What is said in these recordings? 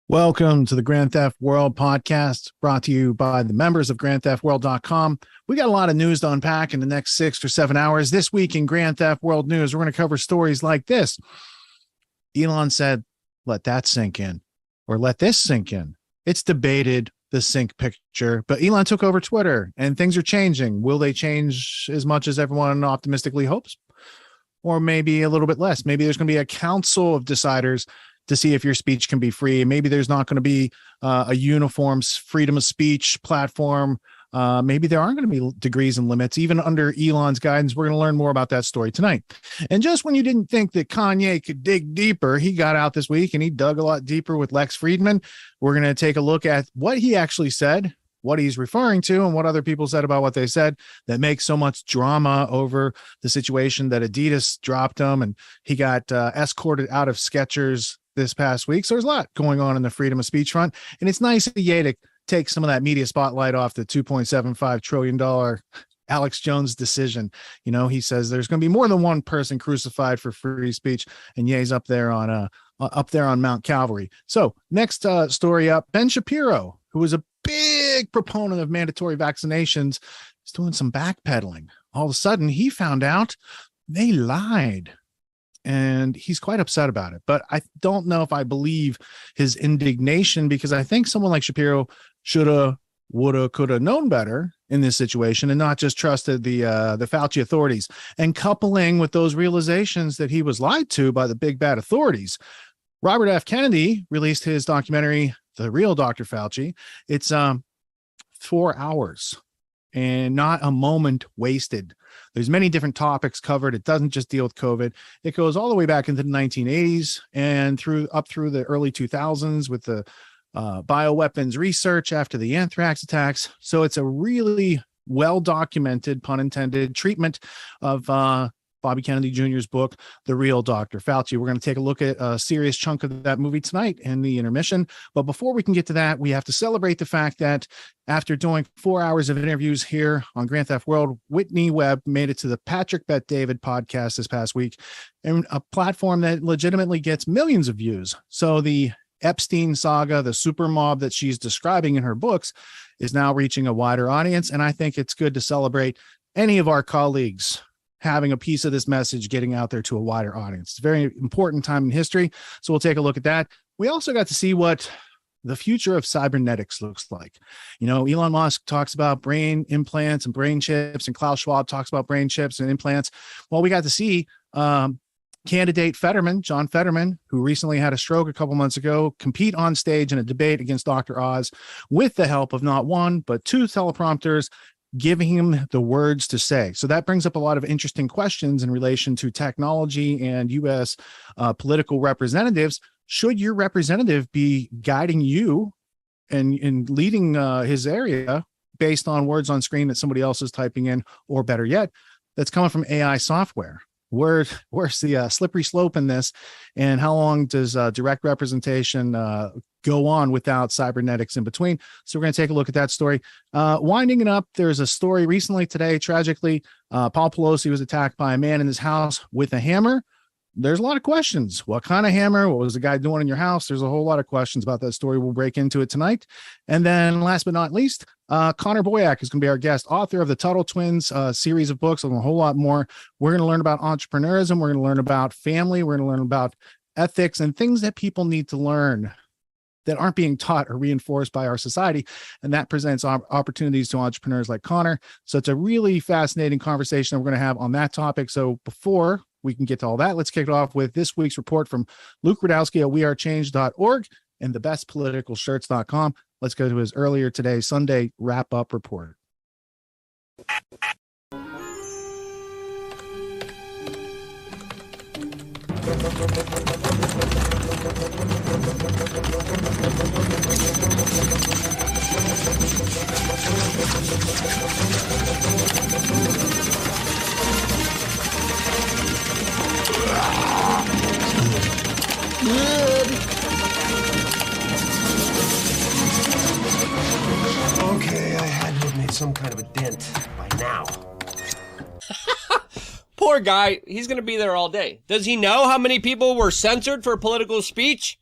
Welcome to the Grand Theft World podcast, brought to you by the members of GrandTheftWorld.com. We got a lot of news to unpack in the next 6 or 7 hours. This week in Grand Theft World News, we're going to cover stories like this. Elon said, let that sink in, or let this sink in. It's debated, the sync picture, but Elon took over Twitter and things are changing. Will they change as much as everyone optimistically hopes? Or maybe a little bit less? Maybe there's going to be a council of deciders to see if your speech can be free. Maybe there's not going to be a uniform freedom of speech platform. Maybe there aren't going to be degrees and limits, even under Elon's guidance. We're going to learn more about that story tonight. And just when you didn't think that Kanye could dig deeper, he got out this week and he dug a lot deeper with Lex Friedman. We're going to take a look at what he actually said, what he's referring to, and what other people said about what they said that makes so much drama over the situation that Adidas dropped him and he got escorted out of Skechers this past week. So there's a lot going on in the freedom of speech front. And it's nice of Ye to take some of that media spotlight off the $2.75 trillion Alex Jones decision. You know, he says there's going to be more than one person crucified for free speech, and Ye's up there on Mount Calvary. So next story up, Ben Shapiro, who was a big proponent of mandatory vaccinations, is doing some backpedaling. All of a sudden, he found out they lied. And he's quite upset about it. But I don't know if I believe his indignation, because I think someone like Shapiro shoulda, woulda, coulda known better in this situation and not just trusted the Fauci authorities. And coupling with those realizations that he was lied to by the big bad authorities, Robert F. Kennedy released his documentary, The Real Dr. Fauci. It's 4 hours and not a moment wasted. There's many different topics covered. It doesn't just deal with COVID. It goes all the way back into the 1980s and up through the early 2000s with the bioweapons research after the anthrax attacks. So it's a really well-documented, pun intended, treatment of Bobby Kennedy Jr.'s book, The Real Dr. Fauci. We're going to take a look at a serious chunk of that movie tonight in the intermission. But before we can get to that, we have to celebrate the fact that after doing 4 hours of interviews here on Grand Theft World, Whitney Webb made it to the Patrick Bet David podcast this past week, and a platform that legitimately gets millions of views. So the Epstein saga, the super mob that she's describing in her books, is now reaching a wider audience. And I think it's good to celebrate any of our colleagues having a piece of this message getting out there to a wider audience. It's a very important time in history. So we'll take a look at that. We also got to see what the future of cybernetics looks like. You know, Elon Musk talks about brain implants and brain chips, and Klaus Schwab talks about brain chips and implants. Well, we got to see candidate Fetterman, John Fetterman, who recently had a stroke a couple months ago, compete on stage in a debate against Dr. Oz with the help of not one, but two teleprompters, giving him the words to say. So that brings up a lot of interesting questions in relation to technology and U.S. Political representatives. Should your representative be guiding you and leading his area based on words on screen that somebody else is typing in, or better yet, that's coming from AI software? Where's the slippery slope in this, and how long does direct representation go on without cybernetics in between? So we're going to take a look at that story. Winding it up, there's a story recently today, tragically, Paul Pelosi was attacked by a man in his house with a hammer. There's a lot of questions. What kind of hammer? What was the guy doing in your house? There's a whole lot of questions about that story. We'll break into it tonight. And then last but not least, Connor Boyack is going to be our guest, author of the Tuttle Twins series of books, and a whole lot more. We're going to learn about entrepreneurism. We're going to learn about family. We're going to learn about ethics and things that people need to learn that aren't being taught or reinforced by our society. And that presents opportunities to entrepreneurs like Connor. So it's a really fascinating conversation that we're going to have on that topic. So before we can get to all that, let's kick it off with this week's report from Luke Rudowski at wearechange.org and thebestpoliticalshirts.com. Let's go to his earlier today, Sunday wrap-up report. Okay, I had to have made some kind of a dent by now. Poor guy, he's going to be there all day. Does he know how many people were censored for political speech?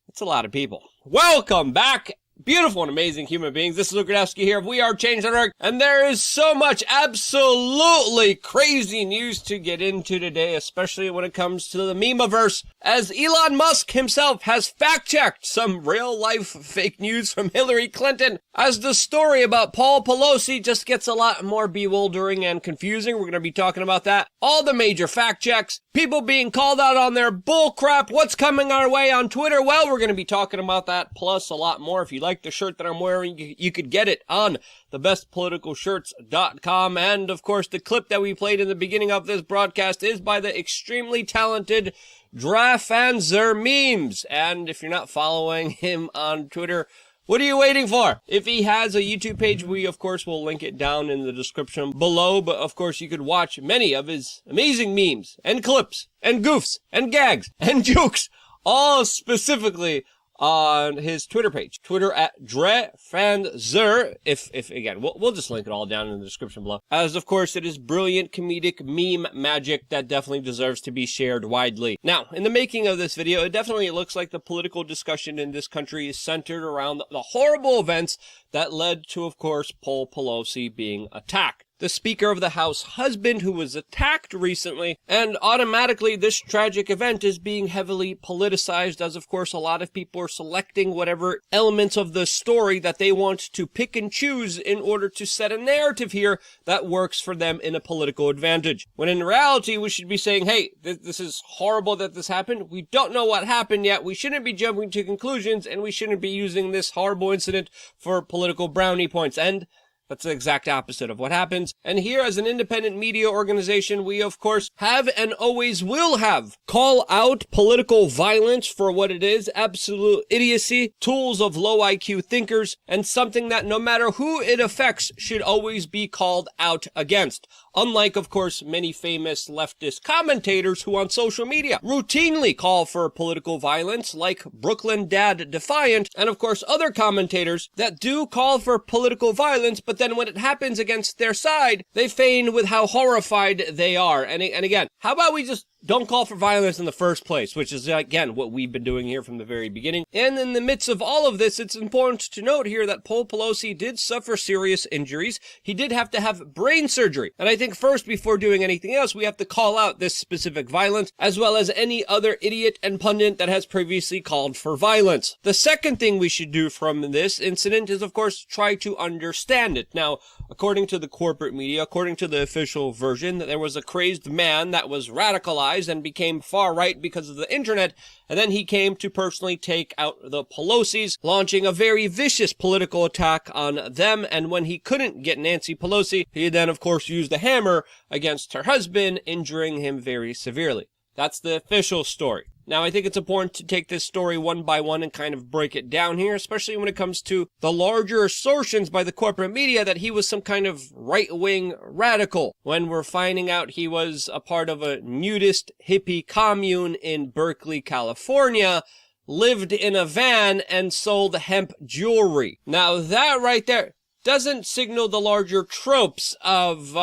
It's a lot of people. Welcome back, beautiful and amazing human beings. This is Luke Gradowski here of WeAreChange.org, and there is so much absolutely crazy news to get into today, especially when it comes to the meme-averse, as Elon Musk himself has fact-checked some real-life fake news from Hillary Clinton, as the story about Paul Pelosi just gets a lot more bewildering and confusing. We're going to be talking about that, all the major fact-checks, people being called out on their bullcrap, what's coming our way on Twitter. Well, we're going to be talking about that, plus a lot more. If you like the shirt that I'm wearing, you could get it on thebestpoliticalshirts.com. And of course, the clip that we played in the beginning of this broadcast is by the extremely talented Drafanzer Memes. And if you're not following him on Twitter, what are you waiting for? If he has a YouTube page, we of course will link it down in the description below. But of course, you could watch many of his amazing memes and clips and goofs and gags and jokes, all specifically on his Twitter page, Twitter at Drafanzer. If again, we'll just link it all down in the description below. As of course, it is brilliant comedic meme magic that definitely deserves to be shared widely. Now, in the making of this video, it definitely looks like the political discussion in this country is centered around the horrible events that led to, of course, Paul Pelosi being attacked. The Speaker of the House husband who was attacked recently, and automatically this tragic event is being heavily politicized, as of course a lot of people are selecting whatever elements of the story that they want to pick and choose in order to set a narrative here that works for them in a political advantage. When in reality, we should be saying, hey, this is horrible that this happened. We don't know what happened yet. We shouldn't be jumping to conclusions, and we shouldn't be using this horrible incident for political brownie points. And that's the exact opposite of what happens. And here, as an independent media organization, we of course have and always will have call out political violence for what it is, absolute idiocy, tools of low IQ thinkers, and something that no matter who it affects should always be called out against. Unlike, of course, many famous leftist commentators who on social media routinely call for political violence, like Brooklyn Dad Defiant, and of course other commentators that do call for political violence, but then when it happens against their side, they feign with how horrified they are. And again, how about we just don't call for violence in the first place, which is, again, what we've been doing here from the very beginning. And in the midst of all of this, it's important to note here that Paul Pelosi did suffer serious injuries. He did have to have brain surgery. And I think first, before doing anything else, we have to call out this specific violence, as well as any other idiot and pundit that has previously called for violence. The second thing we should do from this incident is, of course, try to understand it. Now, according to the corporate media, according to the official version, there was a crazed man that was radicalized and became far right because of the internet, and then he came to personally take out the Pelosi's, launching a very vicious political attack on them. And when he couldn't get Nancy Pelosi, he then of course used the hammer against her husband, injuring him very severely. That's the official story. Now, I think it's important to take this story one by one and kind of break it down here, especially when it comes to the larger assertions by the corporate media that he was some kind of right-wing radical, when we're finding out he was a part of a nudist hippie commune in Berkeley, California, lived in a van, and sold hemp jewelry. Now, that right there doesn't signal the larger tropes of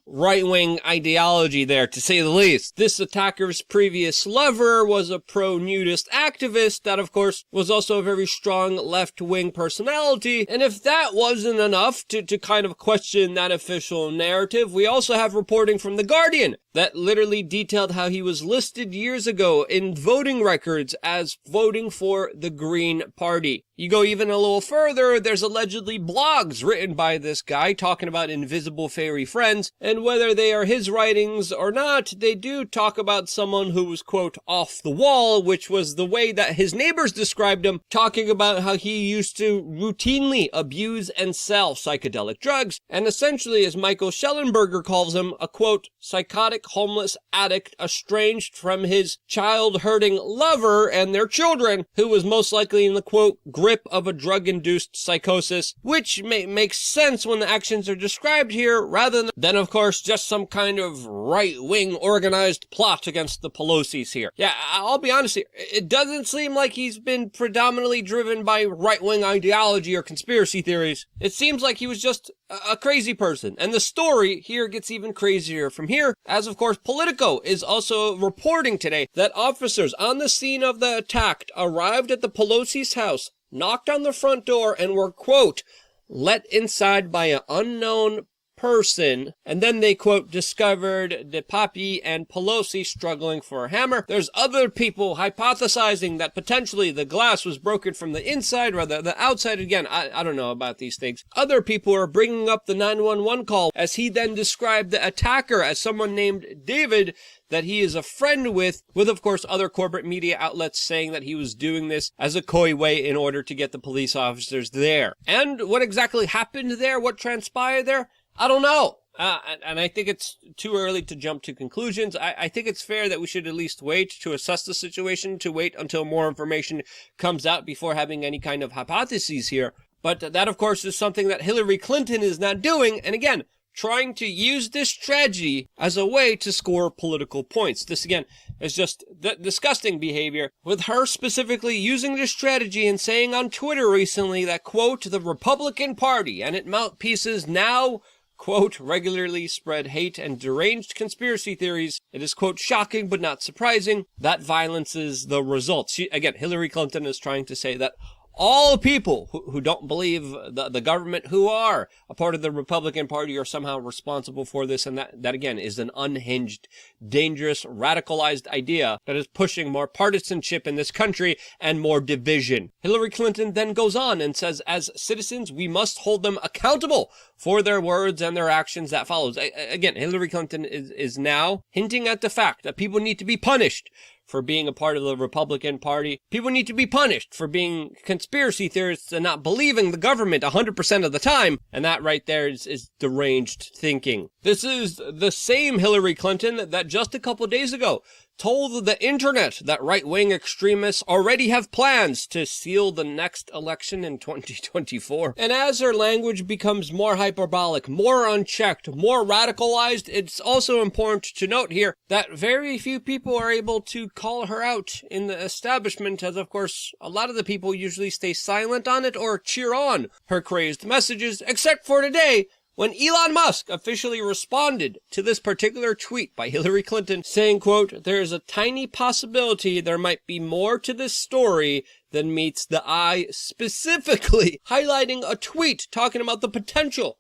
right-wing ideology there, to say the least. This attacker's previous lover was a pro-nudist activist that, of course, was also a very strong left-wing personality. And if that wasn't enough to kind of question that official narrative, we also have reporting from The Guardian that literally detailed how he was listed years ago in voting records as voting for the Green Party. You go even a little further, there's allegedly blogs written by this guy talking about invisible fairy friends, and whether they are his writings or not, they do talk about someone who was, quote, off the wall, which was the way that his neighbors described him, talking about how he used to routinely abuse and sell psychedelic drugs, and essentially, as Michael Schellenberger calls him, a, quote, psychotic homeless addict estranged from his child-hurting lover and their children, who was most likely in the, quote, grip of a drug-induced psychosis, which makes sense when the actions are described here, rather than, of course, just some kind of right-wing organized plot against the Pelosi's here. Yeah, I'll be honest here, it doesn't seem like he's been predominantly driven by right-wing ideology or conspiracy theories. It seems like he was just a crazy person. And the story here gets even crazier from here, as of course Politico is also reporting today that officers on the scene of the attack arrived at the Pelosi's house knocked on the front door and were, quote, let inside by an unknown person, and then they, quote, discovered DePapi and Pelosi struggling for a hammer. There's other people hypothesizing that potentially the glass was broken from the inside rather than the outside. Again, I don't know about these things. Other people are bringing up the 911 call as he then described the attacker as someone named David that he is a friend with of course other corporate media outlets saying that he was doing this as a coy way in order to get the police officers there. And what exactly happened there, what transpired there, I don't know. And I think it's too early to jump to conclusions. I think it's fair that we should at least wait to assess the situation, to wait until more information comes out before having any kind of hypotheses here. But that, of course, is something that Hillary Clinton is not doing. And again, trying to use this tragedy as a way to score political points. This, again, is just disgusting behavior, with her specifically using this strategy and saying on Twitter recently that, quote, the Republican Party and its mouthpieces now, quote, regularly spread hate and deranged conspiracy theories. It is, quote, shocking but not surprising that violence is the result. Again, Hillary Clinton is trying to say that all people who don't believe the government, who are a part of the Republican Party, are somehow responsible for this. And that again, is an unhinged, dangerous, radicalized idea that is pushing more partisanship in this country and more division. Hillary Clinton then goes on and says, as citizens, we must hold them accountable for their words and their actions that follows. Again, Hillary Clinton is now hinting at the fact that people need to be punished for being a part of the Republican Party. People need to be punished for being conspiracy theorists and not believing the government 100% of the time. And that right there is deranged thinking. This is the same Hillary Clinton that just a couple days ago told the internet that right-wing extremists already have plans to seal the next election in 2024. And as her language becomes more hyperbolic, more unchecked, more radicalized, it's also important to note here that very few people are able to call her out in the establishment, as of course a lot of the people usually stay silent on it or cheer on her crazed messages, except for today, when Elon Musk officially responded to this particular tweet by Hillary Clinton saying, quote, there is a tiny possibility there might be more to this story than meets the eye, specifically highlighting a tweet talking about the potential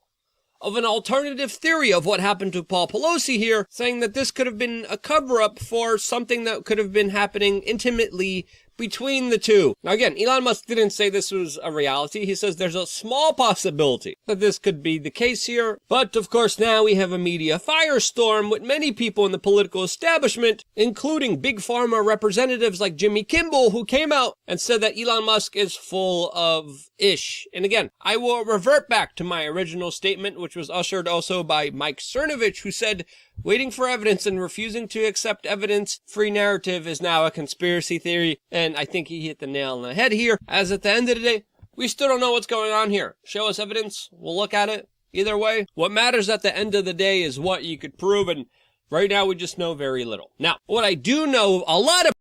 of an alternative theory of what happened to Paul Pelosi here, saying that this could have been a cover-up for something that could have been happening intimately between the two. Now again, Elon Musk didn't say this was a reality. He says there's a small possibility that this could be the case here. But of course now we have a media firestorm with many people in the political establishment, including big pharma representatives like Jimmy Kimmel, who came out and said that Elon Musk is full of ish. And again, I will revert back to my original statement, which was ushered also by Mike Cernovich, who said, waiting for evidence and refusing to accept evidence-free narrative is now a conspiracy theory. And I think he hit the nail on the head here, as at the end of the day, we still don't know what's going on here. Show us evidence, we'll look at it. Either way, what matters at the end of the day is what you could prove, and right now we just know very little. Now, what I do know a lot of,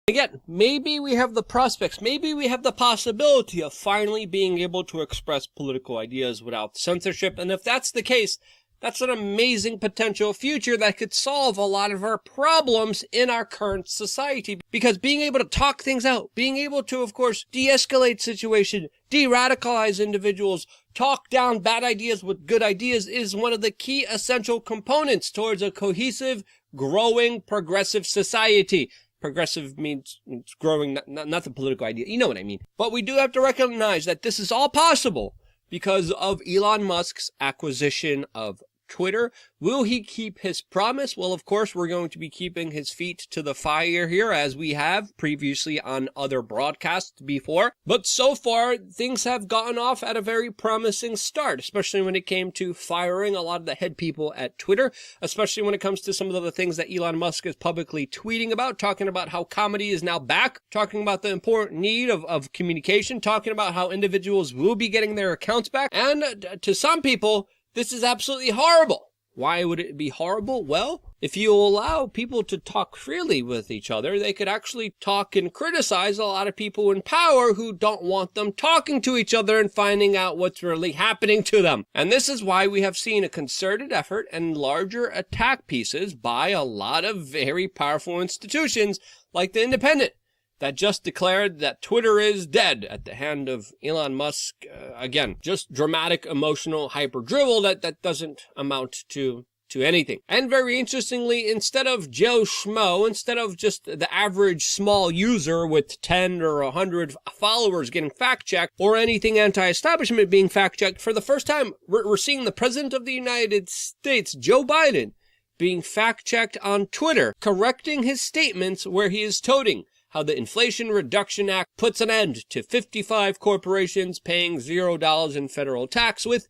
again, maybe we have the prospects, maybe we have the possibility of finally being able to express political ideas without censorship, and if that's the case, that's an amazing potential future that could solve a lot of our problems in our current society. Because being able to talk things out, being able to, of course, de-escalate situation, de-radicalize individuals, talk down bad ideas with good ideas is one of the key essential components towards a cohesive, growing, progressive society. Progressive means growing, not the political idea. You know what I mean. But we do have to recognize that this is all possible because of Elon Musk's acquisition of Twitter. Will he keep his promise? Well, of course, we're going to be keeping his feet to the fire here, as we have previously on other broadcasts before. But so far, things have gotten off at a very promising start, especially when it came to firing a lot of the head people at Twitter, especially when it comes to some of the things that Elon Musk is publicly tweeting about, talking about how comedy is now back, talking about the important need of communication, talking about how individuals will be getting their accounts back. And to some people, this is absolutely horrible. Why would it be horrible? Well, if you allow people to talk freely with each other, they could actually talk and criticize a lot of people in power who don't want them talking to each other and finding out what's really happening to them. And this is why we have seen a concerted effort and larger attack pieces by a lot of very powerful institutions like The Independent, that just declared that Twitter is dead at the hand of Elon Musk. Again, just dramatic, emotional, hyper drivel that doesn't amount to anything. And very interestingly, instead of Joe Schmo, instead of just the average small user with 10 or 100 followers getting fact-checked, or anything anti-establishment being fact-checked, for the first time, we're seeing the President of the United States, Joe Biden, being fact-checked on Twitter, correcting his statements where he is toting how the Inflation Reduction Act puts an end to 55 corporations paying $0 in federal tax, with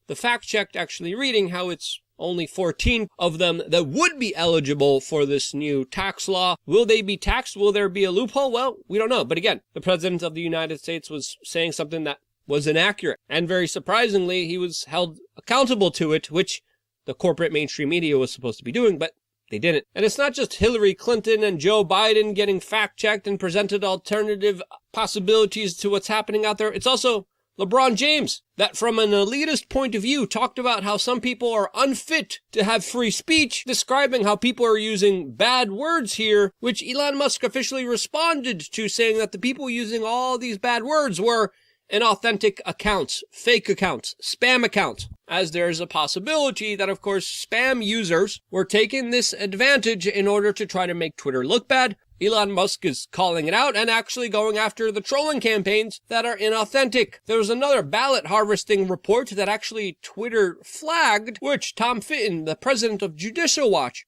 the fact-checked actually reading how it's only 14 of them that would be eligible for this new tax law. Will they be taxed? Will there be a loophole? Well, we don't know. But again, the President of the United States was saying something that was inaccurate. And very surprisingly, he was held accountable to it, which the corporate mainstream media was supposed to be doing, but they didn't. And it's not just Hillary Clinton and Joe Biden getting fact-checked and presented alternative possibilities to what's happening out there. It's also LeBron James, that from an elitist point of view talked about how some people are unfit to have free speech, describing how people are using bad words here, which Elon Musk officially responded to, saying that the people using all these bad words were inauthentic accounts, fake accounts, spam accounts, as there's a possibility that, of course, spam users were taking this advantage in order to try to make Twitter look bad. Elon Musk is calling it out and actually going after the trolling campaigns that are inauthentic. There was another ballot harvesting report that actually Twitter flagged, which Tom Fitton, the president of Judicial Watch,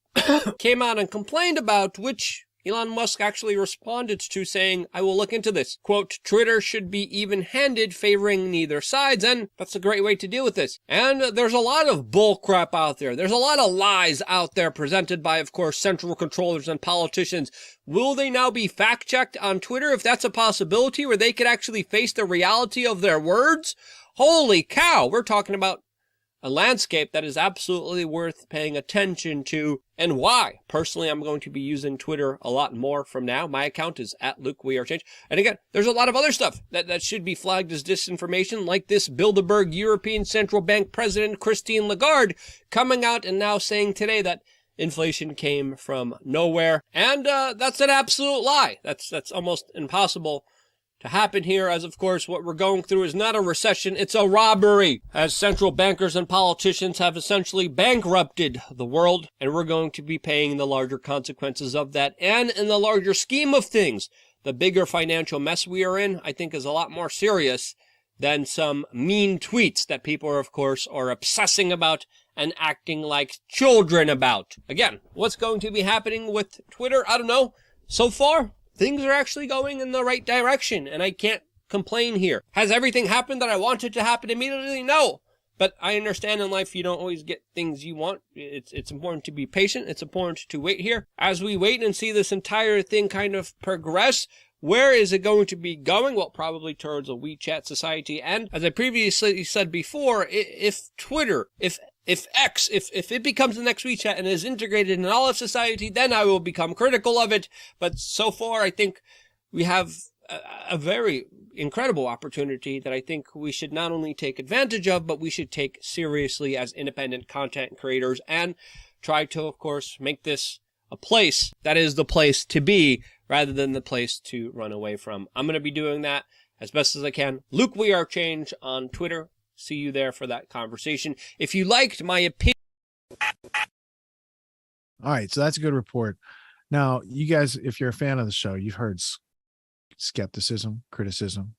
came out and complained about, which Elon Musk actually responded to, saying, I will look into this. Quote, Twitter should be even-handed, favoring neither sides, and that's a great way to deal with this. And there's a lot of bullcrap out there. There's a lot of lies out there presented by, of course, central controllers and politicians. Will they now be fact-checked on Twitter if that's a possibility, where they could actually face the reality of their words? Holy cow, we're talking about a landscape that is absolutely worth paying attention to, and why. Personally, I'm going to be using Twitter a lot more from now. My account is @LukeWeAreChange. And again, there's a lot of other stuff that should be flagged as disinformation, like this Bilderberg European Central Bank President Christine Lagarde coming out and now saying today that inflation came from nowhere. And that's an absolute lie. That's almost impossible to happen here, as of course what we're going through is not a recession, it's a robbery, as central bankers and politicians have essentially bankrupted the world, and we're going to be paying the larger consequences of that. And in the larger scheme of things, the bigger financial mess we are in, I think, is a lot more serious than some mean tweets that people are, of course, are obsessing about and acting like children about. Again, what's going to be happening with Twitter? I don't know. So far, things are actually going in the right direction, and I can't complain here. Has everything happened that I wanted to happen immediately? No. But I understand in life you don't always get things you want. It's important to be patient. It's important to wait here. As we wait and see this entire thing kind of progress, where is it going to be going? Well, probably towards a WeChat society. And as I previously said before, if Twitter, if X, if it becomes the next WeChat and is integrated in all of society, then I will become critical of it. But so far, I think we have a very incredible opportunity that I think we should not only take advantage of, but we should take seriously as independent content creators and try to, of course, make this a place that is the place to be rather than the place to run away from. I'm going to be doing that as best as I can. Luke We Are Change on Twitter. See you there for that conversation. If you liked my opinion. All right, so that's a good report. Now, you guys, if you're a fan of the show, you've heard skepticism, criticism,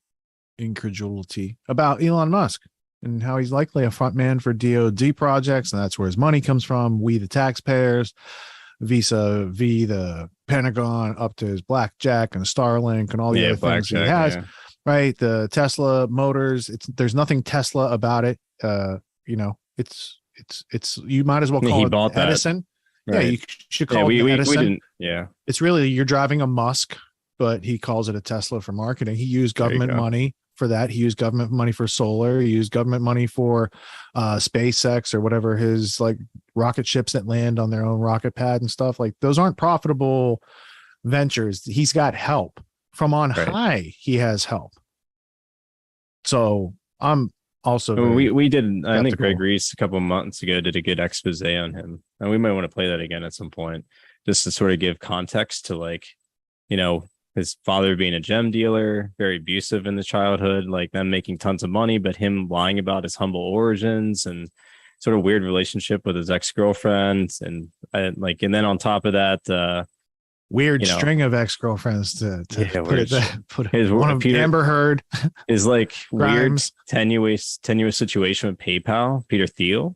incredulity about Elon Musk and how he's likely a front man for DoD projects, and that's where his money comes from. We, the taxpayers, vis-a-vis the Pentagon, up to his blackjack and Starlink and all the other things he has. Yeah. Right, the Tesla motors. There's nothing Tesla about it. It's you might as well call it Edison. Right. Yeah, you should call it Edison. We didn't, yeah, it's really you're driving a Musk, but he calls it a Tesla for marketing. He used government money for that. He used government money for solar. He used government money for SpaceX or whatever his like rocket ships that land on their own rocket pad and stuff. Like those aren't profitable ventures. He's got help. From on high, he has help. So I'm also we did. Skeptical. I think Greg Reese a couple of months ago did a good expose on him, and we might want to play that again at some point, just to sort of give context to like, his father being a gem dealer, very abusive in the childhood, like them making tons of money, but him lying about his humble origins and sort of weird relationship with his ex-girlfriend. And and then on top of that, weird string of ex-girlfriends to put his one of Peter, Amber Heard is like weird, Grimes. tenuous situation with PayPal. Peter Thiel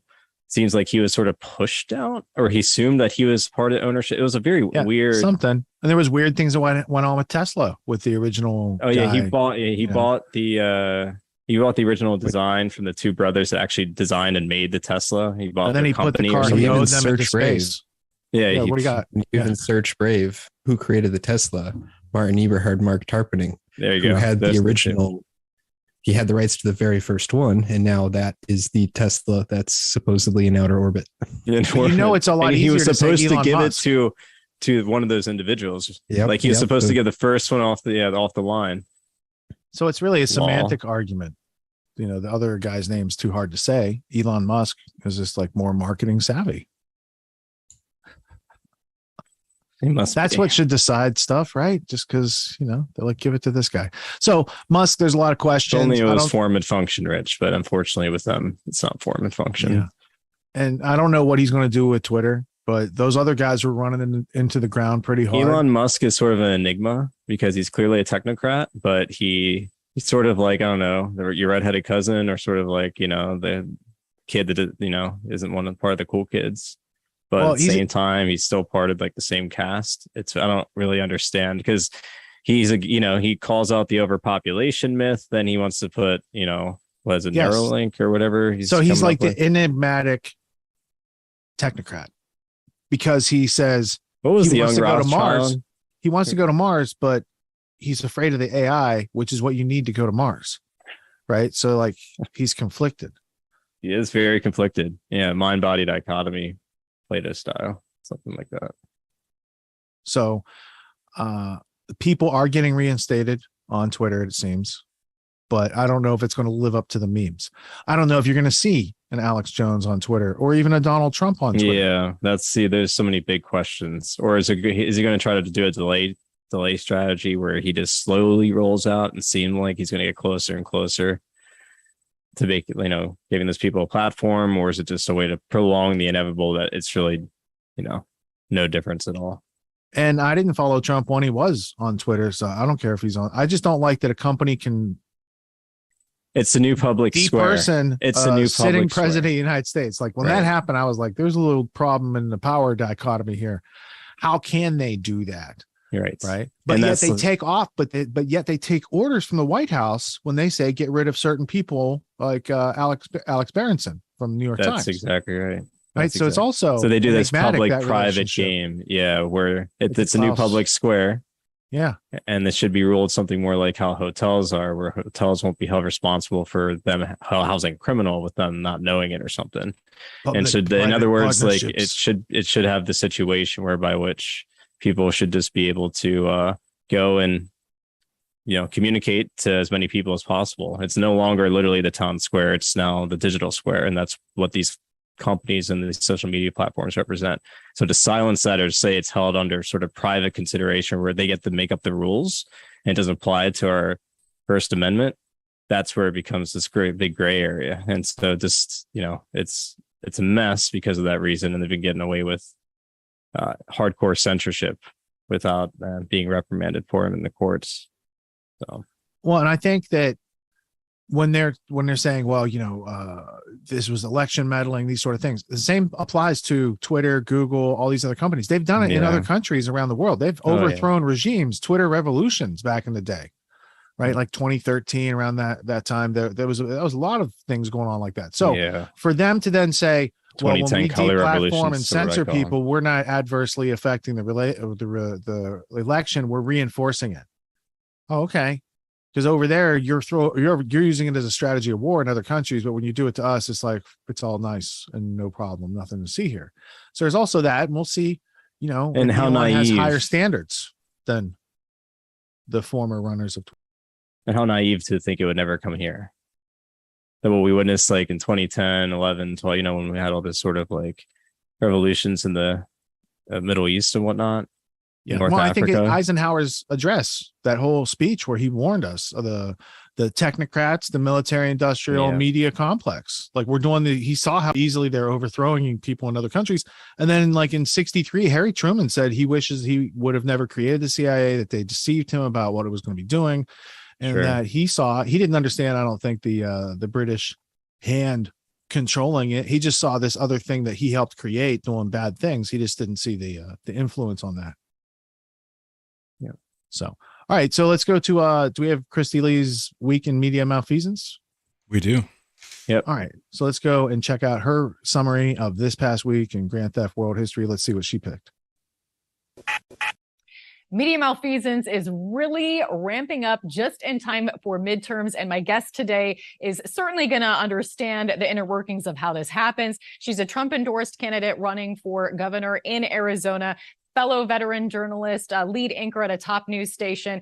seems like he was sort of pushed out, or he assumed that he was part of ownership. It was a very weird something. And there was weird things that went on with Tesla with the original. Oh yeah, he bought the original design from the two brothers that actually designed and made the Tesla. He bought, and then he put the car. He owed them into space. Yeah, what do you got? Even search Brave. Who created the Tesla? Martin Eberhard, Mark Tarpening. There you go. Who had the original? He had the rights to the very first one, and now that is the Tesla that's supposedly in outer orbit. It's a lot easier. He was supposed to give Musk. it to one of those individuals. Yep, like he was supposed to get the first one off the line. So it's really a semantic argument. The other guy's name's too hard to say. Elon Musk is just like more marketing savvy. That's what should decide stuff, right? Just because, they're like, give it to this guy. So Musk, there's a lot of questions. Only it was form and function, Rich, but unfortunately with them, it's not form and function. Yeah. And I don't know what he's going to do with Twitter, but those other guys were running into the ground pretty hard. Elon Musk is sort of an enigma because he's clearly a technocrat, but he's sort of like, I don't know, your redheaded cousin, or sort of like, the kid that, isn't part of the cool kids. But at the same time, he's still part of like the same cast. I don't really understand, because he calls out the overpopulation myth. Then he wants to put, what is it, Neuralink or whatever. He's like the enigmatic technocrat, because he says what was he the wants young to go to Mars. child? He wants to go to Mars, but he's afraid of the AI, which is what you need to go to Mars, right? So like he's conflicted. He is very conflicted. Yeah, mind-body dichotomy. Plato style, something like that. So people are getting reinstated on Twitter, it seems, but I don't know if it's going to live up to the memes. I don't know if you're going to see an Alex Jones on Twitter or even a Donald Trump on Twitter. Yeah, there's so many big questions. Or is he going to try to do a delay strategy where he just slowly rolls out and seem like he's going to get closer and closer to make, giving those people a platform? Or is it just a way to prolong the inevitable that it's really, no difference at all? And I didn't follow Trump when he was on Twitter, so I don't care if he's on. I just don't like that a company can. It's the new public square. It's the new sitting president of the United States. Like when that happened, I was like, "There's a little problem in the power dichotomy here. How can they do that?" You're right. Right. But yet they take off, but yet they take orders from the White House when they say get rid of certain people like Alex Berenson from New York Times. That's exactly right. Right. So it's also they do this public-private game. Yeah, where it's a new public square. Yeah. And it should be ruled something more like how hotels are, where hotels won't be held responsible for them housing a criminal with them not knowing it or something. In other words, like it should have the situation whereby which people should just be able to go and communicate to as many people as possible. It's no longer literally the town square; it's now the digital square, and that's what these companies and these social media platforms represent. So to silence that, or to say it's held under sort of private consideration where they get to make up the rules and it doesn't apply to our First Amendment, that's where it becomes this big gray area. And so just it's a mess because of that reason, and they've been getting away with hardcore censorship without being reprimanded for it in the courts. So, well, and I think that when they're saying, well, this was election meddling, these sort of things, the same applies to Twitter, Google, all these other companies. They've done it in other countries around the world. They've overthrown regimes, Twitter revolutions back in the day, right? Like 2013, around that time, there was a lot of things going on like that. So for them to then say, well, when we deplatform and censor people, we're not adversely affecting the election. We're reinforcing it. Oh, okay. Because over there, you're using it as a strategy of war in other countries, but when you do it to us, it's like it's all nice and no problem, nothing to see here. So there's also that, and we'll see, and how naive has higher standards than the former runners of Twitter. And how naive to think it would never come here. That what we witnessed like in 2010, 11, 12, when we had all this sort of like revolutions in the Middle East and whatnot. Yeah. North Well, I think Africa. Eisenhower's address, that whole speech where he warned us of the technocrats, the military industrial media complex. Like he saw how easily they're overthrowing people in other countries. And then like in 1963, Harry Truman said he wishes he would have never created the CIA, that they deceived him about what it was going to be doing. And that he didn't understand, I don't think, the British hand controlling it. He just saw this other thing that he helped create doing bad things. He just didn't see the influence on that. Yeah. So, all right. So let's go to, do we have Christy Lee's Week in Media Malfeasance? We do. Yep. All right. So let's go and check out her summary of this past week in Grand Theft World history. Let's see what she picked. Media malfeasance is really ramping up just in time for midterms. And my guest today is certainly going to understand the inner workings of how this happens. She's a Trump endorsed candidate running for governor in Arizona, fellow veteran journalist, lead anchor at a top news station,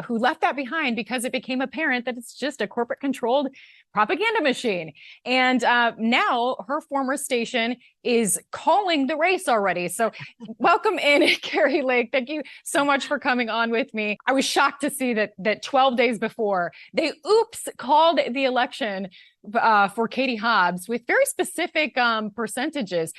who left that behind because it became apparent that it's just a corporate controlled propaganda machine. And now her former station is calling the race already. So welcome in, Kari Lake. Thank you so much for coming on with me. I was shocked to see that 12 days before they called the election for Katie Hobbs with very specific percentages.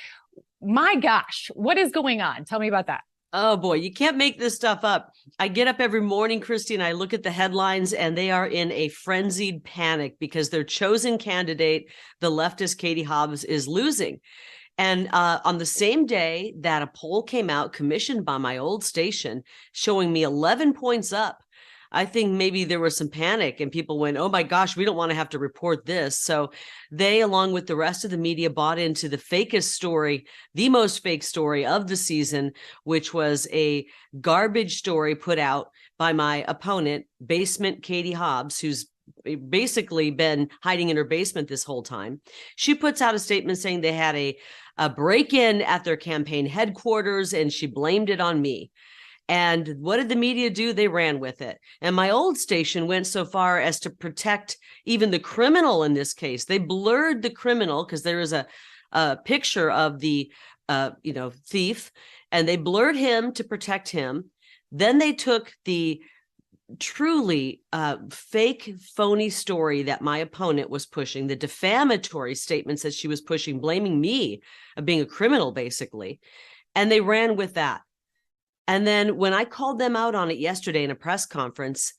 My gosh, what is going on? Tell me about that. Oh boy, you can't make this stuff up. I get up every morning, Christy, and I look at the headlines, and they are in a frenzied panic because their chosen candidate, the leftist Katie Hobbs, is losing. And on the same day that a poll came out commissioned by my old station showing me 11 points up, I think maybe there was some panic and people went, oh my gosh, we don't want to have to report this. So they, along with the rest of the media, bought into the fakest story, the most fake story of the season, which was a garbage story put out by my opponent, Basement Katie Hobbs, who's basically been hiding in her basement this whole time. She puts out a statement saying they had a break-in at their campaign headquarters and she blamed it on me. And what did the media do? They ran with it. And my old station went so far as to protect even the criminal in this case. They blurred the criminal because there is a picture of the thief, and they blurred him to protect him. Then they took the truly fake, phony story that my opponent was pushing, the defamatory statements that she was pushing, blaming me of being a criminal, basically, and they ran with that. And then when I called them out on it yesterday in a press conference,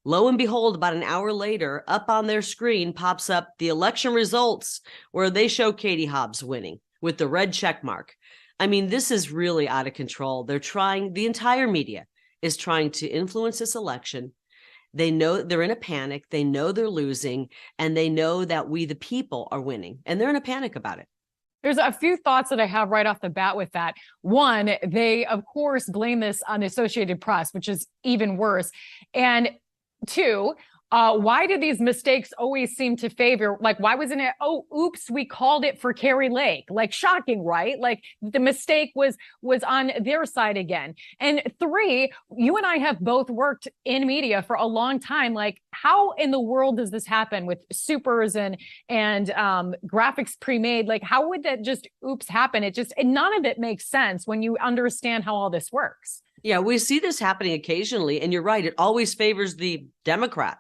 lo and behold, about an hour later, up on their screen pops up the election results where they show Katie Hobbs winning with the red check mark. I mean, this is really out of control. The entire media is trying to influence this election. They know they're in a panic. They know they're losing, and they know that we, the people, are winning, and they're in a panic about it. There's a few thoughts that I have right off the bat with that. One, they, of course, blame this on the Associated Press, which is even worse. And two, why do these mistakes always seem to favor, like, why wasn't it, oh, oops, we called it for Kari Lake? Like, shocking, right? Like, the mistake was on their side again. And three, you and I have both worked in media for a long time. Like, how in the world does this happen with supers and graphics pre-made? Like, how would that just oops happen? None of it makes sense when you understand how all this works. Yeah, we see this happening occasionally, and you're right, it always favors the Democrat.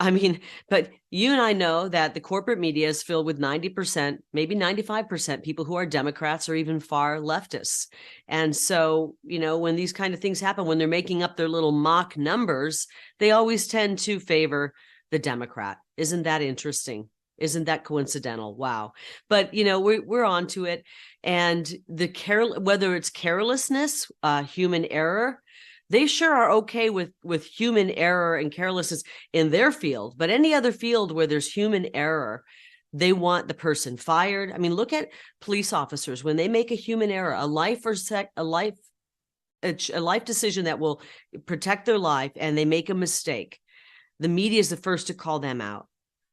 I mean, but you and I know that the corporate media is filled with 90%, maybe 95% people who are Democrats or even far leftists. And so, when these kind of things happen, when they're making up their little mock numbers, they always tend to favor the Democrat. Isn't that interesting? Isn't that coincidental? Wow. But, we're on to it. And whether it's carelessness, human error, they sure are okay with human error and carelessness in their field. But any other field where there's human error, they want the person fired. I mean, look at police officers. When they make a human error, a life decision that will protect their life, and they make a mistake, the media is the first to call them out.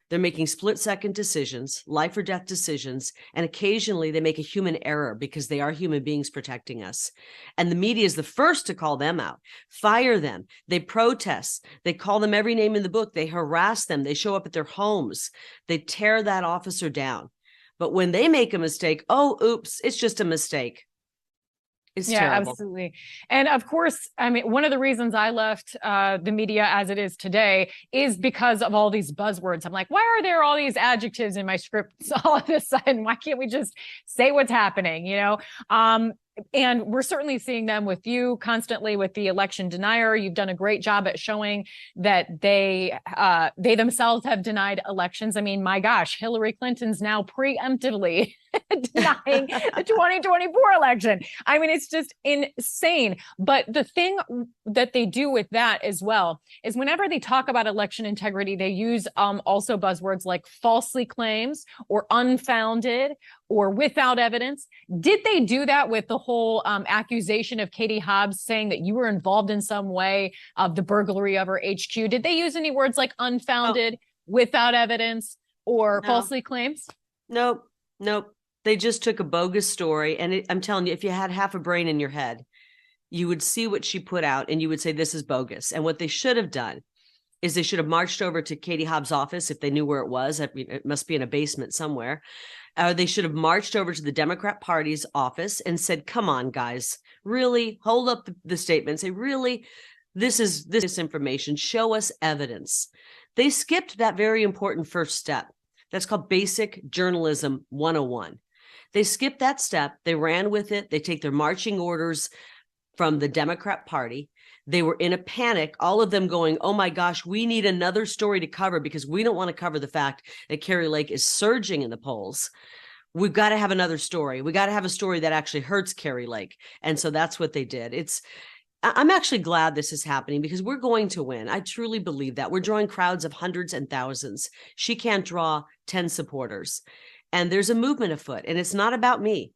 They're making split-second decisions, life or death decisions, and occasionally they make a human error because they are human beings protecting us. And the media is the first to call them out, fire them. They protest. They call them every name in the book. They harass them. They show up at their homes. They tear that officer down. But when they make a mistake, oh, oops, it's just a mistake. It's yeah, terrible. absolutely. And of course, I mean, one of the reasons I left the media as it is today is because of all these buzzwords. I'm like, why are there all these adjectives in my scripts all of a sudden? Why can't we just say what's happening? And we're certainly seeing them with you constantly with the election denier. You've done a great job at showing that they themselves have denied elections. I mean, my gosh, Hillary Clinton's now preemptively denying the 2024 election. I mean, it's just insane. But the thing that they do with that as well is whenever they talk about election integrity, they use also buzzwords like falsely claims or unfounded or without evidence. Did they do that with the whole accusation of Katie Hobbs saying that you were involved in some way of the burglary of her HQ? Did they use any words like unfounded, without evidence, or falsely claims? Nope. They just took a bogus story. And I'm telling you, if you had half a brain in your head, you would see what she put out and you would say, this is bogus. And what they should have done is they should have marched over to Katie Hobbs' office if they knew where it was. I mean, it must be in a basement somewhere. They should have marched over to the Democrat Party's office and said, come on, guys, really hold up the statement. Say, really, this is information. Show us evidence. They skipped that very important first step. That's called basic journalism 101. They skipped that step. They ran with it. They take their marching orders from the Democrat Party. They were in a panic, all of them going, oh my gosh, we need another story to cover because we don't want to cover the fact that Kari Lake is surging in the polls. We've got to have another story. We got to have a story that actually hurts Kari Lake. And so that's what they did. I'm actually glad this is happening because we're going to win. I truly believe that. We're drawing crowds of hundreds and thousands. She can't draw 10 supporters. And there's a movement afoot. And it's not about me.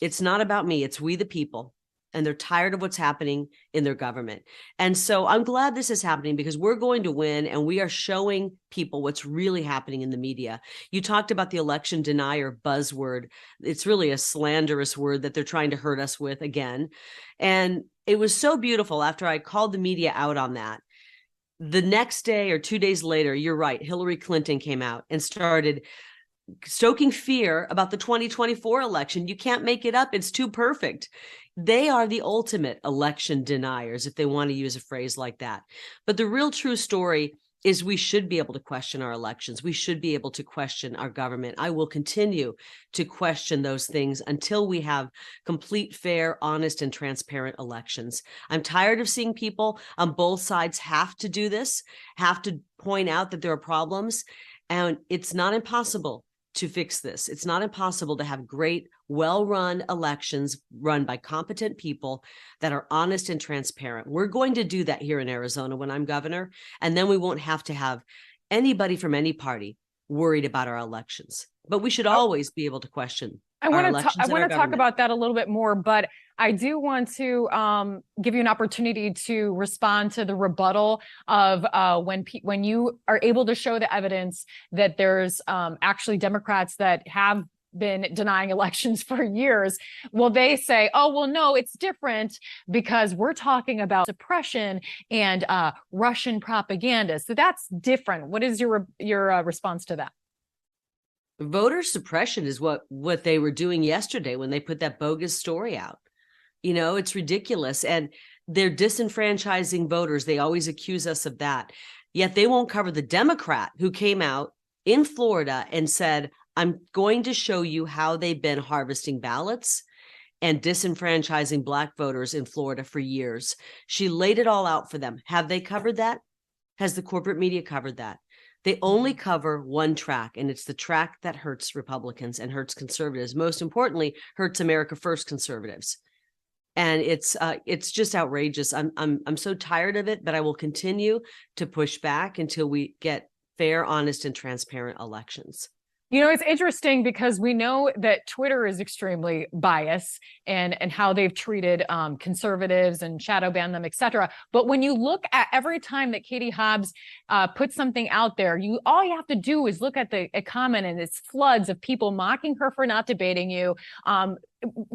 It's not about me. It's we the people. And they're tired of what's happening in their government. And so I'm glad this is happening because we're going to win and we are showing people what's really happening in the media. You talked about the election denier buzzword. It's really a slanderous word that they're trying to hurt us with again. And it was so beautiful after I called the media out on that. The next day or 2 days later, you're right, Hillary Clinton came out and started stoking fear about the 2024 election. You can't make it up. It's too perfect. They are the ultimate election deniers, if they want to use a phrase like that. But the real true story is we should be able to question our elections. We should be able to question our government. I will continue to question those things until we have complete, fair, honest, and transparent elections. I'm tired of seeing people on both sides have to do this, have to point out that there are problems, and it's not impossible to fix this. It's not impossible to have great, well-run elections run by competent people that are honest and transparent. We're going to do that here in Arizona when I'm governor, and then we won't have to have anybody from any party worried about our elections. But we should always be able to question I want to talk about that a little bit more, but I do want to give you an opportunity to respond to the rebuttal of when you are able to show the evidence that there's actually Democrats that have been denying elections for years. Well, they say, oh, well, no, it's different because we're talking about suppression and Russian propaganda. So that's different. What is your response to that? Voter suppression is what they were doing yesterday when they put that bogus story out. You know, it's ridiculous. And they're disenfranchising voters. They always accuse us of that. Yet they won't cover the Democrat who came out in Florida and said, I'm going to show you how they've been harvesting ballots and disenfranchising Black voters in Florida for years. She laid it all out for them. Have they covered that? Has the corporate media covered that? They only cover one track, and it's the track that hurts Republicans and hurts conservatives. Most importantly, hurts America First conservatives. And it's just outrageous. I'm so tired of it, but I will continue to push back until we get fair, honest, and transparent elections. You know, it's interesting because we know that Twitter is extremely biased and how they've treated conservatives and shadow ban them, et cetera. But when you look at every time that Katie Hobbs puts something out there, all you have to do is look at a comment and it's floods of people mocking her for not debating you,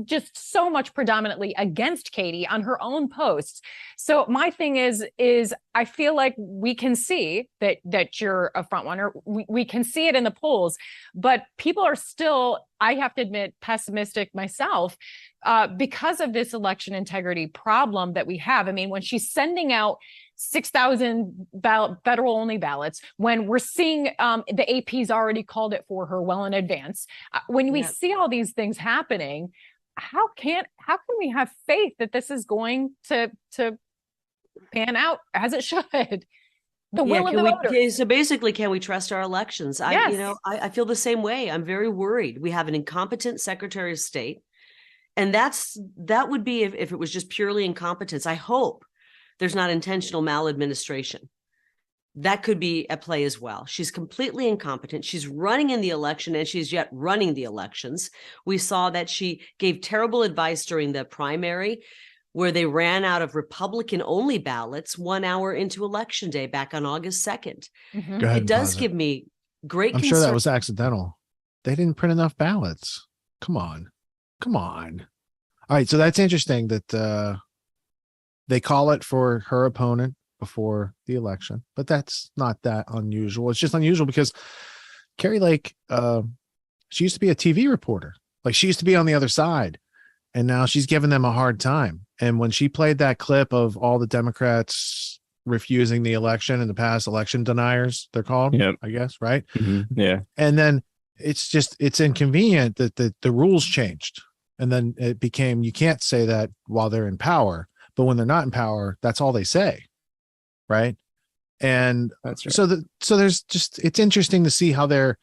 just so much predominantly against Katie on her own posts. So my thing is I feel like we can see that you're a front runner. We can see it in the polls, but people are still, I have to admit, pessimistic myself because of this election integrity problem that we have. I mean, when she's sending out 6,000 federal only ballots, when we're seeing the AP's already called it for her well in advance, when we see all these things happening, how can we have faith that this is going to pan out as it should? The will of the voters. So basically, can we trust our elections? Yes. I feel the same way. I'm very worried. We have an incompetent Secretary of State, and that would be if it was just purely incompetence. I hope there's not intentional maladministration. That could be at play as well. She's completely incompetent. She's running in the election, and she's yet running the elections. We saw that she gave terrible advice during the primary, where they ran out of Republican-only ballots 1 hour into Election Day back on August 2nd. Mm-hmm. Go ahead It does give me great concern. I'm sure that was accidental. They didn't print enough ballots. Come on. All right, so that's interesting that they call it for her opponent before the election, but that's not that unusual. It's just unusual because Carrie Lake, she used to be a TV reporter. Like, she used to be on the other side, and now she's giving them a hard time. And when she played that clip of all the Democrats refusing the election in the past, election deniers, they're called, I guess, right? Mm-hmm. Yeah. And then it's inconvenient that the rules changed. And then it became, you can't say that while they're in power, but when they're not in power, that's all they say. Right. And that's right. So there's just, it's interesting to see how they're,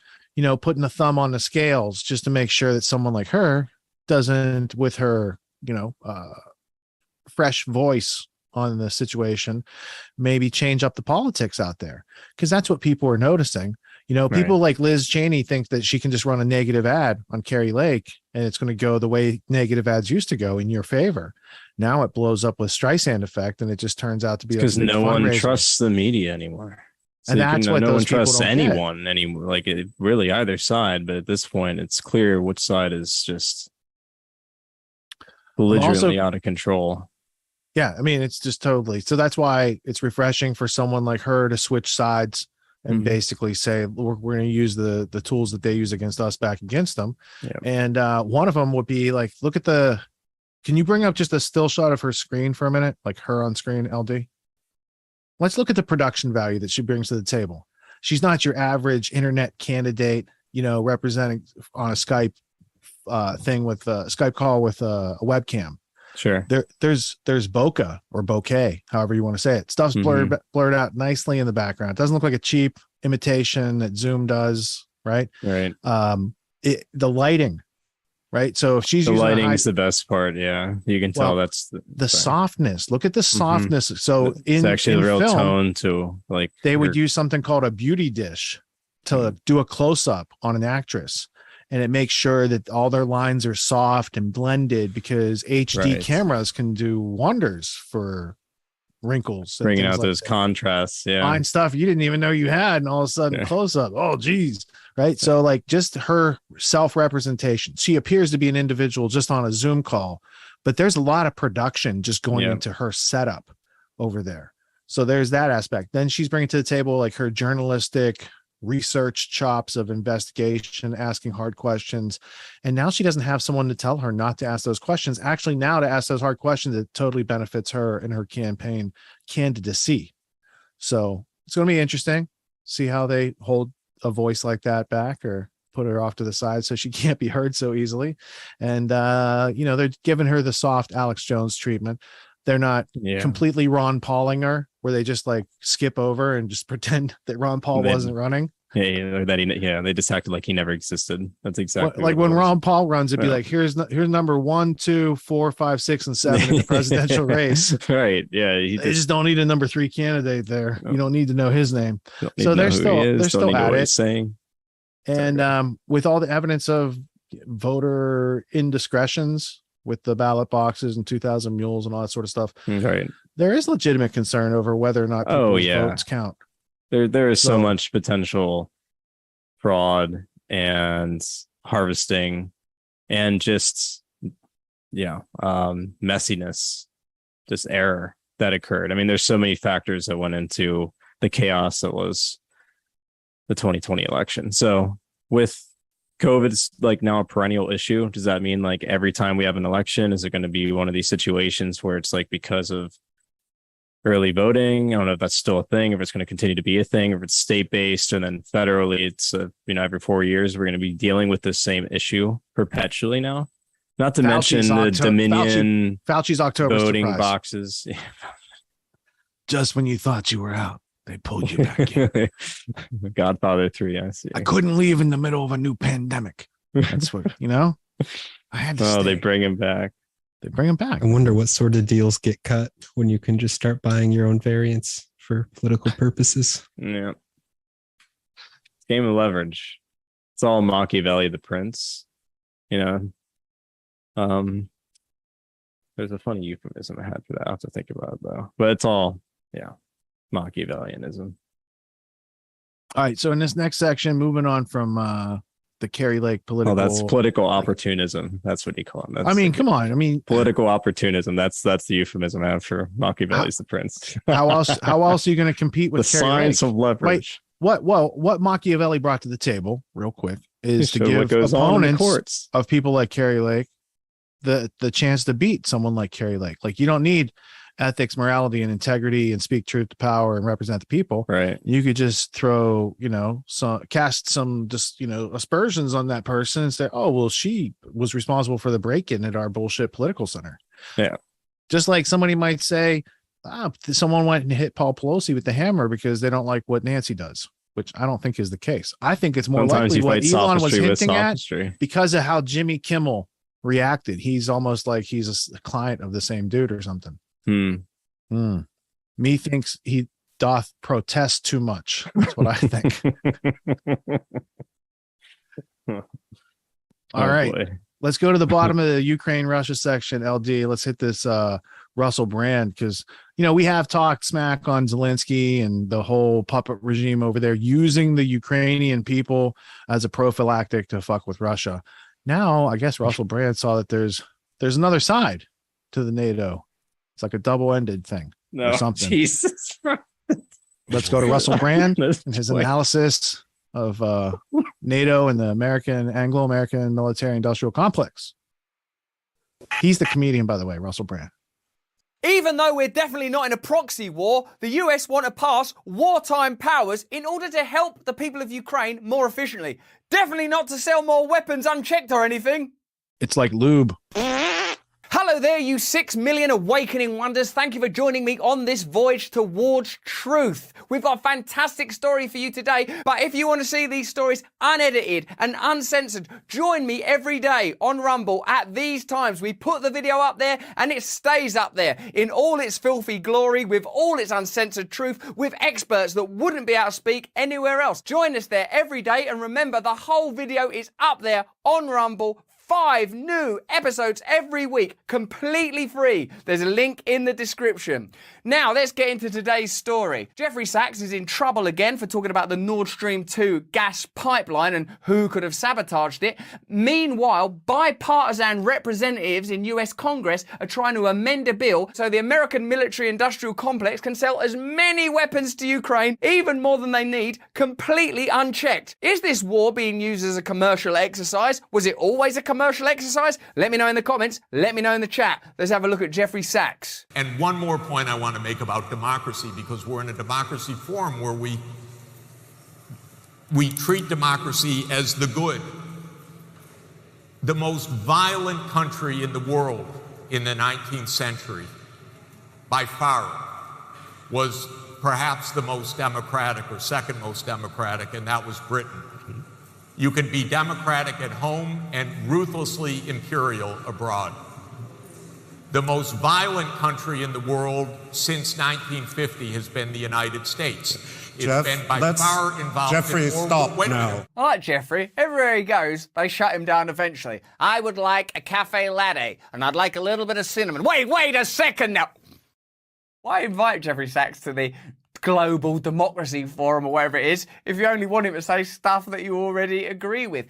putting a thumb on the scales just to make sure that someone like her doesn't, with her, fresh voice on the situation, maybe change up the politics out there. Cause that's what people are noticing. People like Liz Cheney think that she can just run a negative ad on Carrie Lake and it's going to go the way negative ads used to go in your favor. Now it blows up with Streisand effect, and it just turns out to be because no one trusts the media anymore. So and that's what no one trusts anyone anymore. Like, really either side, but at this point, it's clear which side is just belligerently out of control. Yeah, I mean, it's just totally. So that's why it's refreshing for someone like her to switch sides and basically say, we're going to use the tools that they use against us back against them. Yep. And one of them would be like, can you bring up just a still shot of her screen for a minute? Like her on screen, LD? Let's look at the production value that she brings to the table. She's not your average internet candidate, representing on a Skype thing with a Skype call with a webcam. Sure. There's bokeh or bokeh, however you want to say it. Stuff's blurred out nicely in the background. It doesn't look like a cheap imitation that Zoom does, right? Right. The lighting, right? So if she's the using lighting is the best part, yeah. You can tell that's the softness. Look at the softness. So it's actually the real film, tone to like they would use something called a beauty dish to do a close-up on an actress. And it makes sure that all their lines are soft and blended because HD cameras can do wonders for wrinkles. Bringing out those contrasts. Yeah. Fine stuff you didn't even know you had. And all of a sudden close up. Oh, geez. Right. So like just her self-representation. She appears to be an individual just on a Zoom call, but there's a lot of production just going into her setup over there. So there's that aspect. Then she's bringing to the table like her journalistic research chops of investigation, asking hard questions. And now she doesn't have someone to tell her not to ask those questions. Actually, now to ask those hard questions, it totally benefits her in her campaign candidacy. So it's going to be interesting. See how they hold a voice like that back or put her off to the side so she can't be heard so easily. And, they're giving her the soft Alex Jones treatment. They're not completely Ron Pauling her, where they just like skip over and just pretend that Ron Paul wasn't running. Yeah, they just acted like he never existed. That's exactly like when Ron Paul runs, it'd be like, here's number 1, 2, 4, 5, 6, and 7 in the presidential race. Right. Yeah. They just don't need a number 3 candidate there. You don't need to know his name. So they're still at it. Saying. And with all the evidence of voter indiscretions with the ballot boxes and 2,000 mules and all that sort of stuff. Right. There is legitimate concern over whether or not people's votes count. There is so much potential fraud and harvesting and just messiness, just error that occurred. I mean, there's so many factors that went into the chaos that was the 2020 election. So with COVID's like now a perennial issue, does that mean like every time we have an election, is it going to be one of these situations where it's like because of early voting? I don't know if that's still a thing, if it's going to continue to be a thing, if it's state-based, and then federally it's every 4 years we're going to be dealing with the same issue perpetually now. Not to mention the Dominion Fauci's October voting surprise. boxes. Just when you thought you were out, they pulled you back in. Godfather 3, I see. I couldn't leave in the middle of a new pandemic. That's what, I had to stay. They bring him back. They bring him back. I wonder what sort of deals get cut when you can just start buying your own variants for political purposes. Yeah. Game of leverage. It's all Machiavelli the Prince. There's a funny euphemism I had for that. I have to think about it though. But it's all, Machiavellianism. All right. So in this next section, moving on from the Kerry Lake political. Oh, that's political opportunism. That's what you call it. Come on. I mean, political opportunism. That's the euphemism I have for Machiavelli's the Prince. How else are you going to compete with the Kerry science Lake? of leverage? Wait, what Machiavelli brought to the table, real quick, is to give opponents of people like Kerry Lake the chance to beat someone like Kerry Lake. Like, you don't need ethics, morality, and integrity and speak truth to power and represent the people. Right. You could just throw, cast some aspersions on that person and say, oh, well, she was responsible for the break-in at our bullshit political center. Yeah. Just like somebody might say, someone went and hit Paul Pelosi with the hammer because they don't like what Nancy does, which I don't think is the case. I think it's more likely what Elon was hinting at because of how Jimmy Kimmel reacted. He's almost like he's a client of the same dude or something. Methinks he doth protest too much. That's what I think. All right. Boy. Let's go to the bottom of the Ukraine-Russia section, LD. Let's hit this Russell Brand, because, we have talked smack on Zelensky and the whole puppet regime over there using the Ukrainian people as a prophylactic to fuck with Russia. Now, I guess Russell Brand saw that there's another side to the NATO. It's like a double-ended thing or something. Jesus. Let's go to Russell Brand and his analysis of NATO and the Anglo-American military-industrial complex. He's the comedian, by the way, Russell Brand. Even though we're definitely not in a proxy war, the US want to pass wartime powers in order to help the people of Ukraine more efficiently. Definitely not to sell more weapons unchecked or anything. It's like lube. Hello there, you 6 million awakening wonders. Thank you for joining me on this voyage towards truth. We've got a fantastic story for you today, but if you want to see these stories unedited and uncensored, join me every day on Rumble at these times. We put the video up there and it stays up there in all its filthy glory, with all its uncensored truth, with experts that wouldn't be able to speak anywhere else. Join us there every day, and remember, the whole video is up there on Rumble. 5 new episodes every week, completely free. There's a link in the description. Now, let's get into today's story. Jeffrey Sachs is in trouble again for talking about the Nord Stream 2 gas pipeline and who could have sabotaged it. Meanwhile, bipartisan representatives in US Congress are trying to amend a bill so the American military-industrial complex can sell as many weapons to Ukraine, even more than they need, completely unchecked. Is this war being used as a commercial exercise? Was it always a commercial exercise? Let me know in the comments. Let me know in the chat. Let's have a look at Jeffrey Sachs. And one more point I want to make about democracy, because we're in a democracy forum where we treat democracy as the good. The most violent country in the world in the 19th century, by far, was perhaps the most democratic or second most democratic, and that was Britain. You can be democratic at home and ruthlessly imperial abroad. The most violent country in the world since 1950 has been the United States. It's been by far involved Jeffrey, in stop now. I like Jeffrey. Everywhere he goes, they shut him down eventually. I would like a cafe latte, and I'd like a little bit of cinnamon. Wait a second now. Why invite Jeffrey Sachs to the Global Democracy Forum or whatever it is if you only want him to say stuff that you already agree with?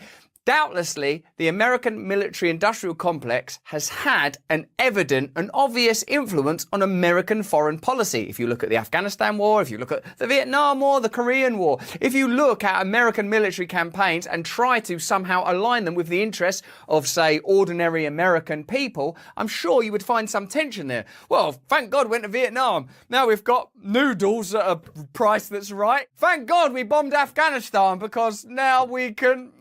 Doubtlessly, the American military-industrial complex has had an evident and obvious influence on American foreign policy. If you look at the Afghanistan war, if you look at the Vietnam War, the Korean War, if you look at American military campaigns and try to somehow align them with the interests of, say, ordinary American people, I'm sure you would find some tension there. Well, thank God we went to Vietnam. Now we've got noodles at a price that's right. Thank God we bombed Afghanistan because now we can...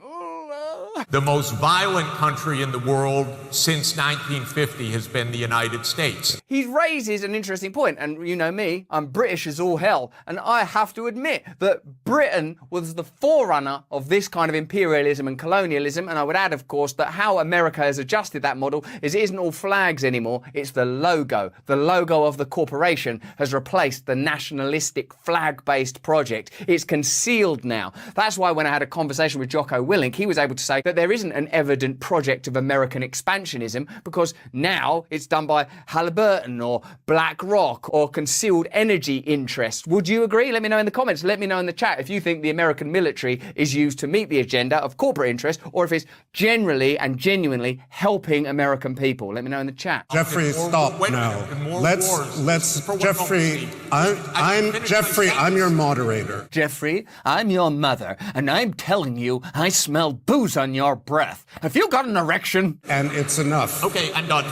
The most violent country in the world since 1950 has been the United States. He raises an interesting point, and you know me, I'm British as all hell, and I have to admit that Britain was the forerunner of this kind of imperialism and colonialism, and I would add, of course, that how America has adjusted that model is it isn't all flags anymore, it's the logo. The logo of the corporation has replaced the nationalistic flag-based project. It's concealed now. That's why when I had a conversation with Jocko Willink, he was able to say that there isn't an evident project of American expansionism because now it's done by Halliburton or BlackRock or concealed energy interests. Would you agree? Let me know in the comments. Let me know in the chat if you think the American military is used to meet the agenda of corporate interests or if it's generally and genuinely helping American people. Let me know in the chat. Jeffrey, stop now. Let's Jeffrey, I'm Jeffrey, I'm your moderator. Jeffrey, I'm your mother, and I'm telling you, I smell booze on your breath. Have you got an erection? And it's enough. Okay, I'm done.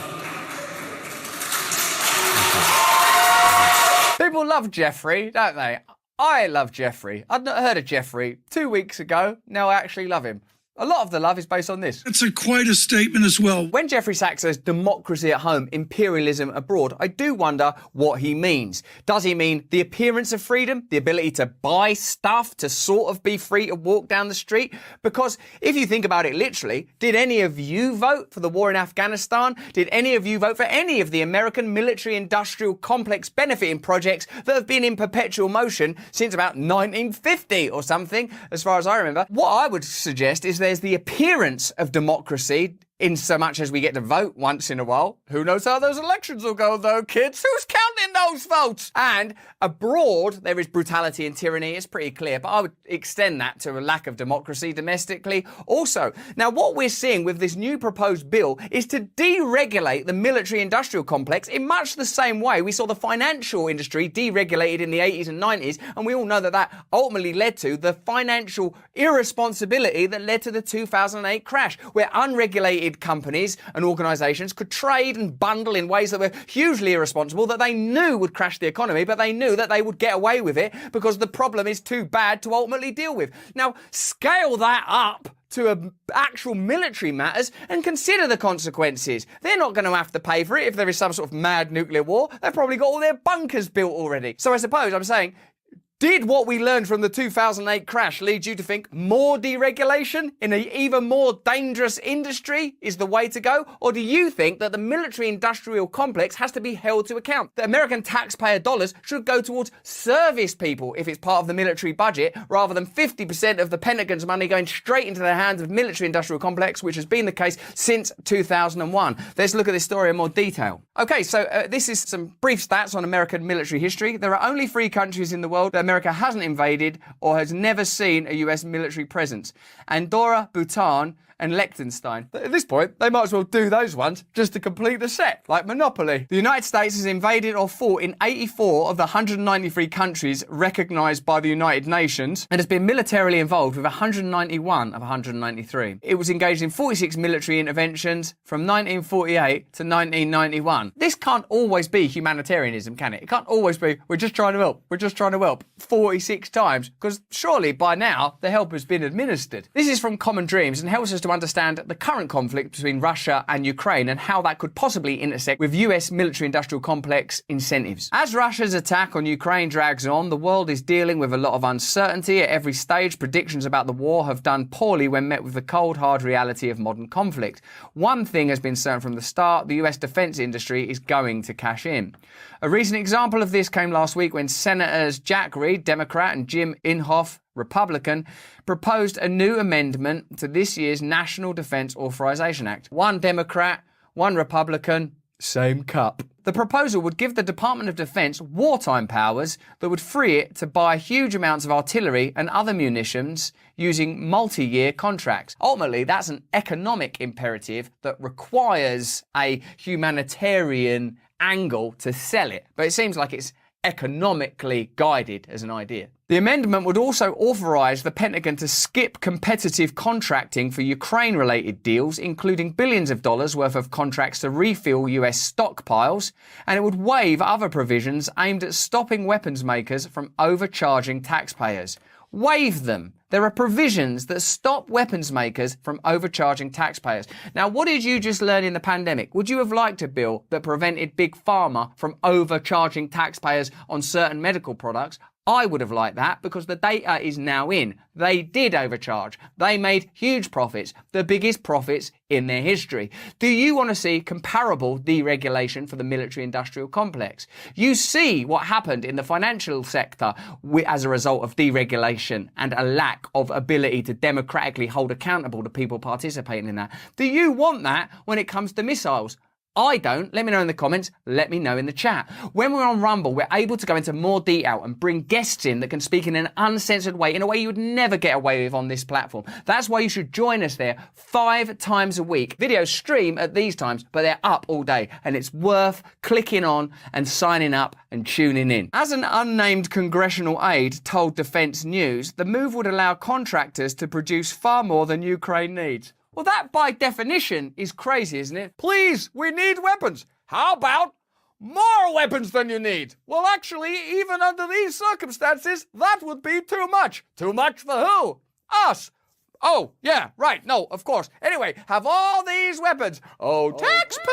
People love Jeffrey, don't they? I love Jeffrey. I'd not heard of Jeffrey 2 weeks ago. Now I actually love him. A lot of the love is based on this. It's quite a statement as well. When Jeffrey Sachs says democracy at home, imperialism abroad, I do wonder what he means. Does he mean the appearance of freedom, the ability to buy stuff, to sort of be free to walk down the street? Because if you think about it literally, did any of you vote for the war in Afghanistan? Did any of you vote for any of the American military-industrial complex benefiting projects that have been in perpetual motion since about 1950 or something, as far as I remember? What I would suggest is there's the appearance of democracy in so much as we get to vote once in a while. Who knows how those elections will go, though, kids? Who's counting those votes? And abroad, there is brutality and tyranny. It's pretty clear, but I would extend that to a lack of democracy domestically also. Now, what we're seeing with this new proposed bill is to deregulate the military-industrial complex in much the same way we saw the financial industry deregulated in the 80s and 90s, and we all know that that ultimately led to the financial irresponsibility that led to the 2008 crash, where unregulated companies and organisations could trade and bundle in ways that were hugely irresponsible, that they knew would crash the economy, but they knew that they would get away with it because the problem is too bad to ultimately deal with. Now, scale that up to actual military matters and consider the consequences. They're not going to have to pay for it if there is some sort of mad nuclear war. They've probably got all their bunkers built already. So I suppose I'm saying, did what we learned from the 2008 crash lead you to think more deregulation in an even more dangerous industry is the way to go? Or do you think that the military-industrial complex has to be held to account? That American taxpayer dollars should go towards service people if it's part of the military budget, rather than 50% of the Pentagon's money going straight into the hands of military-industrial complex, which has been the case since 2001. Let's look at this story in more detail. Okay, so this is some brief stats on American military history. There are only 3 countries in the world that America hasn't invaded or has never seen a US military presence: Andorra, Bhutan, and Liechtenstein. At this point, they might as well do those ones just to complete the set, like Monopoly. The United States has invaded or fought in 84 of the 193 countries recognised by the United Nations and has been militarily involved with 191 of 193. It was engaged in 46 military interventions from 1948 to 1991. This can't always be humanitarianism, can it? It can't always be, we're just trying to help, 46 times, because surely by now the help has been administered. This is from Common Dreams and helps us to understand the current conflict between Russia and Ukraine and how that could possibly intersect with US military-industrial complex incentives. As Russia's attack on Ukraine drags on, the world is dealing with a lot of uncertainty at every stage. Predictions about the war have done poorly when met with the cold, hard reality of modern conflict. One thing has been certain from the start: the US defense industry is going to cash in. A recent example of this came last week when Senators Jack Reed, Democrat, and Jim Inhofe, Republican, proposed a new amendment to this year's National Defense Authorization Act. One Democrat, one Republican same cup. The proposal would give the Department of Defense wartime powers that would free it to buy huge amounts of artillery and other munitions using multi-year contracts. Ultimately, that's an economic imperative that requires a humanitarian angle to sell it. But it seems like it's economically guided as an idea. The amendment would also authorize the Pentagon to skip competitive contracting for Ukraine-related deals, including billions of dollars worth of contracts to refill US stockpiles, and it would waive other provisions aimed at stopping weapons makers from overcharging taxpayers. Waive them. There are provisions that stop weapons makers from overcharging taxpayers. Now, what did you just learn in the pandemic? Would you have liked a bill that prevented Big Pharma from overcharging taxpayers on certain medical products? I would have liked that because the data is now in. They did overcharge. They made huge profits, the biggest profits in their history. Do you want to see comparable deregulation for the military-industrial complex? You see what happened in the financial sector as a result of deregulation and a lack of ability to democratically hold accountable the people participating in that. Do you want that when it comes to missiles? I don't. Let me know in the comments. Let me know in the chat. When we're on Rumble, we're able to go into more detail and bring guests in that can speak in an uncensored way, in a way you would never get away with on this platform. That's why you should join us there 5 times a week. Videos stream at these times, but they're up all day, and it's worth clicking on and signing up and tuning in. As an unnamed congressional aide told Defense News, the move would allow contractors to produce far more than Ukraine needs. Well, that by definition is crazy, isn't it? Please, we need weapons. How about more weapons than you need? Well, actually, even under these circumstances, that would be too much. Too much for who? Us. Oh, yeah, right. No, of course. Anyway, have all these weapons. Oh, taxpayers!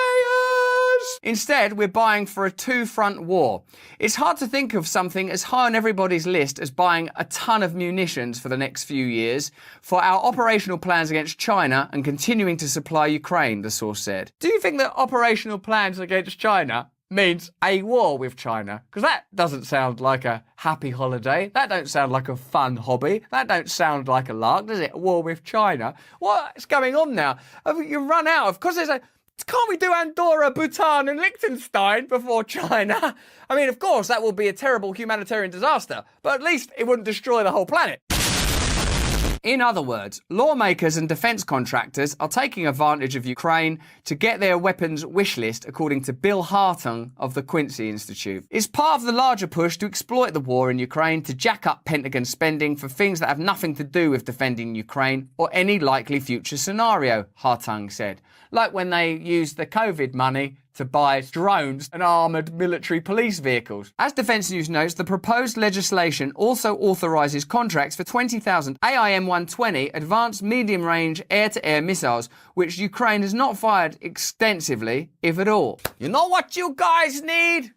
Instead, we're buying for a two-front war. It's hard to think of something as high on everybody's list as buying a ton of munitions for the next few years for our operational plans against China and continuing to supply Ukraine, the source said. Do you think that operational plans against China means a war with China? Because that doesn't sound like a happy holiday. That don't sound like a fun hobby. That don't sound like a lark, does it? A war with China. What's going on now? You run out of... Because there's a... Can't we do Andorra, Bhutan and Liechtenstein before China? I mean, of course, that will be a terrible humanitarian disaster, but at least it wouldn't destroy the whole planet. In other words, lawmakers and defence contractors are taking advantage of Ukraine to get their weapons wish list, according to Bill Hartung of the Quincy Institute. It's part of the larger push to exploit the war in Ukraine to jack up Pentagon spending for things that have nothing to do with defending Ukraine or any likely future scenario, Hartung said. Like when they used the COVID money to buy drones and armoured military police vehicles. As Defence News notes, the proposed legislation also authorises contracts for 20,000 AIM-120 advanced medium-range air-to-air missiles, which Ukraine has not fired extensively, if at all. You know what you guys need?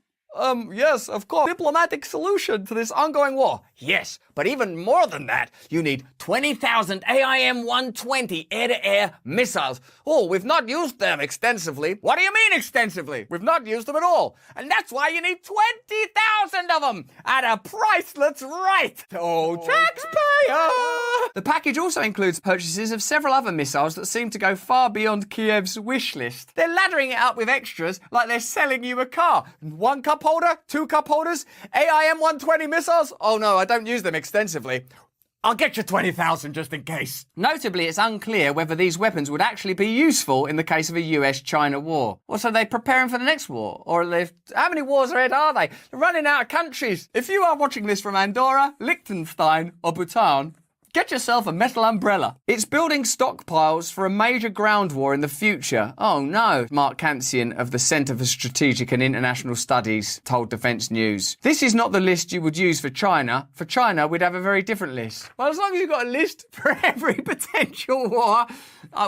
Yes, of course. Diplomatic solution to this ongoing war. Yes, but even more than that, you need 20,000 AIM-120 air-to-air missiles. Oh, we've not used them extensively. What do you mean extensively? We've not used them at all. And that's why you need 20,000 of them at a price that's right. Oh, taxpayer! The package also includes purchases of several other missiles that seem to go far beyond Kiev's wish list. They're laddering it up with extras like they're selling you a car. 1 cup holder, 2 cup holders, AIM-120 missiles. Oh no, I don't use them extensively. I'll get you 20,000 just in case. Notably, it's unclear whether these weapons would actually be useful in the case of a US-China war. Or so they're preparing for the next war? Or how many wars ahead are they? They're running out of countries. If you are watching this from Andorra, Liechtenstein or Bhutan, get yourself a metal umbrella. It's building stockpiles for a major ground war in the future. Oh no, Mark Kansian of the Centre for Strategic and International Studies told Defence News. This is not the list you would use for China. For China, we'd have a very different list. Well, as long as you've got a list for every potential war,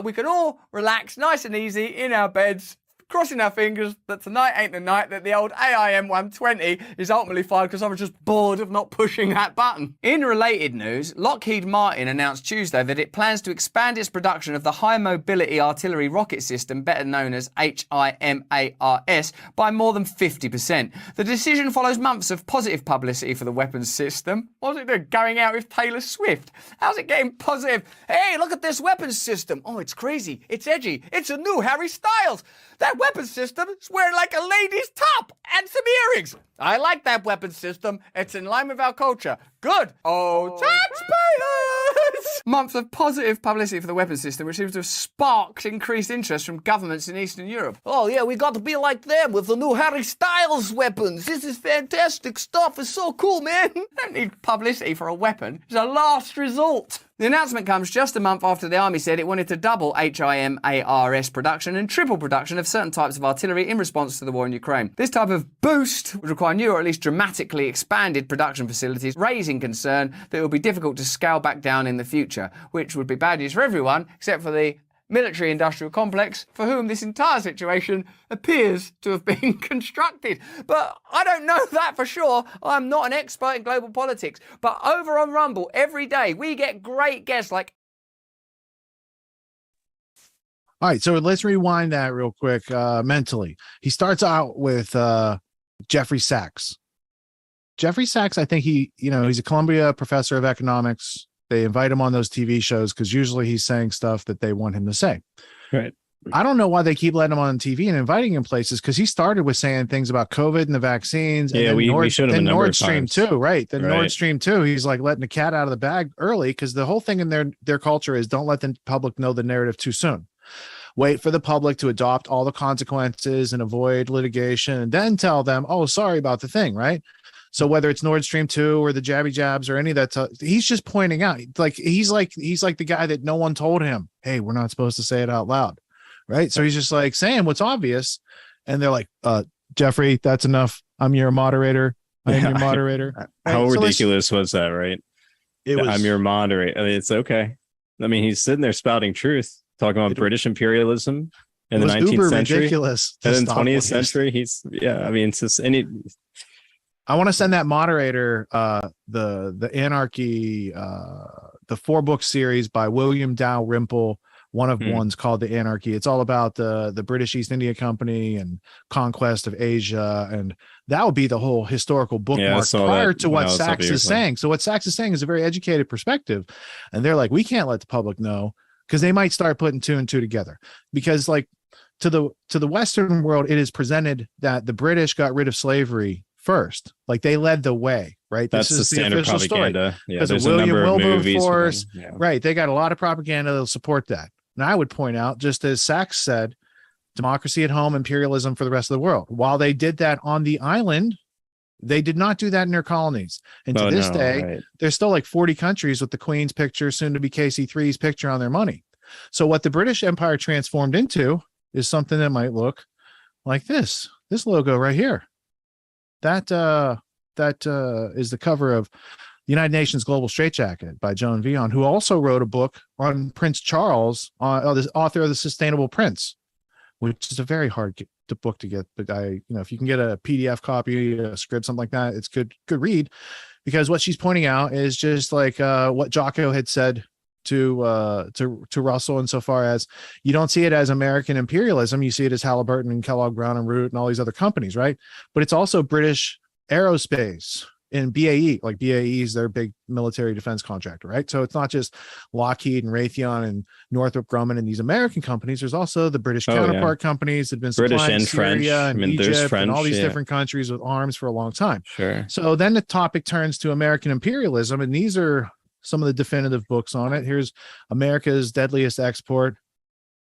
we can all relax nice and easy in our beds, crossing our fingers that tonight ain't the night that the old AIM-120 is ultimately fired because I was just bored of not pushing that button. In related news, Lockheed Martin announced Tuesday that it plans to expand its production of the High Mobility Artillery Rocket System, better known as HIMARS, by more than 50%. The decision follows months of positive publicity for the weapons system. What's it doing? Going out with Taylor Swift? How's it getting positive? Hey, look at this weapons system. Oh, it's crazy. It's edgy. It's a new Harry Styles. That weapon system is wearing like a lady's top and some earrings. I like that weapon system. It's in line with our culture. Good. Oh, taxpayers! Month of positive publicity for the weapon system, which seems to have sparked increased interest from governments in Eastern Europe. Oh, yeah, we got to be like them with the new Harry Styles weapons. This is fantastic stuff. It's so cool, man. I don't need publicity for a weapon. It's a last resort. The announcement comes just a month after the army said it wanted to double HIMARS production and triple production of certain types of artillery in response to the war in Ukraine. This type of boost would require new or at least dramatically expanded production facilities, raising concern that it will be difficult to scale back down in the future, which would be bad news for everyone except for the military-industrial complex for whom this entire situation appears to have been constructed. But I don't know that for sure. I'm not an expert in global politics. But over on Rumble, every day, we get great guests like... All right, so let's rewind that real quick mentally. He starts out with Jeffrey Sachs. Jeffrey Sachs, I think he's a Columbia professor of economics. They invite him on those TV shows because usually he's saying stuff that they want him to say. Right. I don't know why they keep letting him on TV and inviting him places, because he started with saying things about COVID and the vaccines. Yeah, and we showed him a number Nord Stream of times. 2, right? Then Nord Stream 2, he's like letting the cat out of the bag early, because the whole thing in their culture is don't let the public know the narrative too soon. Wait for the public to adopt all the consequences and avoid litigation, and then tell them, oh, sorry about the thing, right? So whether it's Nord Stream 2 or the jabby jabs or any of that, he's just pointing out, like he's like the guy that no one told him, hey, we're not supposed to say it out loud, right? So he's just like saying what's obvious, and they're like, Jeffrey, that's enough. I'm your moderator. I am your moderator. How right? ridiculous was that, right? I'm your moderator. I mean, it's okay. I mean, he's sitting there spouting truth, talking about British imperialism in the 19th century, ridiculous and then 20th century. I mean, it's just I want to send that moderator the Anarchy, the 4-book series by William Dalrymple. One of one's called The Anarchy. It's all about the British East India Company and conquest of Asia, and that would be the whole historical bookmark prior to what Sachs is saying. So what Sachs is saying is a very educated perspective, and they're like, we can't let the public know, because they might start putting 2 and 2 together. Because like to the Western world, it is presented that the British got rid of slavery first, like they led the way, right? That's this is the standard official propaganda. Story. Yeah, because there's of William a number of Wilbur movies Force, yeah. Right? They got a lot of propaganda that'll support that. And I would point out, just as Sachs said, democracy at home, imperialism for the rest of the world. While they did that on the island, they did not do that in their colonies. And to this day, there's still like 40 countries with the Queen's picture, soon to be KC3's picture, on their money. So what the British Empire transformed into is something that might look like this logo right here. That is the cover of the United Nations Global Straitjacket by Joan Vion, who also wrote a book on Prince Charles, the author of The Sustainable Prince, which is a very hard book to get. But if you can get a PDF copy, a script, something like that, it's good read, because what she's pointing out is just like what Jocko had said to Russell, insofar as you don't see it as American imperialism, you see it as Halliburton and Kellogg Brown and Root and all these other companies, right? But it's also British aerospace and BAE, like BAE is their big military defense contractor, right? So it's not just Lockheed and Raytheon and Northrop Grumman and these American companies. There's also the British counterpart companies that have been British supplying and Syria French and Egypt French, and all these different countries with arms for a long time. Sure. So then the topic turns to American imperialism, and these are some of the definitive books on it. Here's America's Deadliest Export,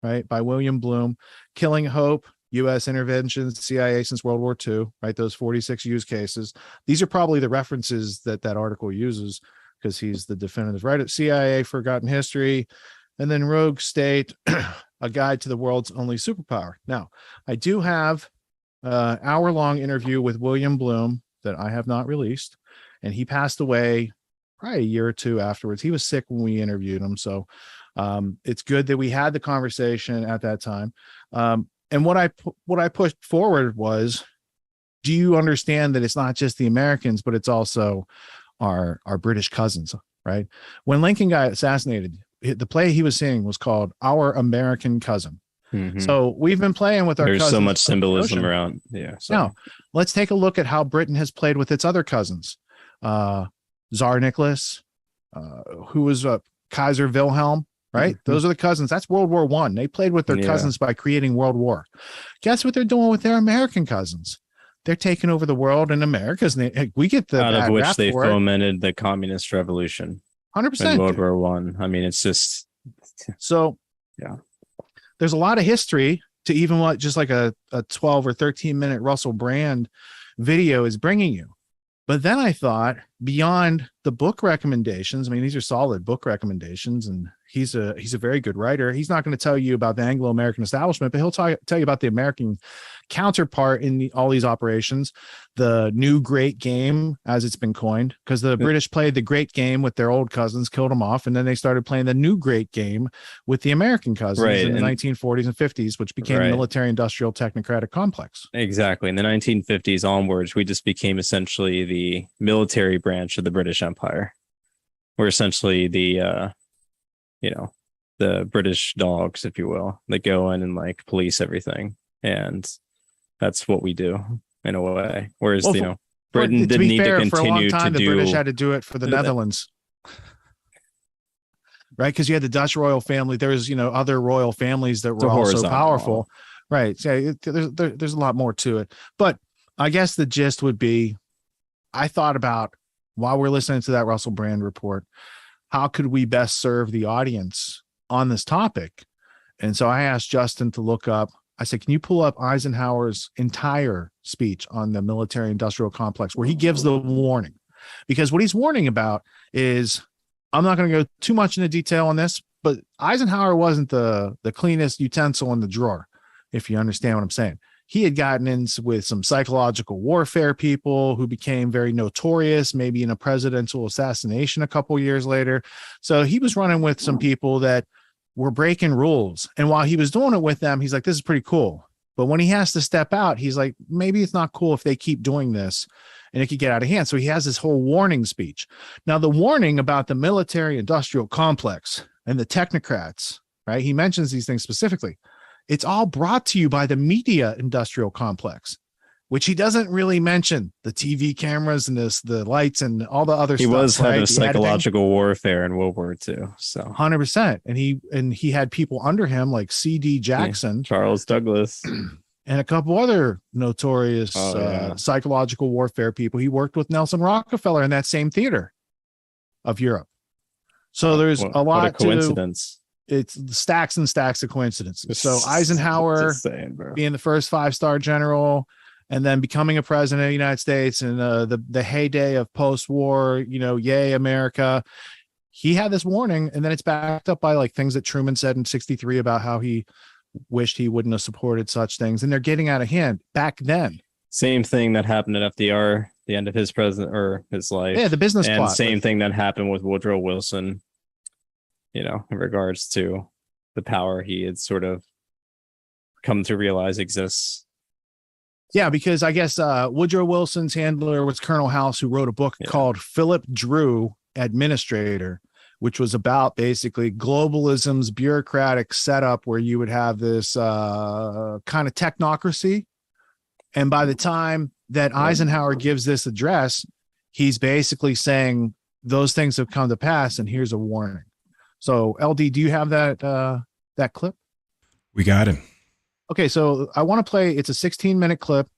right, by William Bloom. Killing Hope, U.S. Interventions, CIA since World War II, right? Those 46 use cases. These are probably the references that article uses, because he's the definitive writer. CIA, Forgotten History, and then Rogue State, A Guide to the World's Only Superpower. Now, I do have an hour-long interview with William Bloom that I have not released, and he passed away probably a year or two afterwards. He was sick when we interviewed him, so it's good that we had the conversation at that time. And what I pushed forward was, do you understand that it's not just the Americans, but it's also our British cousins, right? When Lincoln got assassinated, the play he was seeing was called Our American Cousin. Mm-hmm. So we've been playing with our cousins. There's so much symbolism around. Yeah. So. Now, let's take a look at how Britain has played with its other cousins. Tsar Nicholas, who was Kaiser Wilhelm, right? Those are the cousins. That's World War I. They played with their cousins by creating World War. Guess what they're doing with their American cousins? They're taking over the world, and America's we get the out of bad which rap they for it. fomented the communist revolution. 100%. In World War One. I mean, it's just so. Yeah, there's a lot of history to even what just like a 12 or 13-minute Russell Brand video is bringing you. But then I thought, beyond the book recommendations, I mean, these are solid book recommendations, and he's a very good writer. He's not going to tell you about the Anglo-American establishment, but he'll tell you about the American counterpart in all these operations, the new great game, as it's been coined, because the British played the great game with their old cousins, killed them off, and then they started playing the new great game with the American cousins in the 1940s and 50s, which became a military-industrial technocratic complex. Exactly. In the 1950s onwards, we just became essentially the military branch of the British Empire. We're essentially the the British dogs, if you will, that go in and like police everything. And that's what we do in a way. Whereas, Britain didn't need to continue for a long time, the British had to do it for the Netherlands. Right? Because you had the Dutch royal family. There's, other royal families that were also powerful. Right. So there's a lot more to it. But I guess the gist would be, I thought about, while we're listening to that Russell Brand report, how could we best serve the audience on this topic? And so I asked Justin to look up, I said, can you pull up Eisenhower's entire speech on the military industrial complex where he gives the warning? Because what he's warning about is, I'm not going to go too much into detail on this, but Eisenhower wasn't the cleanest utensil in the drawer, if you understand what I'm saying. He had gotten in with some psychological warfare people who became very notorious, maybe in a presidential assassination a couple years later. So he was running with some people that were breaking rules. And while he was doing it with them, he's like, this is pretty cool. But when he has to step out, he's like, maybe it's not cool if they keep doing this and it could get out of hand. So he has this whole warning speech. Now, the warning about the military industrial complex and the technocrats, right? He mentions these things specifically. It's all brought to you by the media industrial complex, which he doesn't really mention, the TV cameras and the lights and all the other stuff. He was head of psychological warfare in World War II. So 100%. And he had people under him like C.D. Jackson, Charles Douglas, and a couple other notorious psychological warfare people. He worked with Nelson Rockefeller in that same theater of Europe. So there's a lot what a coincidence. It's stacks and stacks of coincidences. So Eisenhower being the first 5-star general, and then becoming a president of the United States in the heyday of post-war, yay, America. He had this warning, and then it's backed up by like things that Truman said in 1963 about how he wished he wouldn't have supported such things. And they're getting out of hand back then. Same thing that happened at FDR, the end of his his life. Yeah, the business and plot. Same thing that happened with Woodrow Wilson, in regards to the power he had sort of come to realize exists. Yeah, because I guess Woodrow Wilson's handler was Colonel House, who wrote a book called Philip Drew, Administrator, which was about basically globalism's bureaucratic setup where you would have this kind of technocracy. And by the time that Eisenhower gives this address, he's basically saying those things have come to pass, and here's a warning. So, LD, do you have that clip? We got him. Okay, so I want to play. It's a 16-minute clip.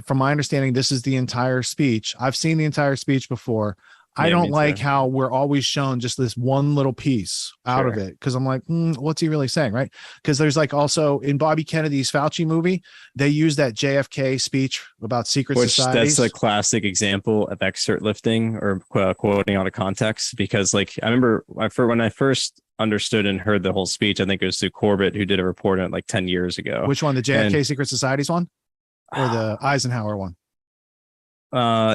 From my understanding, this is the entire speech. I've seen the entire speech before. I don't like how we're always shown just this one little piece out of it, because I'm like, what's he really saying, right? Because there's like also in Bobby Kennedy's Fauci movie, they use that JFK speech about secret societies. That's a classic example of excerpt lifting or quoting out of context. Because like I remember when I first understood and heard the whole speech, I think it was through Corbett, who did a report on it like 10 years ago. Which one, the JFK secret societies one or the Eisenhower one?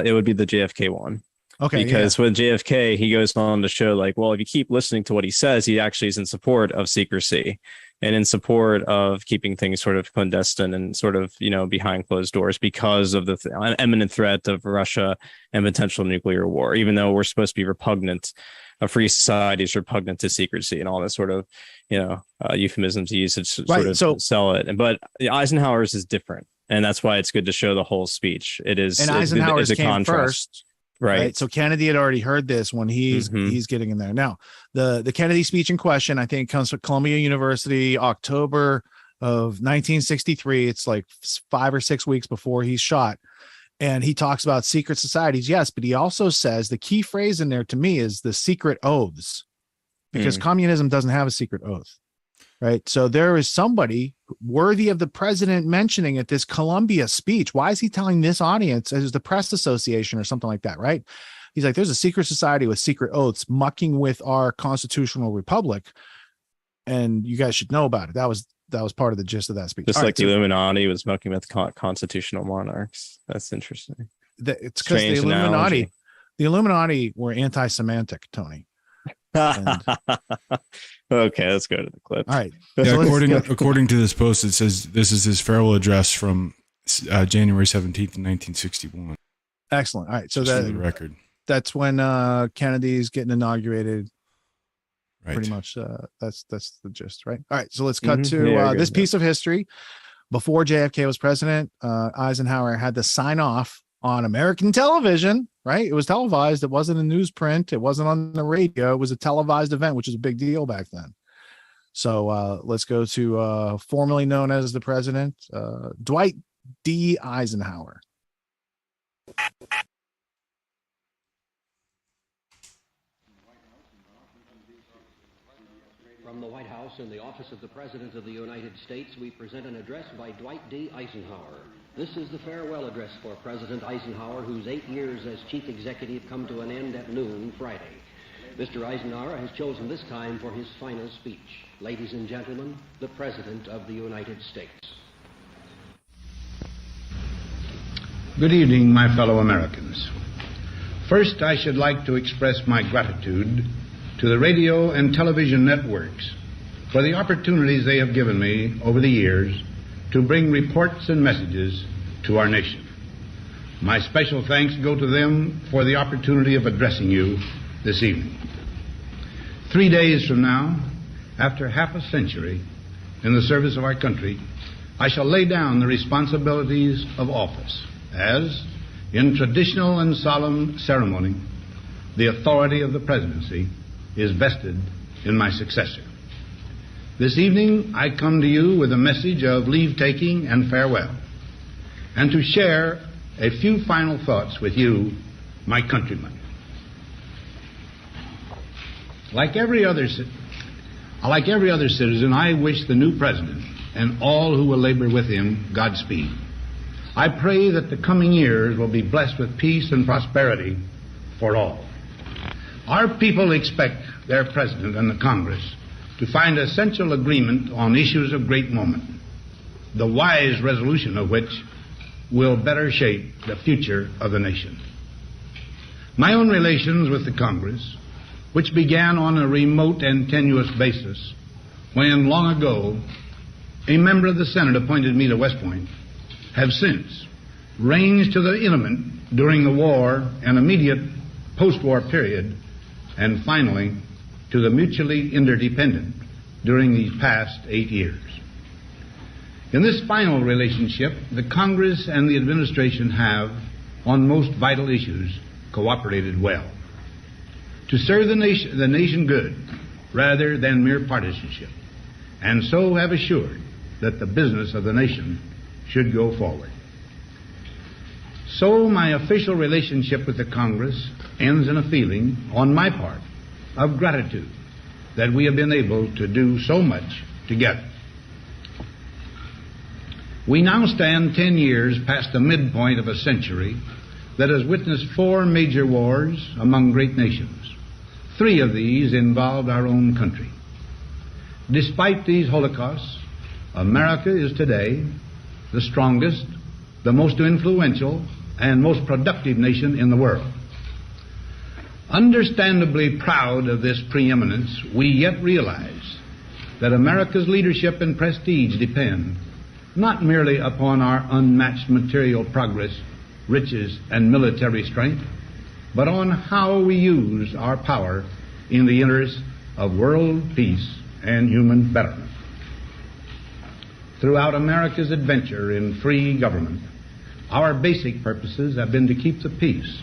It would be the JFK one. Okay. Because with JFK, he goes on to show like, well, if you keep listening to what he says, he actually is in support of secrecy and in support of keeping things sort of clandestine and sort of, behind closed doors because of the imminent threat of Russia and potential nuclear war, even though we're supposed to be repugnant. A free society is repugnant to secrecy and all that sort of, euphemisms used to sort of sell it. But Eisenhower's is different. And that's why it's good to show the whole speech. It is, and Eisenhower's a came contrast. first. Right. So Kennedy had already heard this when he's getting in there. Now, the Kennedy speech in question, I think, comes from Columbia University, October of 1963. It's like 5 or 6 weeks before he's shot. And he talks about secret societies. Yes, but he also says the key phrase in there to me is the secret oaths, because communism doesn't have a secret oath. Right. So there is somebody worthy of the president mentioning at this Columbia speech. Why is he telling this audience as the press association or something like that? Right. He's like, there's a secret society with secret oaths mucking with our constitutional republic. And you guys should know about it. That was part of the gist of that speech. Just the Illuminati was mucking with constitutional monarchs. That's interesting. It's because the Illuminati were anti-Semitic, Tony. Okay, let's go to the clip. All right. Yeah, so according to this post, it says this is his farewell address from January 17th, 1961. Excellent. All right. So the record. That's when Kennedy's getting inaugurated. Right. Pretty much. That's the gist, right? All right. So let's cut to this piece of history. Before JFK was president, Eisenhower had to sign off on American television, right? It was televised. It wasn't in newsprint. It wasn't on the radio. It was a televised event, which was a big deal back then. So let's go to formerly known as the president, Dwight D. Eisenhower. From the White House in the office of the President of the United States, we present an address by Dwight D. Eisenhower. This is the farewell address for President Eisenhower, whose 8 years as chief executive come to an end at noon Friday. Mr. Eisenhower has chosen this time for his final speech. Ladies and gentlemen, the President of the United States. Good evening, my fellow Americans. First, I should like to express my gratitude to the radio and television networks for the opportunities they have given me over the years to bring reports and messages to our nation. My special thanks go to them for the opportunity of addressing you this evening. 3 days from now, after half a century in the service of our country, I shall lay down the responsibilities of office as, in traditional and solemn ceremony, the authority of the presidency is vested in my successor. This evening, I come to you with a message of leave-taking and farewell, and to share a few final thoughts with you, my countrymen. Like every other citizen, I wish the new president and all who will labor with him Godspeed. I pray that the coming years will be blessed with peace and prosperity for all. Our people expect their president and the Congress to find essential agreement on issues of great moment, the wise resolution of which will better shape the future of the nation. My own relations with the Congress, which began on a remote and tenuous basis when long ago a member of the Senate appointed me to West Point, have since ranged to the intimate during the war and immediate post-war period, and finally to the mutually interdependent during these past 8 years. In this final relationship, the Congress and the administration have, on most vital issues, cooperated well to serve the nation good rather than mere partisanship, and so have assured that the business of the nation should go forward. So my official relationship with the Congress ends in a feeling, on my part, of gratitude that we have been able to do so much together. We now stand 10 years past the midpoint of a century that has witnessed 4 major wars among great nations. 3 of these involved our own country. Despite these holocausts, America is today the strongest, the most influential, and most productive nation in the world. Understandably proud of this preeminence, we yet realize that America's leadership and prestige depend not merely upon our unmatched material progress, riches, and military strength, but on how we use our power in the interest of world peace and human betterment. Throughout America's adventure in free government, our basic purposes have been to keep the peace,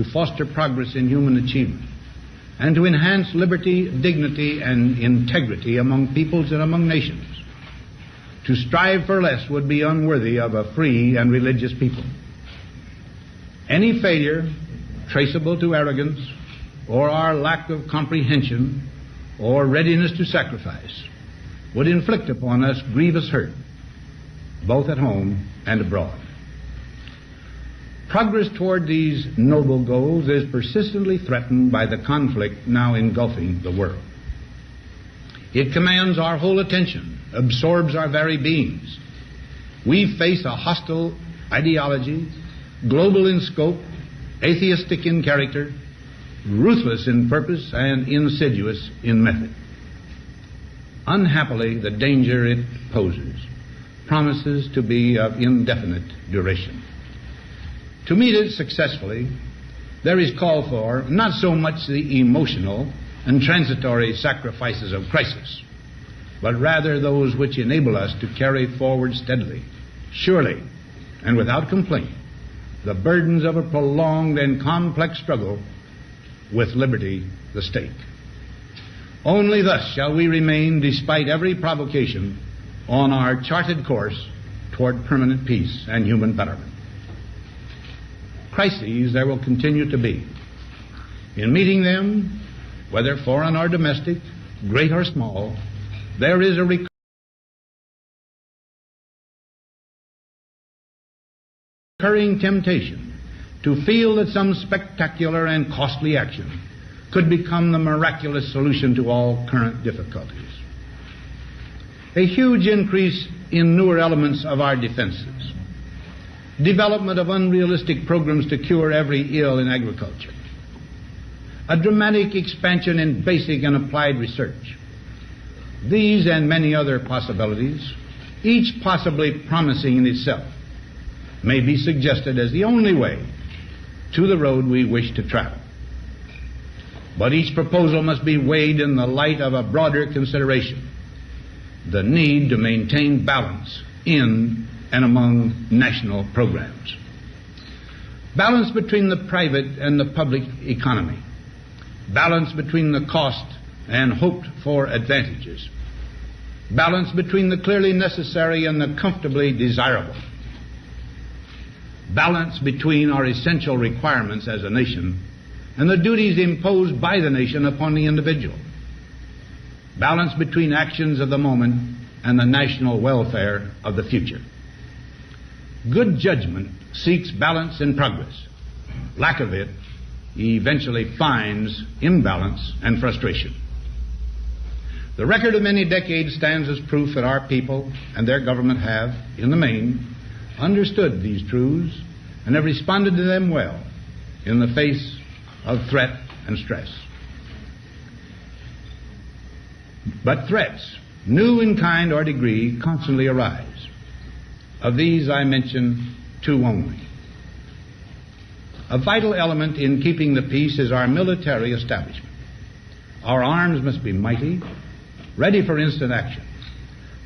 to foster progress in human achievement, and to enhance liberty, dignity, and integrity among peoples and among nations. To strive for less would be unworthy of a free and religious people. Any failure traceable to arrogance or our lack of comprehension or readiness to sacrifice would inflict upon us grievous hurt, both at home and abroad. Progress toward these noble goals is persistently threatened by the conflict now engulfing the world. It commands our whole attention, absorbs our very beings. We face a hostile ideology, global in scope, atheistic in character, ruthless in purpose, and insidious in method. Unhappily, the danger it poses promises to be of indefinite duration. To meet it successfully, there is call for not so much the emotional and transitory sacrifices of crisis, but rather those which enable us to carry forward steadily, surely, and without complaint, the burdens of a prolonged and complex struggle with liberty, the stake. Only thus shall we remain, despite every provocation, on our charted course toward permanent peace and human betterment. Crises there will continue to be. In meeting them, whether foreign or domestic, great or small, there is a recurring temptation to feel that some spectacular and costly action could become the miraculous solution to all current difficulties. A huge increase in newer elements of our defenses, development of unrealistic programs to cure every ill in agriculture, a dramatic expansion in basic and applied research. These and many other possibilities, each possibly promising in itself, may be suggested as the only way to the road we wish to travel. But each proposal must be weighed in the light of a broader consideration, the need to maintain balance in and among national programs. Balance between the private and the public economy. Balance between the cost and hoped for advantages. Balance between the clearly necessary and the comfortably desirable. Balance between our essential requirements as a nation and the duties imposed by the nation upon the individual. Balance between actions of the moment and the national welfare of the future. Good judgment seeks balance and progress. Lack of it eventually finds imbalance and frustration. The record of many decades stands as proof that our people and their government have, in the main, understood these truths and have responded to them well in the face of threat and stress. But threats, new in kind or degree, constantly arise. Of these I mention two only. A vital element in keeping the peace is our military establishment. Our arms must be mighty, ready for instant action,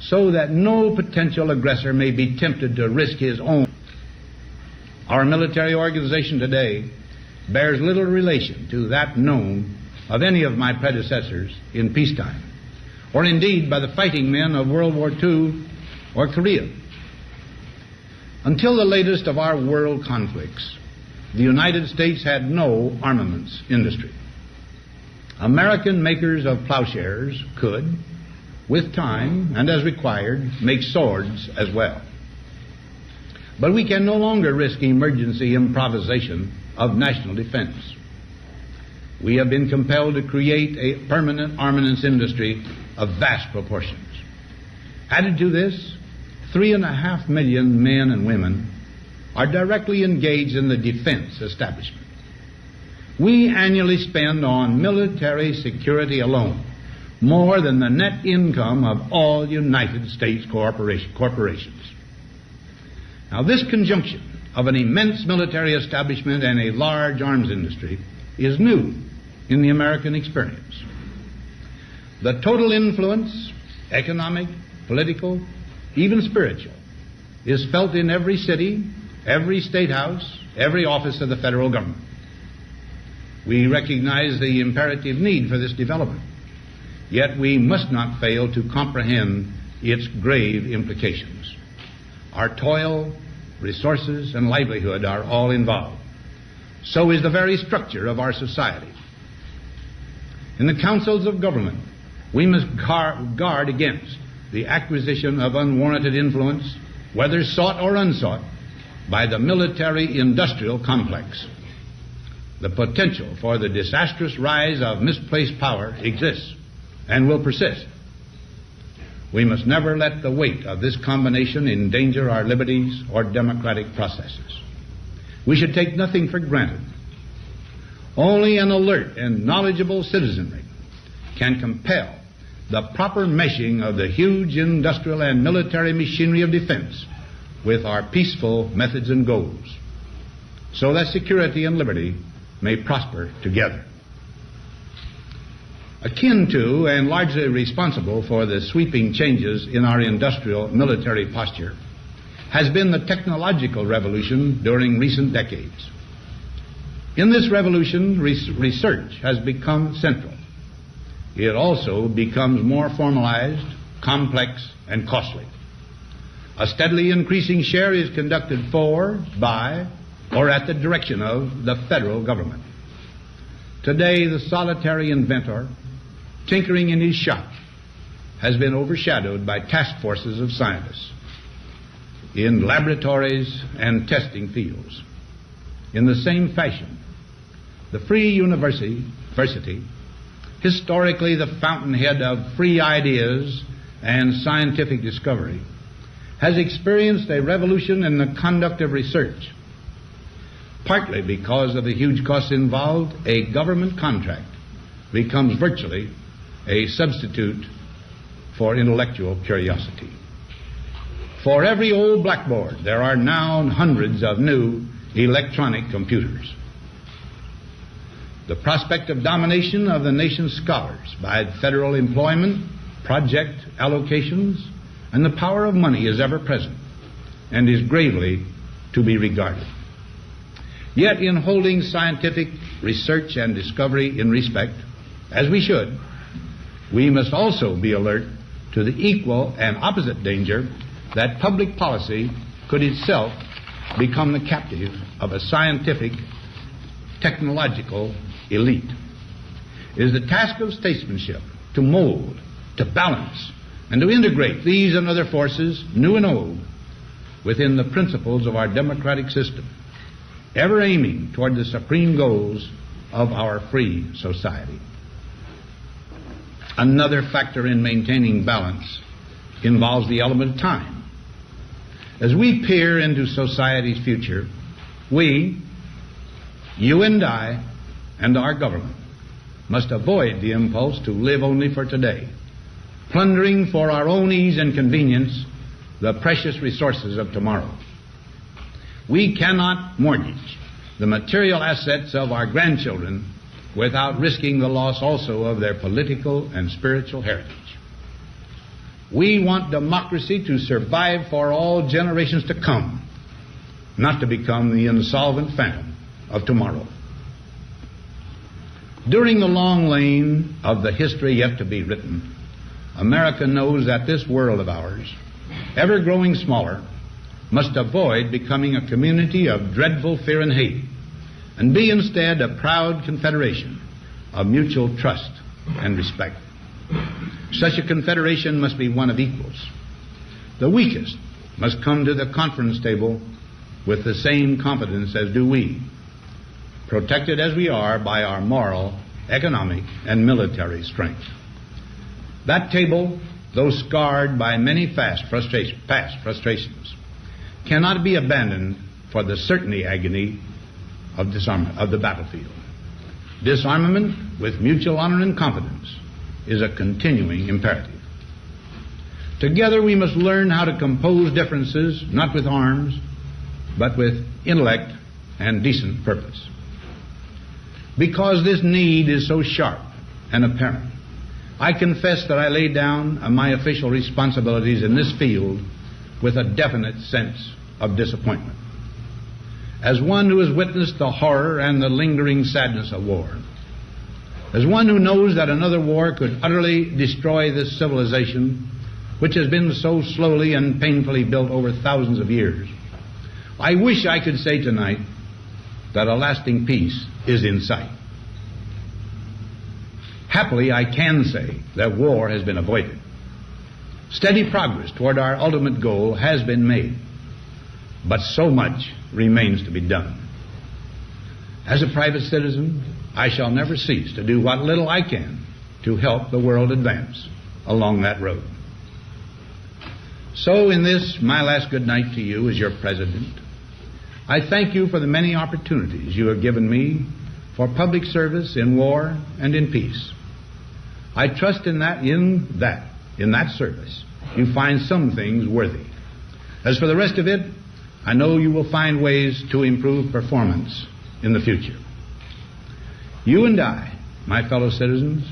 so that no potential aggressor may be tempted to risk his own. Our military organization today bears little relation to that known of any of my predecessors in peacetime, or indeed by the fighting men of World War II or Korea. Until the latest of our world conflicts, the United States had no armaments industry. American makers of plowshares could, with time and as required, make swords as well. But we can no longer risk emergency improvisation of national defense. We have been compelled to create a permanent armaments industry of vast proportions. Added to this, 3.5 million men and women are directly engaged in the defense establishment. We annually spend on military security alone more than the net income of all United States corporations. Now, this conjunction of an immense military establishment and a large arms industry is new in the American experience. The total influence, economic, political, even spiritual, is felt in every city, every state house, every office of the federal government. We recognize the imperative need for this development. Yet we must not fail to comprehend its grave implications. Our toil, resources, and livelihood are all involved. So is the very structure of our society. In the councils of government, we must guard against the acquisition of unwarranted influence, whether sought or unsought, by the military-industrial complex. The potential for the disastrous rise of misplaced power exists and will persist. We must never let the weight of this combination endanger our liberties or democratic processes. We should take nothing for granted. Only an alert and knowledgeable citizenry can compel the proper meshing of the huge industrial and military machinery of defense with our peaceful methods and goals, so that security and liberty may prosper together. Akin to and largely responsible for the sweeping changes in our industrial military posture has been the technological revolution during recent decades. In this revolution, research has become central. It also becomes more formalized, complex, and costly. A steadily increasing share is conducted for, by, or at the direction of the federal government. Today, the solitary inventor, tinkering in his shop, has been overshadowed by task forces of scientists in laboratories and testing fields. In the same fashion, the free university, historically the fountainhead of free ideas and scientific discovery, has experienced a revolution in the conduct of research. Partly because of the huge costs involved, a government contract becomes virtually a substitute for intellectual curiosity. For every old blackboard, there are now hundreds of new electronic computers. The prospect of domination of the nation's scholars by federal employment, project allocations, and the power of money is ever present and is gravely to be regarded. Yet in holding scientific research and discovery in respect, as we should, we must also be alert to the equal and opposite danger that public policy could itself become the captive of a scientific, technological elite. It is the task of statesmanship to mold, to balance, and to integrate these and other forces, new and old, within the principles of our democratic system, ever aiming toward the supreme goals of our free society. Another factor in maintaining balance involves the element of time. As we peer into society's future, we, you and I, and our government must avoid the impulse to live only for today, plundering for our own ease and convenience the precious resources of tomorrow. We cannot mortgage the material assets of our grandchildren without risking the loss also of their political and spiritual heritage. We want democracy to survive for all generations to come, not to become the insolvent phantom of tomorrow. During the long lane of the history yet to be written, America knows that this world of ours, ever growing smaller, must avoid becoming a community of dreadful fear and hate, and be instead a proud confederation of mutual trust and respect. Such a confederation must be one of equals. The weakest must come to the conference table with the same confidence as do we, protected as we are by our moral, economic, and military strength. That table, though scarred by many past frustrations, cannot be abandoned for the certainty agony of disarmament of the battlefield. Disarmament with mutual honor and confidence is a continuing imperative. Together we must learn how to compose differences, not with arms, but with intellect and decent purpose. Because this need is so sharp and apparent, I confess that I lay down my official responsibilities in this field with a definite sense of disappointment. as one who has witnessed the horror and the lingering sadness of war, as one who knows that another war could utterly destroy this civilization, which has been so slowly and painfully built over thousands of years, I wish I could say tonight that a lasting peace is in sight. Happily, I can say that war has been avoided. Steady progress toward our ultimate goal has been made, but so much remains to be done. As a private citizen, I shall never cease to do what little I can to help the world advance along that road. So in this, my last good night to you as your president, I thank you for the many opportunities you have given me for public service in war and in peace. I trust in that service, you find some things worthy. As for the rest of it, I know you will find ways to improve performance in the future. You and I, my fellow citizens,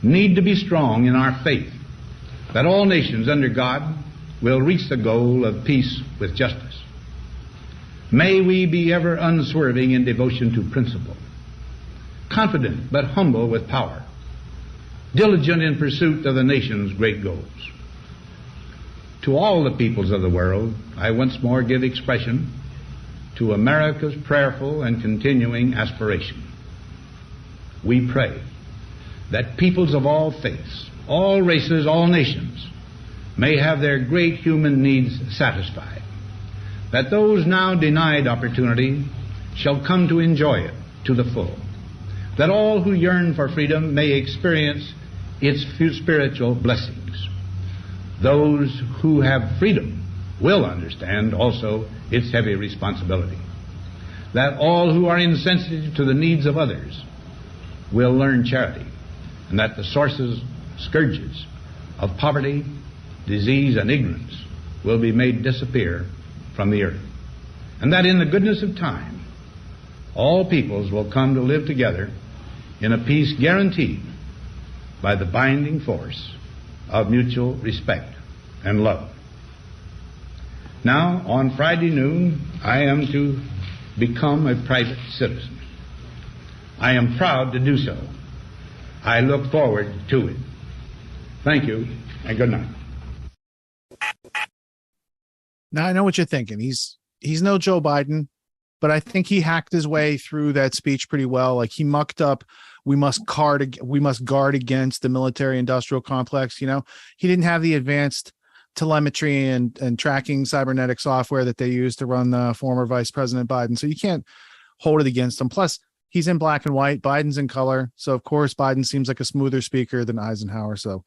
need to be strong in our faith that all nations under God will reach the goal of peace with justice. May we be ever unswerving in devotion to principle, confident but humble with power, diligent in pursuit of the nation's great goals. To all the peoples of the world, I once more give expression to America's prayerful and continuing aspiration. We pray that peoples of all faiths, all races, all nations may have their great human needs satisfied, that those now denied opportunity shall come to enjoy it to the full, that all who yearn for freedom may experience its spiritual blessings. Those who have freedom will understand also its heavy responsibility, that all who are insensitive to the needs of others will learn charity, and that the scourges of poverty, disease, and ignorance will be made disappear from the earth, and that in the goodness of time all peoples will come to live together in a peace guaranteed by the binding force of mutual respect and love. Now, on Friday noon, I am to become a private citizen. I am proud to do so. I look forward to it. Thank you, and good night. Now, I know what you're thinking. He's no Joe Biden, but I think he hacked his way through that speech pretty well. Like, he mucked up, we must guard against the military industrial complex. You know, he didn't have the advanced telemetry and tracking cybernetic software that they used to run the former Vice President Biden. So you can't hold it against him. Plus, he's in black and white. Biden's in color. So, of course, Biden seems like a smoother speaker than Eisenhower. So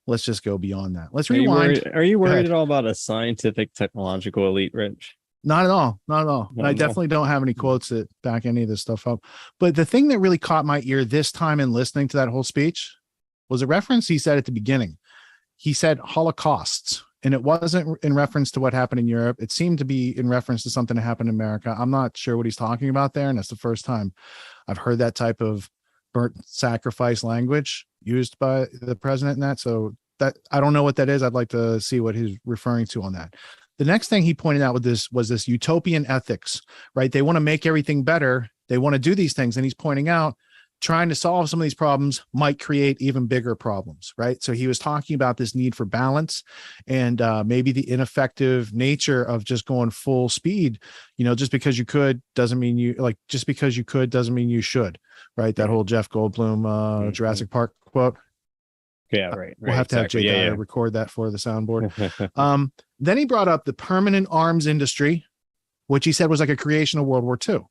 let's just go beyond that. Let's rewind. Are you worried at all about a scientific technological elite, Rich? Not at all. Not at all. I definitely don't have any quotes that back any of this stuff up. But the thing that really caught my ear this time in listening to that whole speech was a reference he said at the beginning. He said Holocausts, and it wasn't in reference to what happened in Europe. It seemed to be in reference to something that happened in America. I'm not sure what he's talking about there, and that's the first time I've heard that type of burnt sacrifice language used by the president in that. So that I don't know what that is. I'd like to see what he's referring to on that. The next thing he pointed out with this was this utopian ethics, right? They want to make everything better. They want to do these things. And he's pointing out trying to solve some of these problems might create even bigger problems, right? So he was talking about this need for balance and maybe the ineffective nature of just going full speed. You know, just because you could doesn't mean you just because you could doesn't mean you should, right? That whole Jeff Goldblum Jurassic Park quote. Yeah, right. We'll have to have Jay record that for the soundboard. Then he brought up the permanent arms industry, which he said was like a creation of World War II.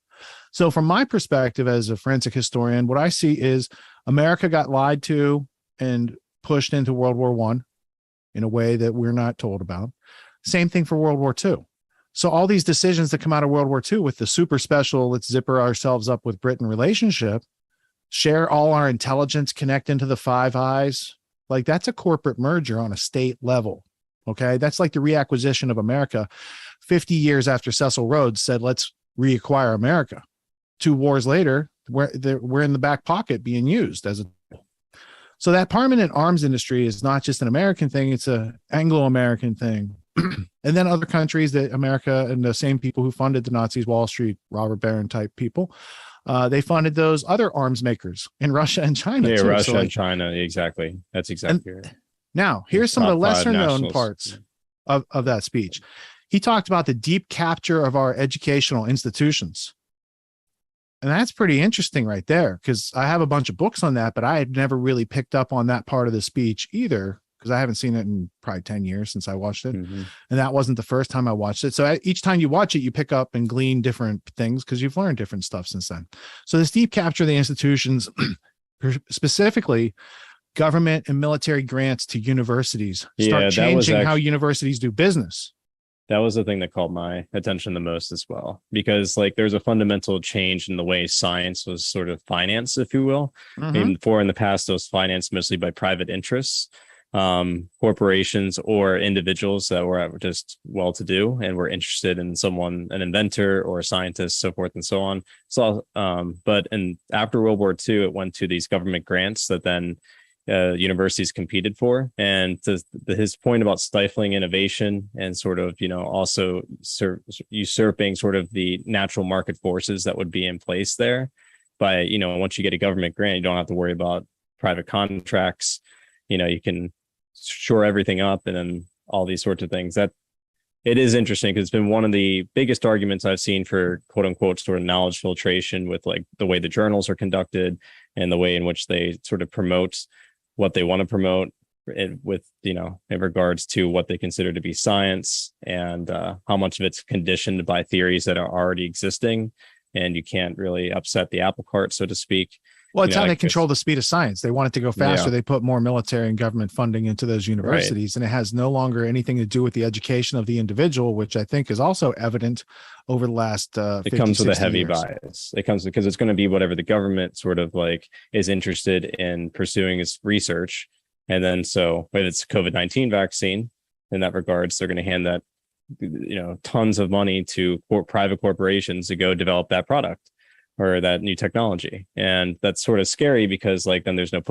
So from my perspective as a forensic historian, what I see is America got lied to and pushed into World War I in a way that we're not told about. Same thing for World War II. So all these decisions that come out of World War II with the super special, let's zipper ourselves up with Britain relationship, share all our intelligence, connect into the Five Eyes, like that's a corporate merger on a state level. Okay. That's like the reacquisition of America 50 years after Cecil Rhodes said, let's reacquire America. 2 wars later, we're in the back pocket being used as a. So that permanent arms industry is not just an American thing. It's an Anglo-American thing, And then other countries that America and the same people who funded the Nazis, Wall Street, robber baron type people, they funded those other arms makers in Russia and China. Yeah, too. Russia and China. Exactly. That's exactly right. Now, here's some of the Top five lesser known nationals. parts of that speech. He talked about the deep capture of our educational institutions. And that's pretty interesting right there, because I have a bunch of books on that, but I had never really picked up on that part of the speech either, because I haven't seen it in probably 10 years since I watched it. And that wasn't the first time I watched it. So each time you watch it, you pick up and glean different things because you've learned different stuff since then. So this deep capture of the institutions, specifically government and military grants to universities, start changing how universities do business. That was the thing that caught my attention the most as well, because like there's a fundamental change in the way science was sort of financed, if you will. And before in the past, it was financed mostly by private interests, corporations or individuals that were just well-to-do and were interested in someone, an inventor or a scientist, so forth and so on. So, but after World War II, it went to these government grants that then universities competed for. And to his point about stifling innovation and sort of, also usurping sort of the natural market forces that would be in place there by, once you get a government grant, you don't have to worry about private contracts. You can shore everything up and then all these sorts of things. That it is interesting because it's been one of the biggest arguments I've seen for quote unquote sort of knowledge filtration with like the way the journals are conducted and the way in which they sort of promote what they want to promote with, in regards to what they consider to be science and how much of it's conditioned by theories that are already existing. And you can't really upset the apple cart, so to speak. Well, it's how they control the speed of science. They want it to go faster. They put more military and government funding into those universities, and it has no longer anything to do with the education of the individual, which I think is also evident over the last 50, it comes with a heavy years. bias. It comes because it's going to be whatever the government sort of like is interested in pursuing its research. And then so if it's COVID-19 vaccine, in that regards, they're going to hand that, tons of money to private corporations to go develop that product or that new technology. And that's sort of scary because like then there's no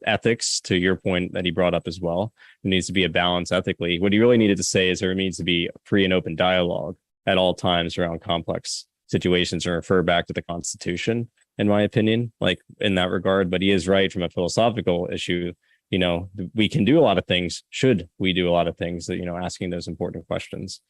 ethics, to your point that he brought up as well. There needs to be a balance ethically. What he really needed to say is there needs to be free and open dialogue at all times around complex situations, and refer back to the Constitution, in my opinion, like in that regard. But he is right from a philosophical issue. We can do a lot of things. Should we do a lot of things that, asking those important questions?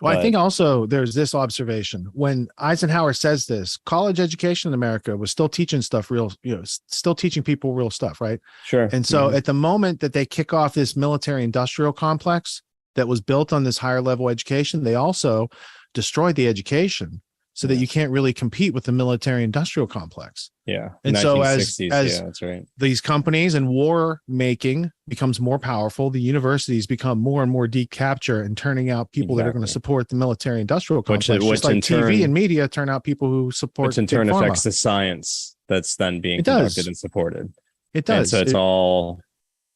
Well, I think also there's this observation. When Eisenhower says this, college education in America was still teaching still teaching people real stuff, right? Sure. And so at the moment that they kick off this military industrial complex that was built on this higher level education, they also destroyed the education so that you can't really compete with the military industrial complex. Yeah. And so as that's right. These companies and war making becomes more powerful, the universities become more and more deep capture and turning out people that are going to support the military industrial complex. Which just like TV and media turn out people who support, which in turn affects the science that's then being conducted and supported. It does. And so it's all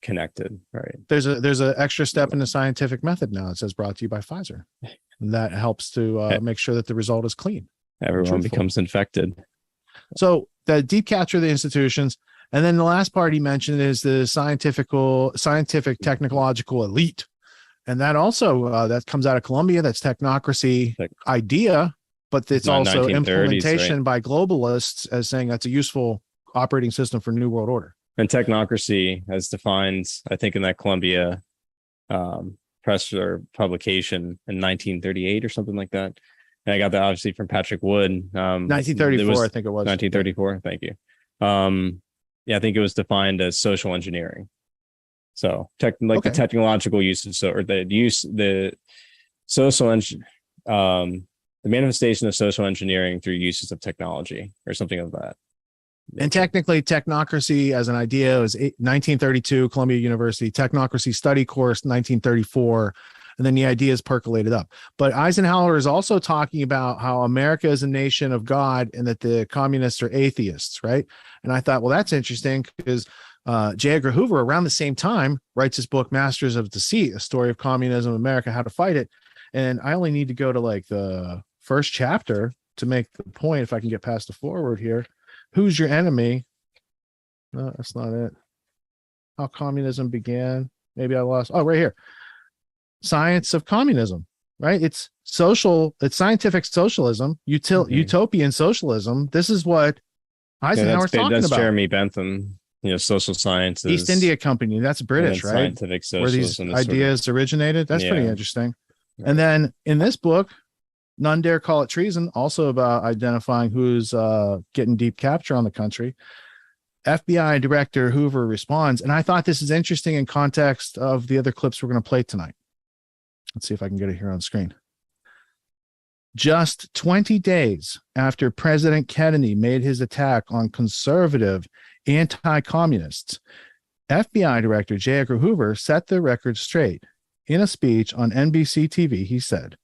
connected, right? There's a extra step in the scientific method now. It says brought to you by Pfizer. And that helps to make sure that the result is clean. Everyone becomes infected. So the deep capture of the institutions. And then the last part he mentioned is the scientific technological elite. And that also, that comes out of Columbia. That's technocracy idea, but it's also implementation by globalists as saying that's a useful operating system for New World Order. And technocracy as defined, I think in that Columbia press or publication in 1938 or something like that. And I got that obviously from Patrick Wood. 1934, I think it was. 1934. Thank you. I think it was defined as social engineering. So the technological uses, the manifestation of social engineering through uses of technology or something of that. And technically, technocracy as an idea was 1932, Columbia University, technocracy study course, 1934. And then the ideas percolated up. But Eisenhower is also talking about how America is a nation of God and that the communists are atheists, right? And I thought, well, that's interesting because J. Edgar Hoover, around the same time, writes his book, Masters of Deceit, a story of communism, America, how to fight it. And I only need to go to like the first chapter to make the point, if I can get past the forward here. Who's your enemy? No, that's not it. How communism began. Maybe I lost. Oh, right here. science of communism, right? It's scientific socialism, utopian socialism. This is what Eisenhower's talking that's about. Jeremy Bentham, social sciences. East India Company, that's British, right? Scientific socialism. Where these ideas originated. That's pretty interesting. Right. And then in this book, None Dare Call It Treason, also about identifying who's getting deep capture on the country. FBI Director Hoover responds, and I thought this is interesting in context of the other clips we're going to play tonight. Let's see if I can get it here on screen. Just 20 days after President Kennedy made his attack on conservative anti-communists, FBI Director J. Edgar Hoover set the record straight. In a speech on NBC TV, he said,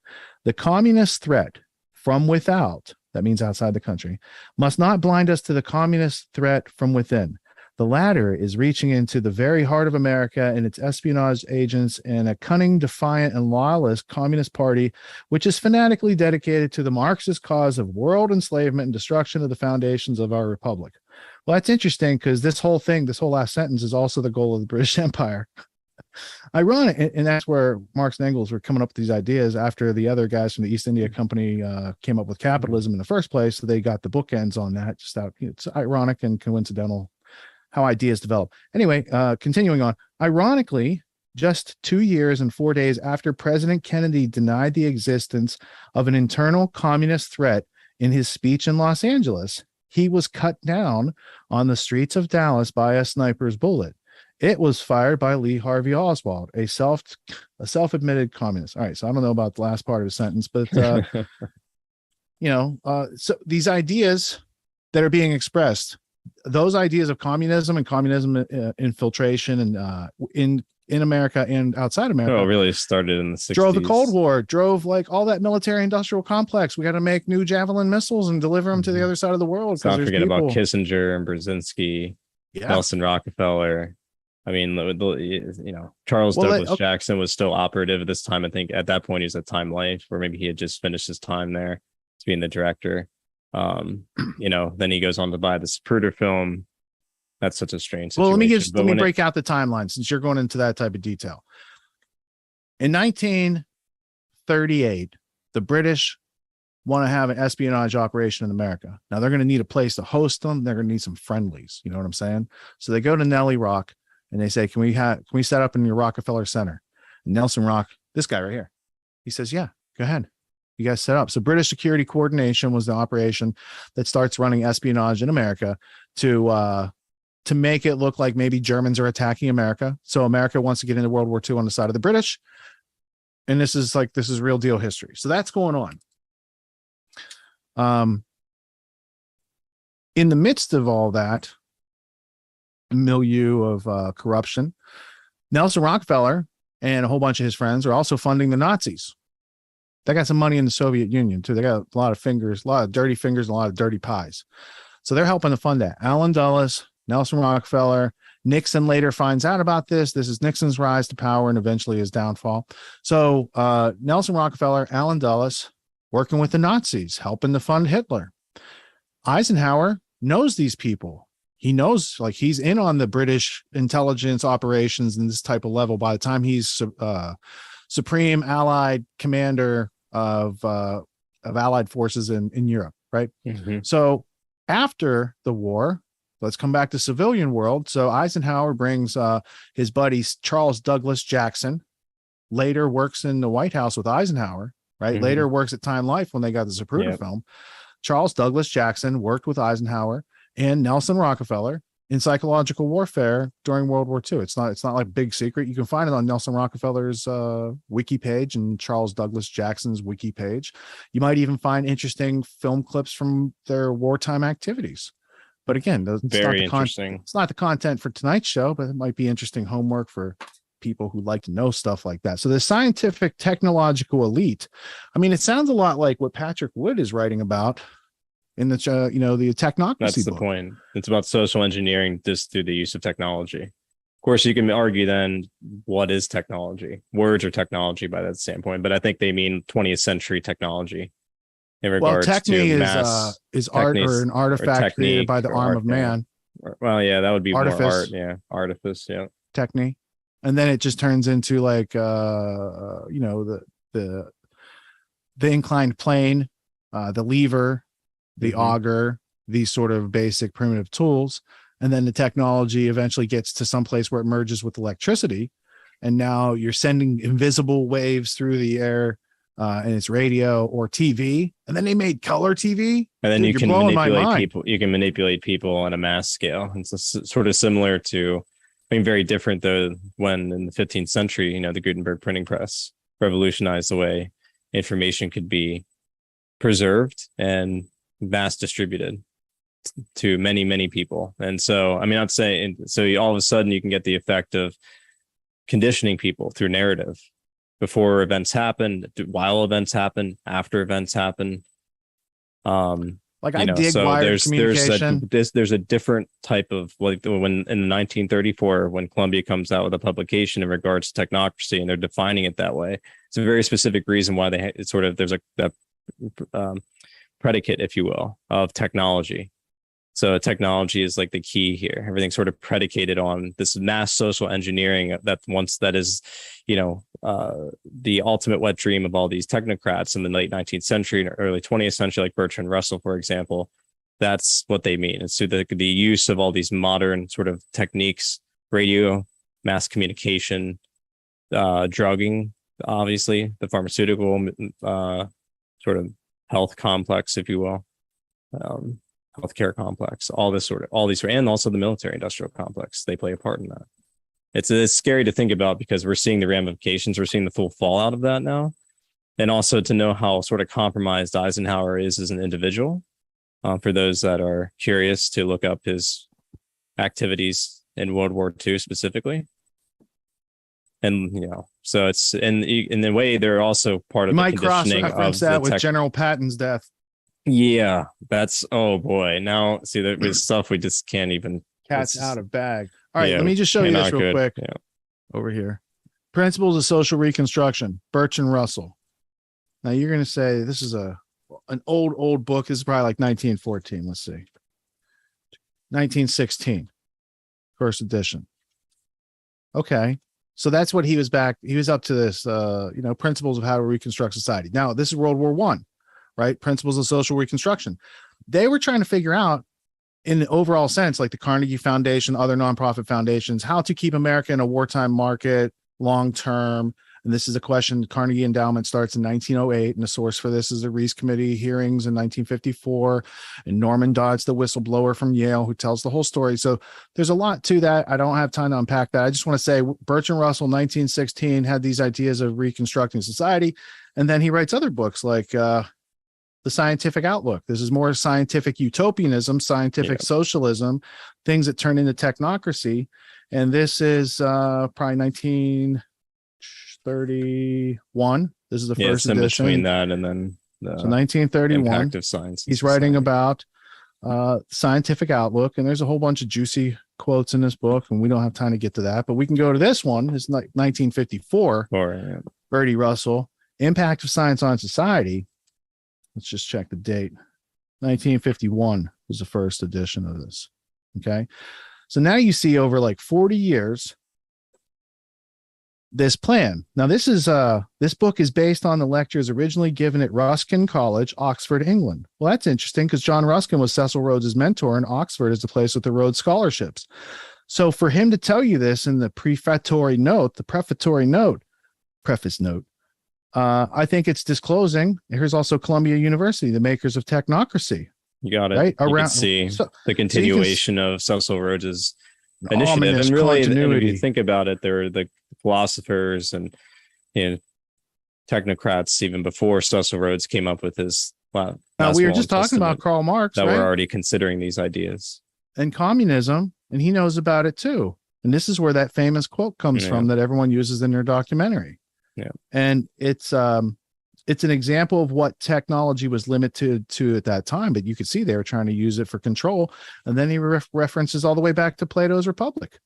"The communist threat from without," that means outside the country, "must not blind us to the communist threat from within. The latter is reaching into the very heart of America and its espionage agents and a cunning, defiant, and loyalist Communist Party, which is fanatically dedicated to the Marxist cause of world enslavement and destruction of the foundations of our republic." Well, that's interesting because this whole last sentence is also the goal of the British Empire. Ironic, and that's where Marx and Engels were coming up with these ideas after the other guys from the East India Company came up with capitalism in the first place. So they got the bookends on that. It's ironic and coincidental how ideas develop. Anyway, continuing on. Ironically, just 2 years and 4 days after President Kennedy denied the existence of an internal communist threat in his speech in Los Angeles, he was cut down on the streets of Dallas by a sniper's bullet. It was fired by Lee Harvey Oswald, a self-admitted communist. All right, so I don't know about the last part of the sentence, but so these ideas that are being expressed, those ideas of communism and communism infiltration and in America and outside America, really started in the 60s. Drove the Cold War, drove like all that military industrial complex. We got to make new Javelin missiles and deliver them to the other side of the world. Let's not forget about Kissinger and Brzezinski, Nelson Rockefeller. I mean, Charles Douglas Jackson was still operative at this time. I think at that point he was at Time Life, where maybe he had just finished his time there as being the director. Then he goes on to buy the Zapruder film. That's such a strange situation. Well, let me break out the timeline since you're going into that type of detail. In 1938, the British want to have an espionage operation in America. Now they're going to need a place to host them. They're going to need some friendlies. You know what I'm saying? So they go to Nellie Rock and they say, can we set up in your Rockefeller Center? And Nelson Rock, this guy right here, he says, yeah, go ahead. You guys set up. So British Security Coordination was the operation that starts running espionage in America to make it look like maybe Germans are attacking America. So America wants to get into World War II on the side of the British. And this is real deal history. So that's going on. In the midst of all that milieu of corruption, Nelson Rockefeller and a whole bunch of his friends are also funding the Nazis. They got some money in the Soviet Union too. They got a lot of fingers, a lot of dirty fingers, and a lot of dirty pies. So they're helping to fund that. Allen Dulles, Nelson Rockefeller, Nixon later finds out about this. This is Nixon's rise to power and eventually his downfall. So Nelson Rockefeller, Allen Dulles, working with the Nazis, helping to fund Hitler. Eisenhower knows these people. He knows, like, he's in on the British intelligence operations in this type of level by the time he's supreme allied commander of allied forces in Europe, right? Mm-hmm. So after the war, let's come back to civilian world. So Eisenhower brings his buddy Charles Douglas Jackson, later works in the White House with Eisenhower, right? Mm-hmm. Later works at Time Life when they got the Zapruder film. Charles Douglas Jackson worked with Eisenhower and Nelson Rockefeller in psychological warfare during World War II. It's not like a big secret. You can find it on Nelson Rockefeller's wiki page and Charles Douglas Jackson's wiki page. You might even find interesting film clips from their wartime activities. But again, it's not the content for tonight's show, but it might be interesting homework for people who like to know stuff like that. So the scientific technological elite, I mean, it sounds a lot like what Patrick Wood is writing about in the the technocracy. That's the point. It's about social engineering just through the use of technology. Of course, you can argue then what is technology? Words are technology by that standpoint, but I think they mean 20th century technology in regards to is art or an artifact created by the arm of man. Well, yeah, that would be artifice. More art. Yeah, artifice. Yeah, technique. and then it just turns into like the inclined plane, the lever, the auger, these sort of basic primitive tools. And then the technology eventually gets to some place where it merges with electricity. And now you're sending invisible waves through the air, and it's radio or TV. And then they made color TV. And then you can manipulate people. You can manipulate people on a mass scale. It's sort of similar to, I mean, very different though, when in the 15th century, the Gutenberg printing press revolutionized the way information could be preserved and mass distributed to many, many people. And so, I mean, I'd say, so all of a sudden you can get the effect of conditioning people through narrative before events happen, while events happen, after events happen. Like I dig wired communication. There's a different type of, like when in 1934, when Columbia comes out with a publication in regards to technocracy, and they're defining it that way. It's a very specific reason why there's that predicate, if you will, of technology. So technology is like the key here. Everything's sort of predicated on this mass social engineering that is, the ultimate wet dream of all these technocrats in the late 19th century and early 20th century, like Bertrand Russell, for example. That's what they mean. It's through the use of all these modern sort of techniques, radio, mass communication, drugging, obviously, the pharmaceutical sort of health complex, if you will. Healthcare complex, and also the military industrial complex, they play a part in that. It's scary to think about because we're seeing the ramifications, we're seeing the full fallout of that now. And also to know how sort of compromised Eisenhower is as an individual, for those that are curious to look up his activities in World War II specifically. And, so it's in the way they're also part of the conditioning of that with General Patton's death. Yeah, that's, oh boy. Now, see, there's stuff we just can't even. Cat's out of bag. All right, let me just show you this real quick. Yeah. Over here. Principles of Social Reconstruction, Bertrand Russell. Now, you're going to say this is an old book. This is probably like 1914. Let's see. 1916, first edition. Okay. So that's what he was up to this, Principles of How to Reconstruct Society. Now, this is World War I. Right? Principles of Social Reconstruction. They were trying to figure out, in the overall sense, like the Carnegie Foundation, other nonprofit foundations, how to keep America in a wartime market long term. And this is a question. The Carnegie Endowment starts in 1908, and the source for this is the Reese Committee hearings in 1954. And Norman Dodd's the whistleblower from Yale who tells the whole story. So there's a lot to that. I don't have time to unpack that. I just want to say Bertrand Russell, 1916, had these ideas of reconstructing society. And then he writes other books like The Scientific Outlook. This is more scientific utopianism, scientific socialism, things that turn into technocracy. And this is probably 1931. This is the first edition. Between that and then so 1931. Impact of Science. He's writing about Scientific Outlook, and there's a whole bunch of juicy quotes in this book, and we don't have time to get to that, but we can go to this one. It's like 1954. Bertie Russell, Impact of Science on Society. Let's just check the date. 1951 was the first edition of this. Okay. So now you see over like 40 years, this plan. Now this book is based on the lectures originally given at Ruskin College, Oxford, England. Well, that's interesting because John Ruskin was Cecil Rhodes's mentor, and Oxford is the place with the Rhodes scholarships. So for him to tell you this in the preface note, I think it's disclosing. Here's also Columbia University, the makers of technocracy. You got it. Right? You can see the continuation of Cecil Rhodes's initiative. And really, and if you think about it, there were the philosophers and technocrats even before Cecil Rhodes came up with his. We were just talking about Karl Marx, that were already considering these ideas. And communism, and he knows about it too. And this is where that famous quote comes from that everyone uses in their documentary. Yeah. And it's an example of what technology was limited to at that time, but you could see they were trying to use it for control. And then he references all the way back to Plato's Republic.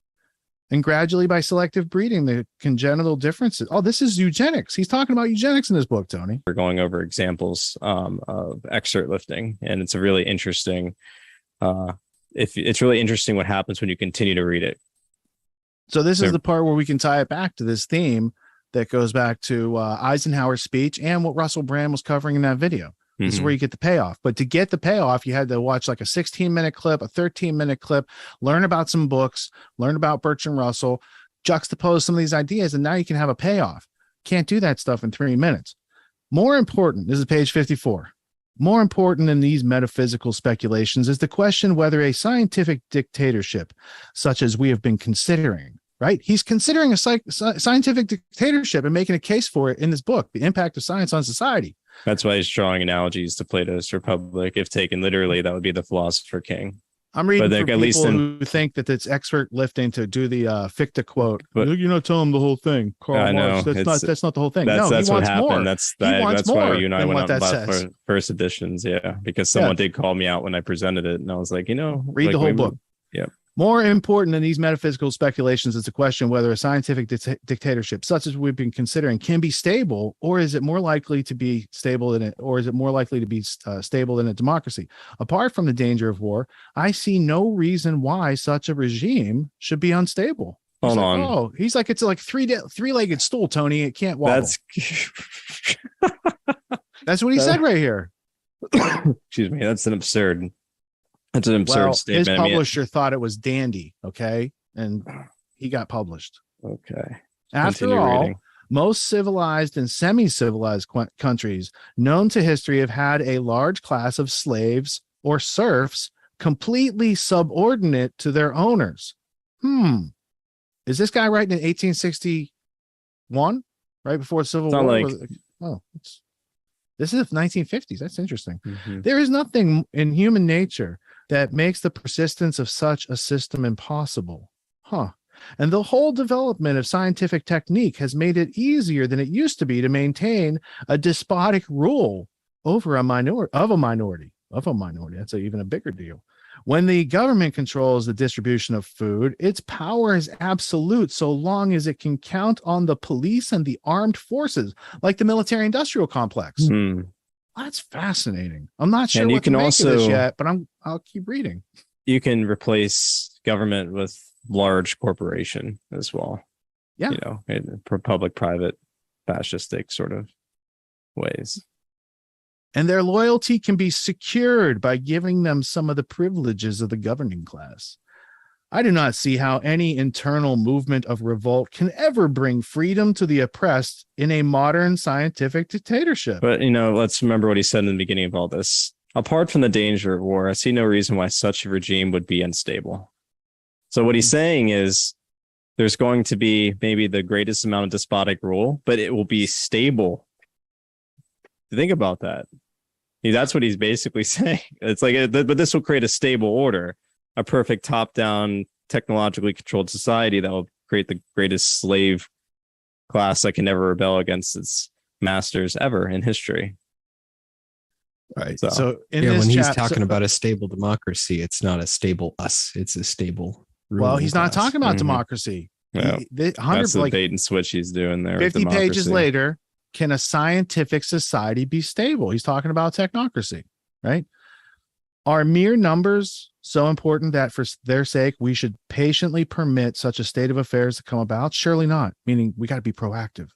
And gradually, by selective breeding, the congenital differences. Oh, this is eugenics. He's talking about eugenics in this book, Tony. We're going over examples of excerpt lifting, and it's a really interesting. It's really interesting what happens when you continue to read it. So this is the part where we can tie it back to this theme that goes back to Eisenhower's speech and what Russell Brand was covering in that video. This is where you get the payoff. But to get the payoff, you had to watch like a 16-minute clip, a 13-minute clip, learn about some books, learn about Bertrand Russell, juxtapose some of these ideas, and now you can have a payoff. Can't do that stuff in 3 minutes. More important, this is page 54. More important than these metaphysical speculations is the question whether a scientific dictatorship, such as we have been considering, right? He's considering a scientific dictatorship and making a case for it in this book, The Impact of Science on Society. That's why he's drawing analogies to Plato's Republic. If taken literally, that would be the philosopher king. I'm reading for people who think that it's expert lifting to do the Fichte quote. But you're not telling them the whole thing, Karl Marx. That's not the whole thing. That's he what wants happened. more. That's more why you and I went out and bought says. first editions. Yeah, because someone did call me out when I presented it, and I was like, read the whole book. Yeah. More important than these metaphysical speculations is the question whether a scientific dictatorship, such as we've been considering, can be stable, or is it more likely to be stable than stable than a democracy? Apart from the danger of war, I see no reason why such a regime should be unstable. Hold on. Oh, he's like, it's like three-legged stool, Tony. It can't wobble. That's what he said right here. Excuse me. That's an absurd statement. His publisher thought it was dandy, okay? And he got published. Okay. After all, most civilized and semi-civilized countries known to history have had a large class of slaves or serfs completely subordinate to their owners. Is this guy writing in 1861, right before the Civil War? This is 1950s. That's interesting. There is nothing in human nature that makes the persistence of such a system impossible. And the whole development of scientific technique has made it easier than it used to be to maintain a despotic rule over a minority. That's even a bigger deal. When the government controls the distribution of food, its power is absolute so long as it can count on the police and the armed forces, like the military-industrial complex. That's fascinating. I'm not sure what to make of this yet, but I'll keep reading. You can replace government with large corporation as well. Yeah. In public-private fascistic sort of ways. And their loyalty can be secured by giving them some of the privileges of the governing class. I do not see how any internal movement of revolt can ever bring freedom to the oppressed in a modern scientific dictatorship. But, let's remember what he said in the beginning of all this. Apart from the danger of war, I see no reason why such a regime would be unstable. So what he's saying is there's going to be maybe the greatest amount of despotic rule, but it will be stable. Think about that. That's what he's basically saying. It's like, but this will create a stable order. A perfect top-down, technologically controlled society that will create the greatest slave class that can never rebel against its masters ever in history. Right. So when he's talking about a stable democracy, it's not a stable us. It's a stable. Well, he's not talking about democracy. Well, that's the bait and switch he's doing there. 50 pages later, can a scientific society be stable? He's talking about technocracy, right? Are mere numbers so important that for their sake we should patiently permit such a state of affairs to come about? Surely not, meaning we got to be proactive.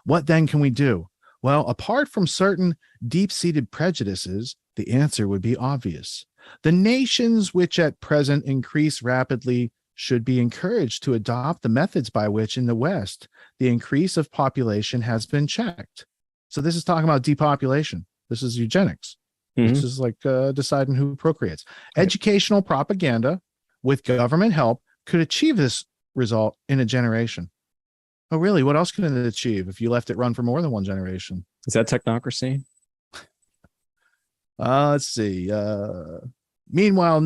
What then can we do? Well, apart from certain deep-seated prejudices, the answer would be obvious. The nations which at present increase rapidly should be encouraged to adopt the methods by which in the West the increase of population has been checked. So this is talking about depopulation. This is eugenics. This is like deciding who procreates. Educational propaganda with government help could achieve this result in a generation. Oh, really? What else can it achieve if you left it run for more than one generation? Is that technocracy? Let's see. Meanwhile,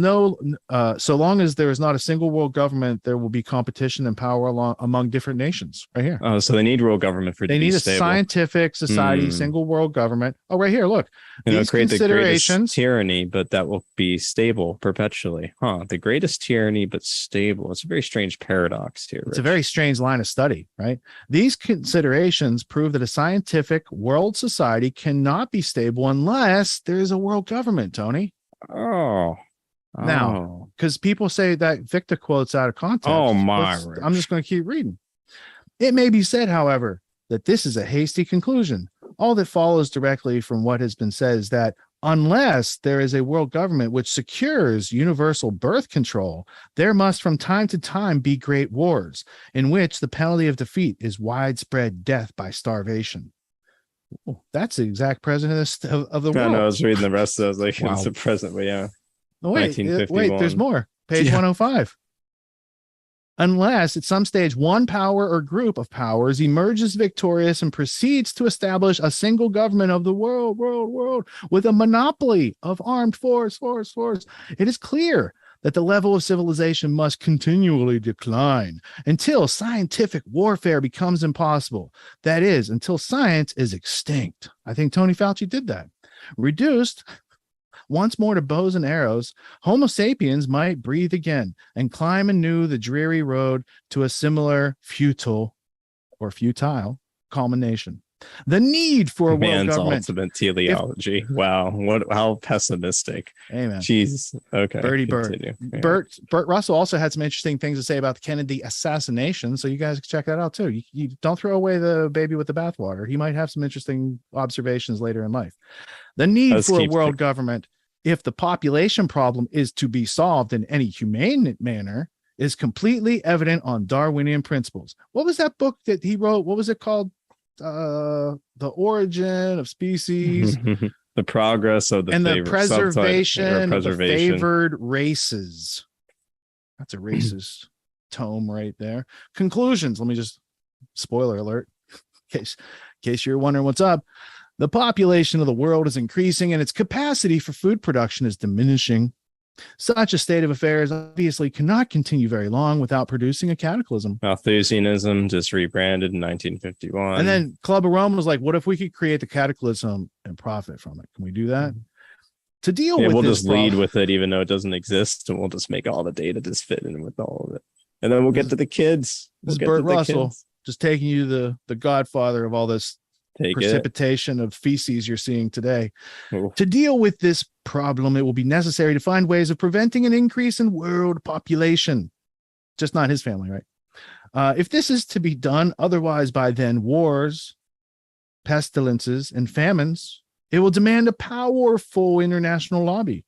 so long as there is not a single world government, there will be competition and power among different nations. Right here. Oh, so they need world government for. They need a scientific society, single world government. Oh, right here. Look, these create considerations. The greatest tyranny, but that will be stable perpetually. The greatest tyranny, but stable. It's a very strange paradox here. It's a very strange line of study, right? These considerations prove that a scientific world society cannot be stable unless there is a world government, Tony. Oh, Now, because people say that Victor quote's out of context. Oh, my. I'm just going to keep reading. It may be said, however, that this is a hasty conclusion. All that follows directly from what has been said is that unless there is a world government which secures universal birth control, there must from time to time be great wars in which the penalty of defeat is widespread death by starvation. Oh, that's the exact president of the world. I was reading the rest of it. I was like, wow. It's the president, but yeah. Oh, wait, there's more. Page 105. Unless at some stage one power or group of powers emerges victorious and proceeds to establish a single government of the world with a monopoly of armed force, it is clear that the level of civilization must continually decline until scientific warfare becomes impossible. That is, until science is extinct. I think Tony Fauci did that. Reduced once more to bows and arrows, Homo sapiens might breathe again and climb anew the dreary road to a similar futile culmination. The need for a world government. Man's ultimate teleology. Wow. How pessimistic. Amen. Jeez. Okay. Bertie Burt. Yeah. Burt Russell also had some interesting things to say about the Kennedy assassination. So you guys can check that out too. You don't throw away the baby with the bathwater. He might have some interesting observations later in life. The need for a world government, if the population problem is to be solved in any humane manner, is completely evident on Darwinian principles. What was that book that he wrote? What was it called? The Origin of Species. The Progress of the Preservation of the Favored Races. That's a racist tome right there. Conclusions. Let me just, spoiler alert, in case you're wondering what's up. The population of the world is increasing and its capacity for food production is diminishing. Such a state of affairs obviously cannot continue very long without producing a cataclysm. Malthusianism, just rebranded in 1951. And then Club of Rome was like, what if we could create the cataclysm and profit from it? Can we do that? To deal with we'll this just lead with it even though it doesn't exist, and we'll just make all the data just fit in with all of it. And then we'll get to the kids. This is Burt Russell just taking you the godfather of all this precipitation of feces you're seeing today. Ooh. To deal with this problem, it will be necessary to find ways of preventing an increase in world population. Just not his family, right? If this is to be done otherwise by then wars, pestilences, and famines, it will demand a powerful international lobby.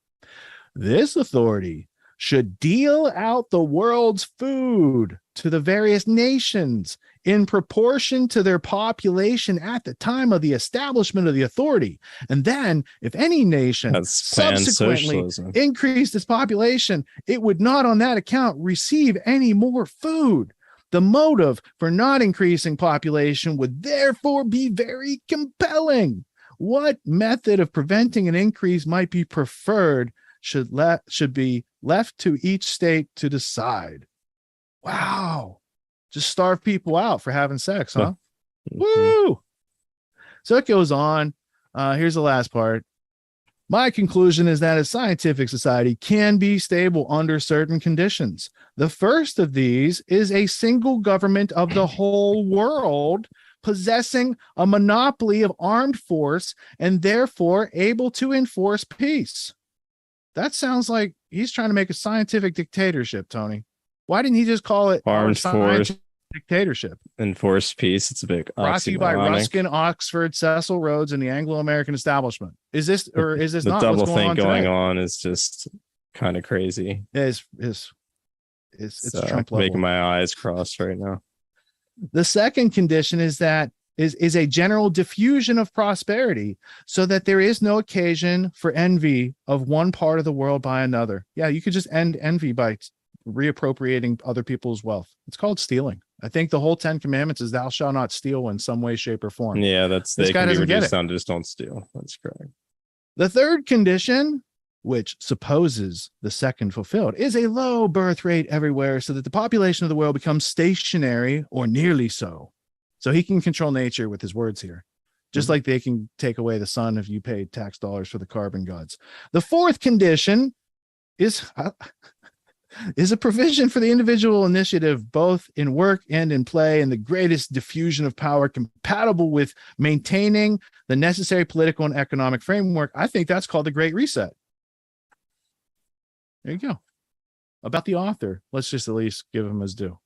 This authority should deal out the world's food to the various nations in proportion to their population at the time of the establishment of the authority. And then, if any nation subsequently increased its population, it would not on that account receive any more food. The motive for not increasing population would therefore be very compelling. What method of preventing an increase might be preferred should be left to each state to decide. Wow. Just starve people out for having sex, huh? Woo! So it goes on. Here's the last part. My conclusion is that a scientific society can be stable under certain conditions. The first of these is a single government of the whole world possessing a monopoly of armed force and therefore able to enforce peace. That sounds like he's trying to make a scientific dictatorship, Tony. Why didn't he just call it armed force dictatorship? Enforced peace. It's a big brought to you by Ruskin, Oxford, Cecil Rhodes, and the Anglo-American establishment. Is this or is this the not double what's thing going today? on is just kind of crazy. It's Trump level. Making my eyes cross right now. The second condition is that is a general diffusion of prosperity so that there is no occasion for envy of one part of the world by another. Yeah, you could just end envy by reappropriating other people's wealth. It's called stealing. I think the whole 10 commandments is thou shalt not steal in some way, shape, or form. Yeah, this guy can be doesn't get reduced it. down to just don't steal. That's correct. The third condition, which supposes the second fulfilled, is a low birth rate everywhere so that the population of the world becomes stationary or nearly so. So he can control nature with his words here, just like they can take away the sun if you pay tax dollars for the carbon gods. The fourth condition is a provision for the individual initiative, both in work and in play, and the greatest diffusion of power compatible with maintaining the necessary political and economic framework. I think that's called the Great Reset. There you go. About the author, let's just at least give him his due.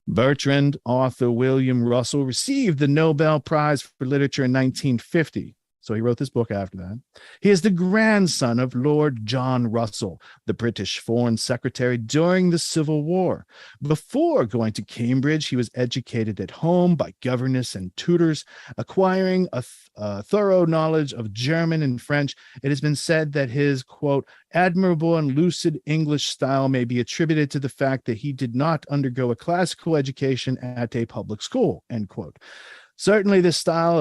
Bertrand Arthur William Russell received the Nobel Prize for Literature in 1950. So he wrote this book after that. He is the grandson of Lord John Russell, the British Foreign Secretary during the Civil War. Before going to Cambridge, he was educated at home by governess and tutors, acquiring a thorough knowledge of German and French. It has been said that his, quote, admirable and lucid English style may be attributed to the fact that he did not undergo a classical education at a public school, end quote. Certainly this style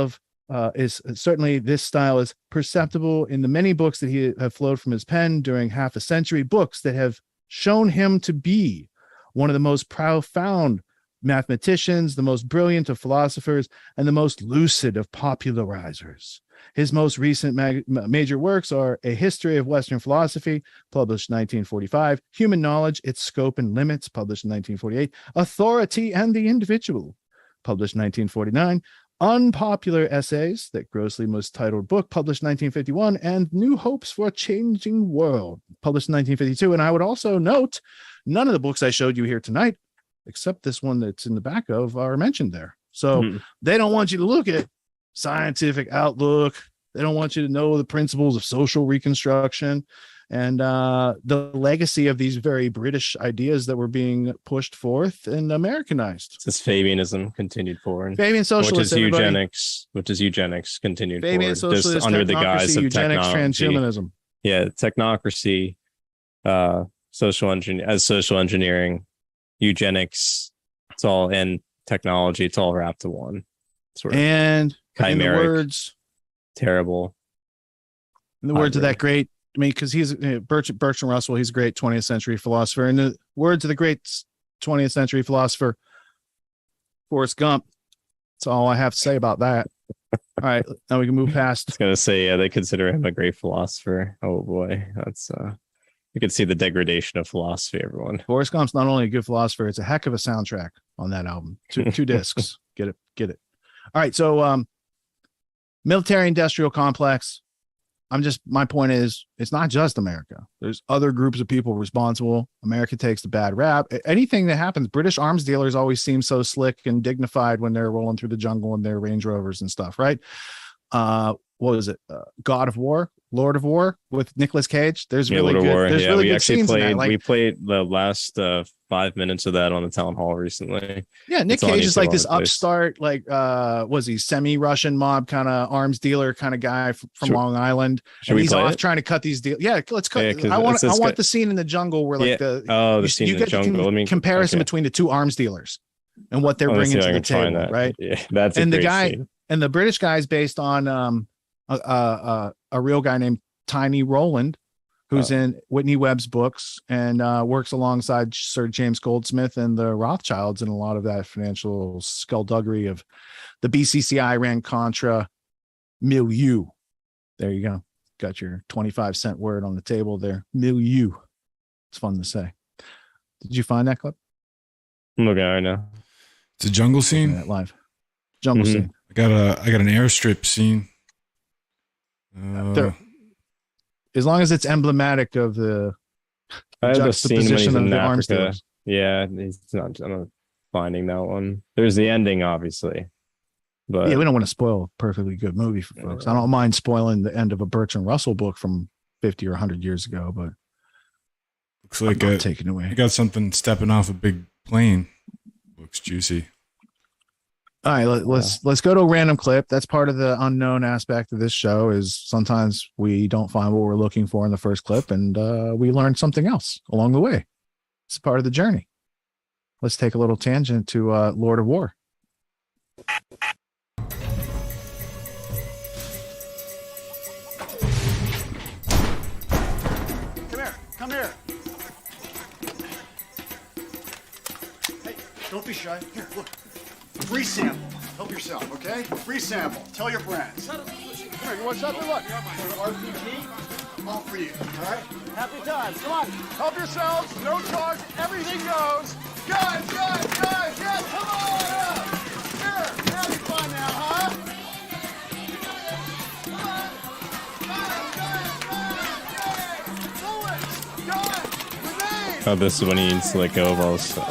is perceptible in the many books that have flowed from his pen during half a century, books that have shown him to be one of the most profound mathematicians, the most brilliant of philosophers, and the most lucid of popularizers. His most recent major works are A History of Western Philosophy, published 1945, Human Knowledge, Its Scope and Limits, published in 1948, Authority and the Individual, published 1949, Unpopular Essays, that grossly mistitled book, published 1951, and New Hopes for a Changing World, published in 1952. And I would also note, none of the books I showed you here tonight, except this one that's in the back of, are mentioned there. So they don't want you to look at scientific outlook. They don't want you to know the principles of social reconstruction and the legacy of these very British ideas that were being pushed forth and Americanized. This Fabianism continued forward. Fabian socialist, which is eugenics continued Fabian forward, just under the guise of eugenics, technology. transhumanism. Yeah, technocracy, social engineering, eugenics. It's all in technology. It's all wrapped to one. Sort of and chimeric, in the words, terrible. In the words of that great, I mean, because he's Bertrand Russell, he's a great 20th century philosopher. In the words of the great 20th century philosopher, Forrest Gump, that's all I have to say about that. All right, now we can move past. I was going to say, yeah, they consider him a great philosopher. Oh boy, that's you can see the degradation of philosophy, everyone. Forrest Gump's not only a good philosopher, it's a heck of a soundtrack on that album. Two discs. Get it. All right, so military industrial complex. My point is, it's not just America. There's other groups of people responsible. America takes the bad rap. Anything that happens, British arms dealers always seem so slick and dignified when they're rolling through the jungle in their Range Rovers and stuff, right? What was it? God of War, Lord of War with Nicolas Cage. There's really good. There's really good scenes in that. We played the last 5 minutes of that on the town hall recently. Yeah, Nick Cage is like this upstart, like was he semi-Russian mob kind of arms dealer kind of guy from Long Island, and he's off trying to cut these deals. Yeah, let's cut. I want the scene in the jungle where like the scene in the jungle. Comparison between the two arms dealers and what they're bringing to the table, right? Yeah, that's and a the guy scene. And the British guy is based on a real guy named Tiny Rowland, who's in Whitney Webb's books and works alongside Sir James Goldsmith and the Rothschilds in a lot of that financial skullduggery of the BCCI, Iran-Contra milieu. There you go. Got your 25-cent word on the table there. Milieu. It's fun to say. Did you find that clip? I'm looking at it right now. It's a jungle scene. That live. Jungle scene. I got an airstrip scene. As long as it's emblematic of the juxtaposition of the arms dealers. Yeah, I'm not finding that one. There's the ending, obviously. But yeah, we don't want to spoil a perfectly good movie for folks. I don't mind spoiling the end of a Bertrand Russell book from 50 or 100 years ago, but looks like taken away. You got something stepping off a big plane. Looks juicy. All right, let's go to a random clip. That's part of the unknown aspect of this show is sometimes we don't find what we're looking for in the first clip, and we learn something else along the way. It's part of the journey. Let's take a little tangent to Lord of War. Come here. Hey, don't be shy. Here, look. Free sample. Help yourself, okay? Free sample. Tell your friends. Come here, you want something? Look. RPG, all for you, all right? Happy times. Come on. Help yourselves. No charge. Everything goes. Guys, yes, come on up. Here, having fun now, huh? Come on. Guys, do it. Guys. Oh, this is when he needs to let go of all this. Don't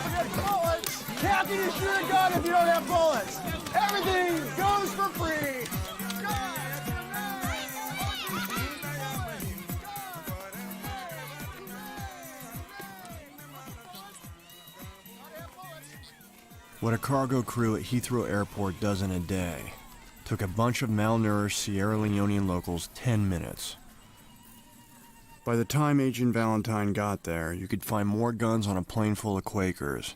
forget bullets. Can't be a shoot a gun if you don't have bullets. Everything goes for free. What a cargo crew at Heathrow Airport does in a day took a bunch of malnourished Sierra Leonean locals 10 minutes. By the time Agent Valentine got there, you could find more guns on a plane full of Quakers.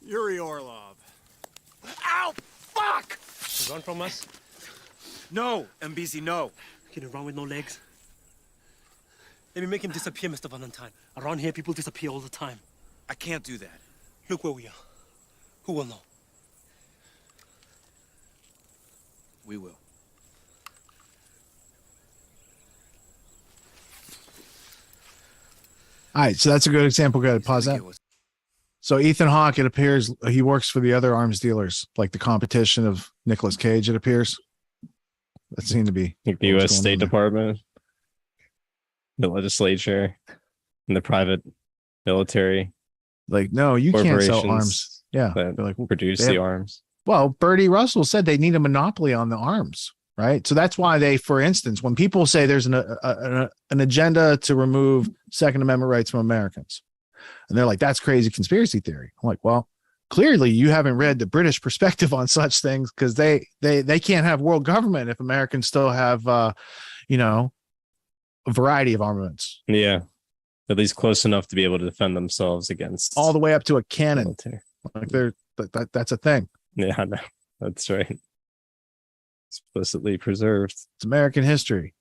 Yuri Orlov. Ow! Fuck! You run from us? No, MBZ, no. Can you run with no legs? Let me make him disappear, Mr. Valentine. Around here, people disappear all the time. I can't do that. Look where we are. Who will know? We will. All right, so that's a good example. Go ahead, pause that. So Ethan Hawke, it appears he works for the other arms dealers, like the competition of Nicolas Cage, it appears. That seemed to be like the U.S. State Department, the legislature, and the private military. Like, no, you can't sell arms. Yeah, that like, produce the arms. Well, Bertie Russell said they need a monopoly on the arms, right? So that's why they, for instance, when people say there's an agenda to remove Second Amendment rights from Americans, and they're like, that's crazy conspiracy theory. I'm like, well, clearly you haven't read the British perspective on such things, because they can't have world government if Americans still have, a variety of armaments. Yeah, at least close enough to be able to defend themselves against all the way up to a cannon. Military. Like that's a thing. Yeah, I know. That's right. Explicitly preserved. It's American history.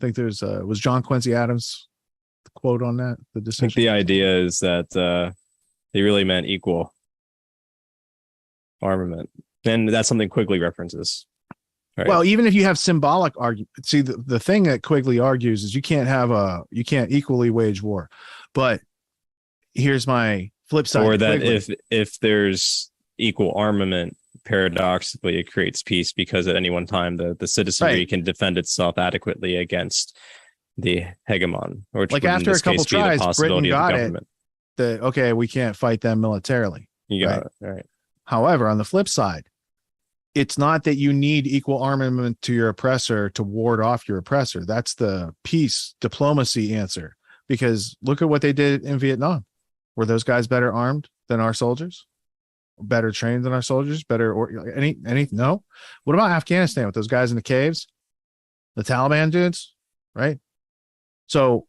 I think there's was John Quincy Adams the quote on that, the decision. I think the idea is that they really meant equal armament, and that's something Quigley references. Right? Well, even if you have symbolic argument, see the thing that Quigley argues is you can't equally wage war. But here's my flip side. Or that if there's equal armament, paradoxically it creates peace, because at any one time the citizenry can defend itself adequately against the hegemon, or like after a couple tries, Britain got it. Okay, we can't fight them militarily. You got it. All right. However, on the flip side, it's not that you need equal armament to your oppressor to ward off your oppressor. That's the peace diplomacy answer. Because look at what they did in Vietnam. Were those guys better armed than our soldiers? Better trained than our soldiers? Better or any no? What about Afghanistan with those guys in the caves? The Taliban dudes, right? So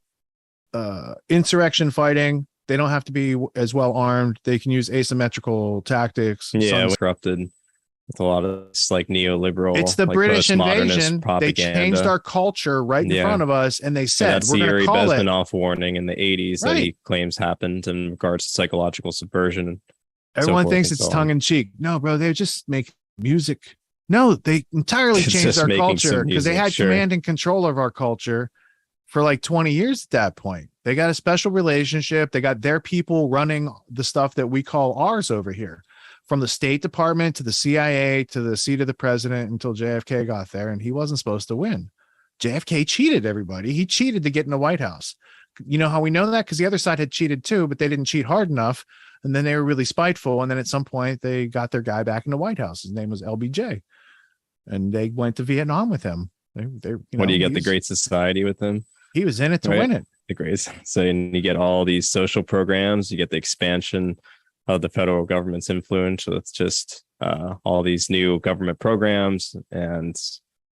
insurrection fighting, they don't have to be as well armed. They can use asymmetrical tactics. Yeah, corrupted with a lot of like neoliberal. It's the British invasion. They changed our culture right in front of us, and they said we're going to call it. Bezmenov warning in the 80s that he claims happened in regards to psychological subversion. Everyone thinks it's tongue in cheek. No, bro, they just make music. No, they entirely changed our culture because they had command and control of our culture for like 20 years at that point. They got a special relationship. They got their people running the stuff that we call ours over here, from the State Department to the CIA to the seat of the president until JFK got there, and he wasn't supposed to win. JFK cheated everybody. He cheated to get in the White House. You know how we know that? Because the other side had cheated too, but they didn't cheat hard enough. And then they were really spiteful. And then at some point they got their guy back in the White House. His name was LBJ. And they went to Vietnam with him. What do you get, the Great Society with him? He was in it to win it. The Great. So you get all these social programs, you get the expansion of the federal government's influence. So it's just all these new government programs and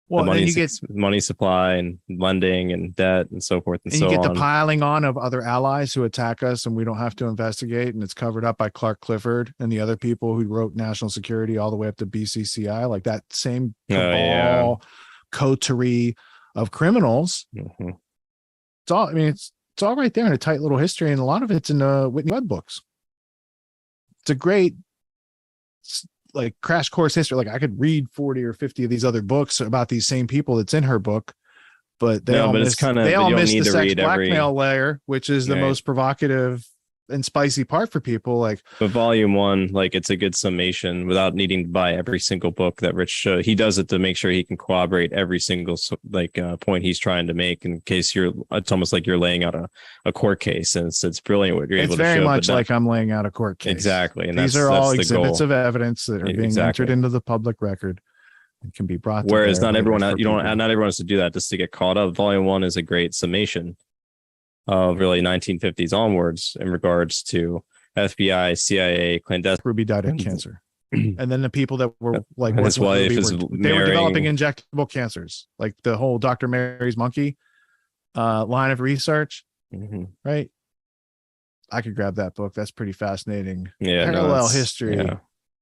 money supply and lending and debt and so forth and so on. You get the piling on of other allies who attack us, and we don't have to investigate, and it's covered up by Clark Clifford and the other people who wrote national security all the way up to BCCI, like that same cabal coterie of criminals. Mm-hmm. It's all, it's all right there in a tight little history, and a lot of it's in Whitney Webb books. It's a great like crash course history. Like I could read 40 or 50 of these other books about these same people that's in her book, but they all miss the sex blackmail layer, which is the most provocative and spicy part for people. Like, but volume 1, like it's a good summation without needing to buy every single book that Rich he does it to make sure he can corroborate every single point he's trying to make, in case it's almost like you're laying out a court case, and it's brilliant what you're able to show. It's very much like I'm laying out a court case. Exactly. And these are all exhibits of evidence that are being entered into the public record and can be brought to whereas bear not everyone has to do that just to get caught up. Volume 1 is a great summation of really 1950s onwards in regards to FBI, CIA, clandestine. Ruby died of cancer. And then the people that were like, his wife they were developing injectable cancers, like the whole Dr. Mary's monkey line of research. Mm-hmm. Right. I could grab that book. That's pretty fascinating. Yeah.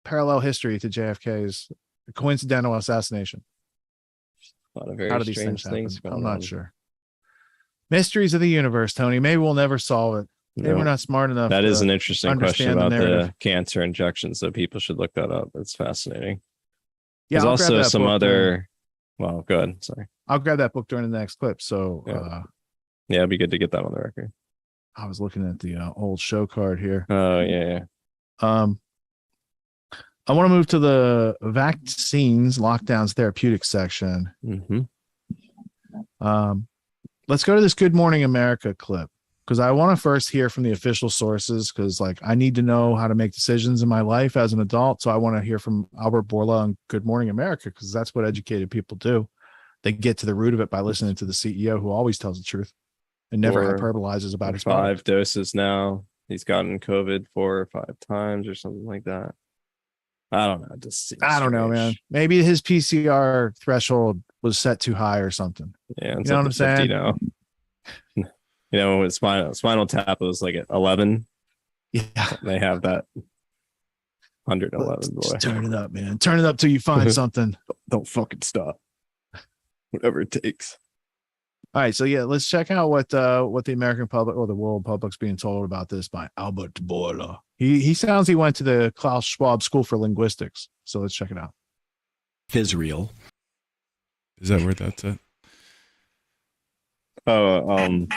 Parallel history to JFK's coincidental assassination. A lot of very How do these strange things happen? I'm not sure. Mysteries of the universe, Tony. Maybe we'll never solve it. Maybe we're not smart enough. That is an interesting question about the cancer injections, so people should look that up. It's fascinating. Yeah, there's also some other. Well, good. Sorry. I'll grab that book during the next clip. So, yeah, it'd be good to get that on the record. I was looking at the old show card here. Oh yeah. I want to move to the vaccines, lockdowns, therapeutics section. Mm-hmm. Let's go to this Good Morning America clip, because I want to first hear from the official sources, because like I need to know how to make decisions in my life as an adult. So I want to hear from Albert Bourla on Good Morning America, because that's what educated people do. They get to the root of it by listening to the CEO, who always tells the truth and never hyperbolizes about his 5 doses now. He's gotten COVID 4 or 5 times or something like that. I don't know. I don't know, man. Maybe his PCR threshold was set too high or something. Yeah, you know what I'm saying? With Spinal Tap was like at 11. Yeah, they have that 111. Boy, turn it up, man. Turn it up till you find something. Don't fucking stop. Whatever it takes. All right, so yeah, let's check out what the American public or the world public's being told about this by Albert Bourla. He sounds he went to the Klaus Schwab School for Linguistics. So let's check it out. Israel. Is that where that's at? Sorry.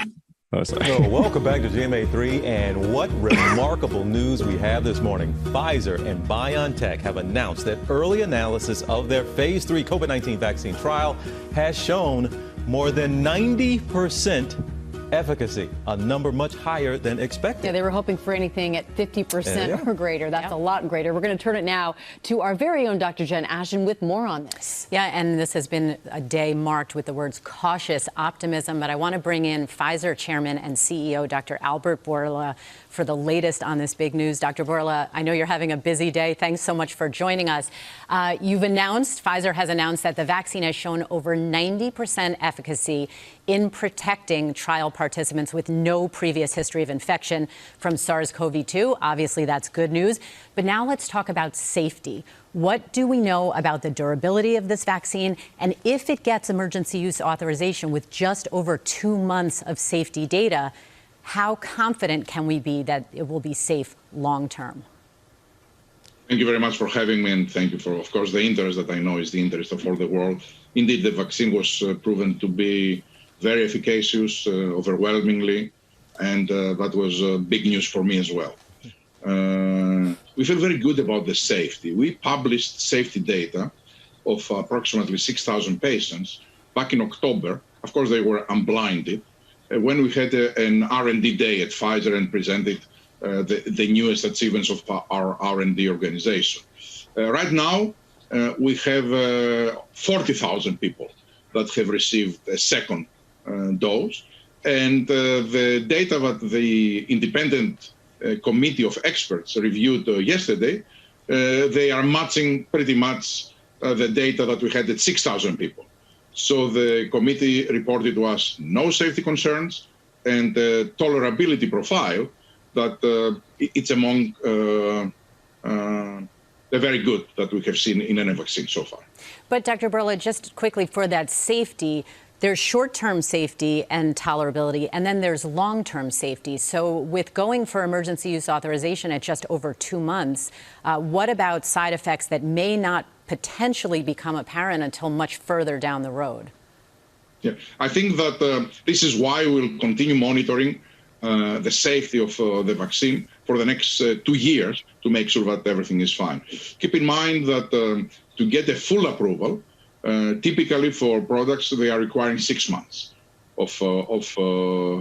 So welcome back to GMA3, and what remarkable news we have this morning. Pfizer and BioNTech have announced that early analysis of their phase 3 COVID-19 vaccine trial has shown more than 90% efficacy, a number much higher than expected. Yeah, they were hoping for anything at 50% or greater. That's a lot greater. We're going to turn it now to our very own Dr. Jen Ashton with more on this. Yeah, and this has been a day marked with the words cautious optimism, but I want to bring in Pfizer Chairman and CEO Dr. Albert Bourla for the latest on this big news. Dr. Bourla, I know you're having a busy day. Thanks so much for joining us. Pfizer has announced that the vaccine has shown over 90% efficacy in protecting trial participants with no previous history of infection from SARS-CoV-2. Obviously, that's good news. But now let's talk about safety. What do we know about the durability of this vaccine? And if it gets emergency use authorization with just over 2 months of safety data, how confident can we be that it will be safe long term? Thank you very much for having me, and thank you for, of course, the interest that I know is the interest of all the world. Indeed, the vaccine was proven to be very efficacious, overwhelmingly, and that was big news for me as well. We feel very good about the safety. We published safety data of approximately 6,000 patients back in October. Of course, they were unblinded. When we had an R&D day at Pfizer and presented the newest achievements of our R&D organization. Right now, we have 40,000 people that have received a second dose. And the data that the independent committee of experts reviewed yesterday, they are matching pretty much the data that we had at 6,000 people. So the committee reported to us no safety concerns and the tolerability profile that it's among the very good that we have seen in any vaccine so far. But Dr. Bourla, just quickly for that safety, There's short-term safety and tolerability, and then there's long-term safety. So with going for emergency use authorization at just over 2 months, what about side effects that may not potentially become apparent until much further down the road? Yeah, I think that this is why we'll continue monitoring the safety of the vaccine for the next 2 years to make sure that everything is fine. Keep in mind that to get a full approval, typically for products, they are requiring 6 months of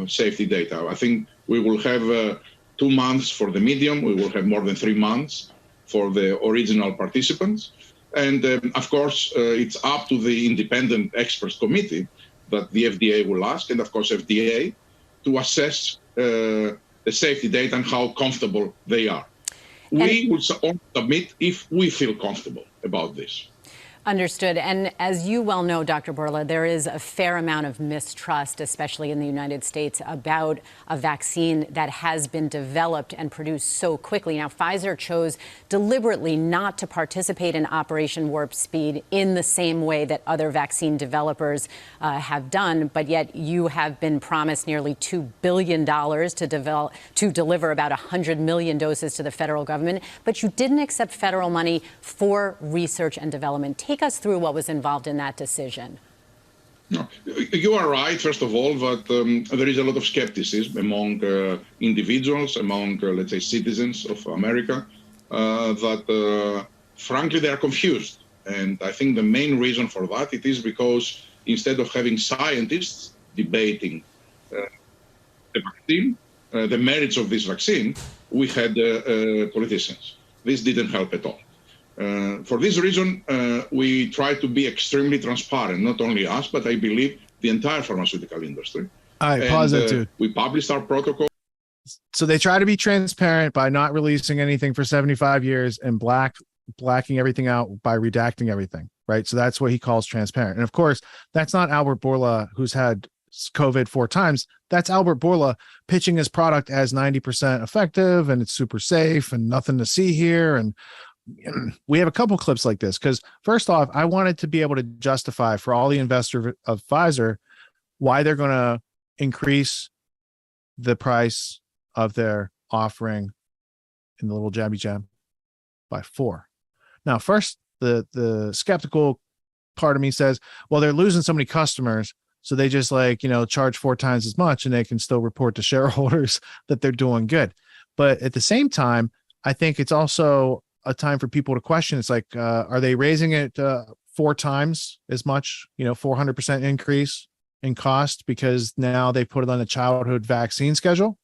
safety data. I think we will have 2 months for the medium. We will have more than 3 months for the original participants. And of course, it's up to the independent experts committee that the FDA will ask, and of course, FDA, to assess the safety data and how comfortable they are. We will only submit if we feel comfortable about this. Understood. And as you well know, Dr. Bourla, there is a fair amount of mistrust, especially in the United States, about a vaccine that has been developed and produced so quickly. Now, Pfizer chose deliberately not to participate in Operation Warp Speed in the same way that other vaccine developers have done, but yet you have been promised nearly $2 billion to deliver about 100 million doses to the federal government, but you didn't accept federal money for research and development. Take us through what was involved in that decision. No, you are right, first of all, that there is a lot of skepticism among individuals, among, let's say, citizens of America, that, frankly, they are confused. And I think the main reason for that, it is because instead of having scientists debating the vaccine, the merits of this vaccine, we had politicians. This didn't help at all. For this reason, we try to be extremely transparent, not only us, but I believe the entire pharmaceutical industry. All right, pause that, dude. We published our protocol. So they try to be transparent by not releasing anything for 75 years and blacking everything out by redacting everything, right? So that's what he calls transparent. And of course, that's not Albert Bourla, who's had COVID 4 times. That's Albert Bourla pitching his product as 90% effective and it's super safe and nothing to see here. And we have a couple clips like this because first off, I wanted to be able to justify for all the investors of Pfizer why they're going to increase the price of their offering in the little jabby jab by 4. Now, first, the skeptical part of me says, well, they're losing so many customers, so they just charge 4 times as much and they can still report to shareholders that they're doing good. But at the same time, I think it's also a time for people to question. It's like, are they raising it 4 times as much, 400% increase in cost because now they put it on the childhood vaccine schedule?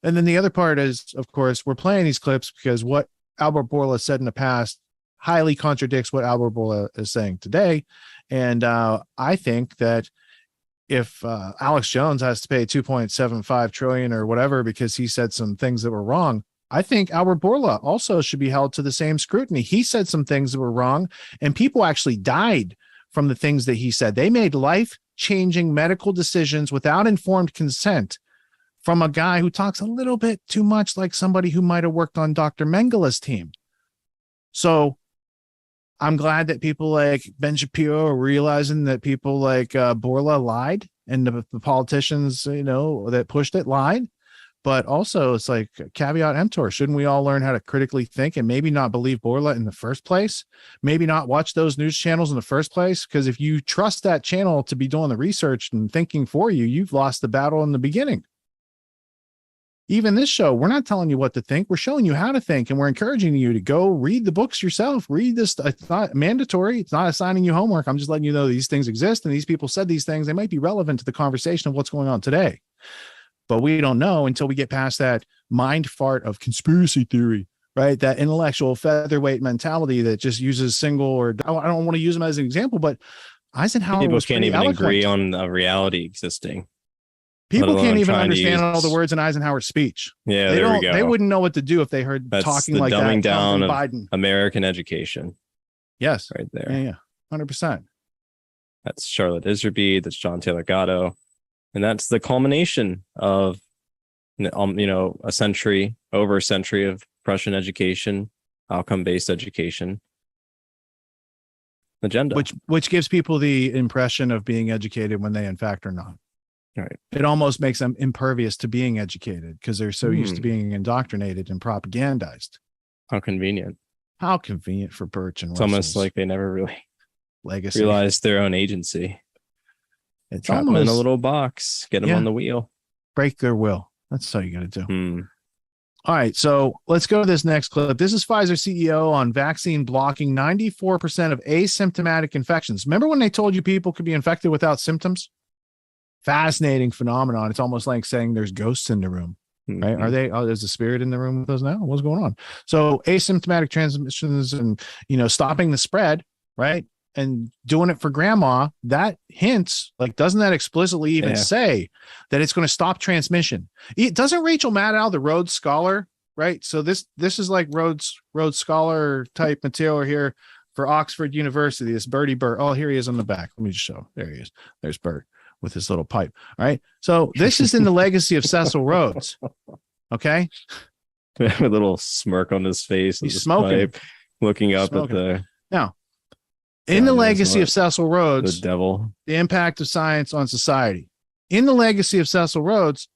And then the other part is, of course, we're playing these clips because what Albert Bourla said in the past highly contradicts what Albert Bourla is saying today. And I think that if Alex Jones has to pay 2.75 trillion or whatever because he said some things that were wrong, I think Albert Bourla also should be held to the same scrutiny. He said some things that were wrong, and people actually died from the things that he said. They made life-changing medical decisions without informed consent from a guy who talks a little bit too much like somebody who might have worked on Dr. Mengele's team. So I'm glad that people like Ben Shapiro are realizing that people like Bourla lied and the politicians, that pushed it lied. But also, it's like caveat emptor. Shouldn't we all learn how to critically think and maybe not believe Bourla in the first place? Maybe not watch those news channels in the first place? Because if you trust that channel to be doing the research and thinking for you, you've lost the battle in the beginning. Even this show, we're not telling you what to think. We're showing you how to think, and we're encouraging you to go read the books yourself. Read this. It's not mandatory. It's not assigning you homework. I'm just letting you know these things exist, and these people said these things. They might be relevant to the conversation of what's going on today. But we don't know until we get past that mind fart of conspiracy theory, right? That intellectual featherweight mentality that just uses single, or I don't want to use them as an example, but Eisenhower people was can't even eloquent. agree on a reality existing. People can't even understand all the words in Eisenhower's speech. Yeah, there we go. They wouldn't know what to do if they heard talking like that. Dumbing down from of Biden. American education. Yes, right there. Yeah, 100%. That's Charlotte Iserby. That's John Taylor Gatto. And that's the culmination of, over a century of Prussian education, outcome-based education. agenda, which gives people the impression of being educated when they in fact are not. Right. It almost makes them impervious to being educated because they're so used to being indoctrinated and propagandized. How convenient. How convenient for Birch and Russell. It's almost like they never really legacy realized their own agency. It's Trap them in a little box, get them on the wheel. Break their will. That's all you got to do. All right, so let's go to this next clip. This is Pfizer CEO on vaccine blocking 94% of asymptomatic infections. Remember when they told you people could be infected without symptoms? Fascinating phenomenon. It's almost like saying there's ghosts in the room, right? Are they? Oh, there's a spirit in the room with us now. What's going on? So asymptomatic transmissions and, stopping the spread, right? And doing it for grandma, that hints, like, doesn't that explicitly even say that it's going to stop transmission? Doesn't Rachel Maddow, the Rhodes Scholar, right? So this is like Rhodes Scholar type material here for Oxford University, this Bertie Burt. Oh, here he is on the back. Let me just show. There he is. There's Burt with his little pipe. All right. So this is in the legacy of Cecil Rhodes. Okay. A little smirk on his face. He's smoking. Pipe, looking up at the... Now, in the legacy of Cecil Rhodes, the devil, the impact of science on society. In the legacy of Cecil Rhodes,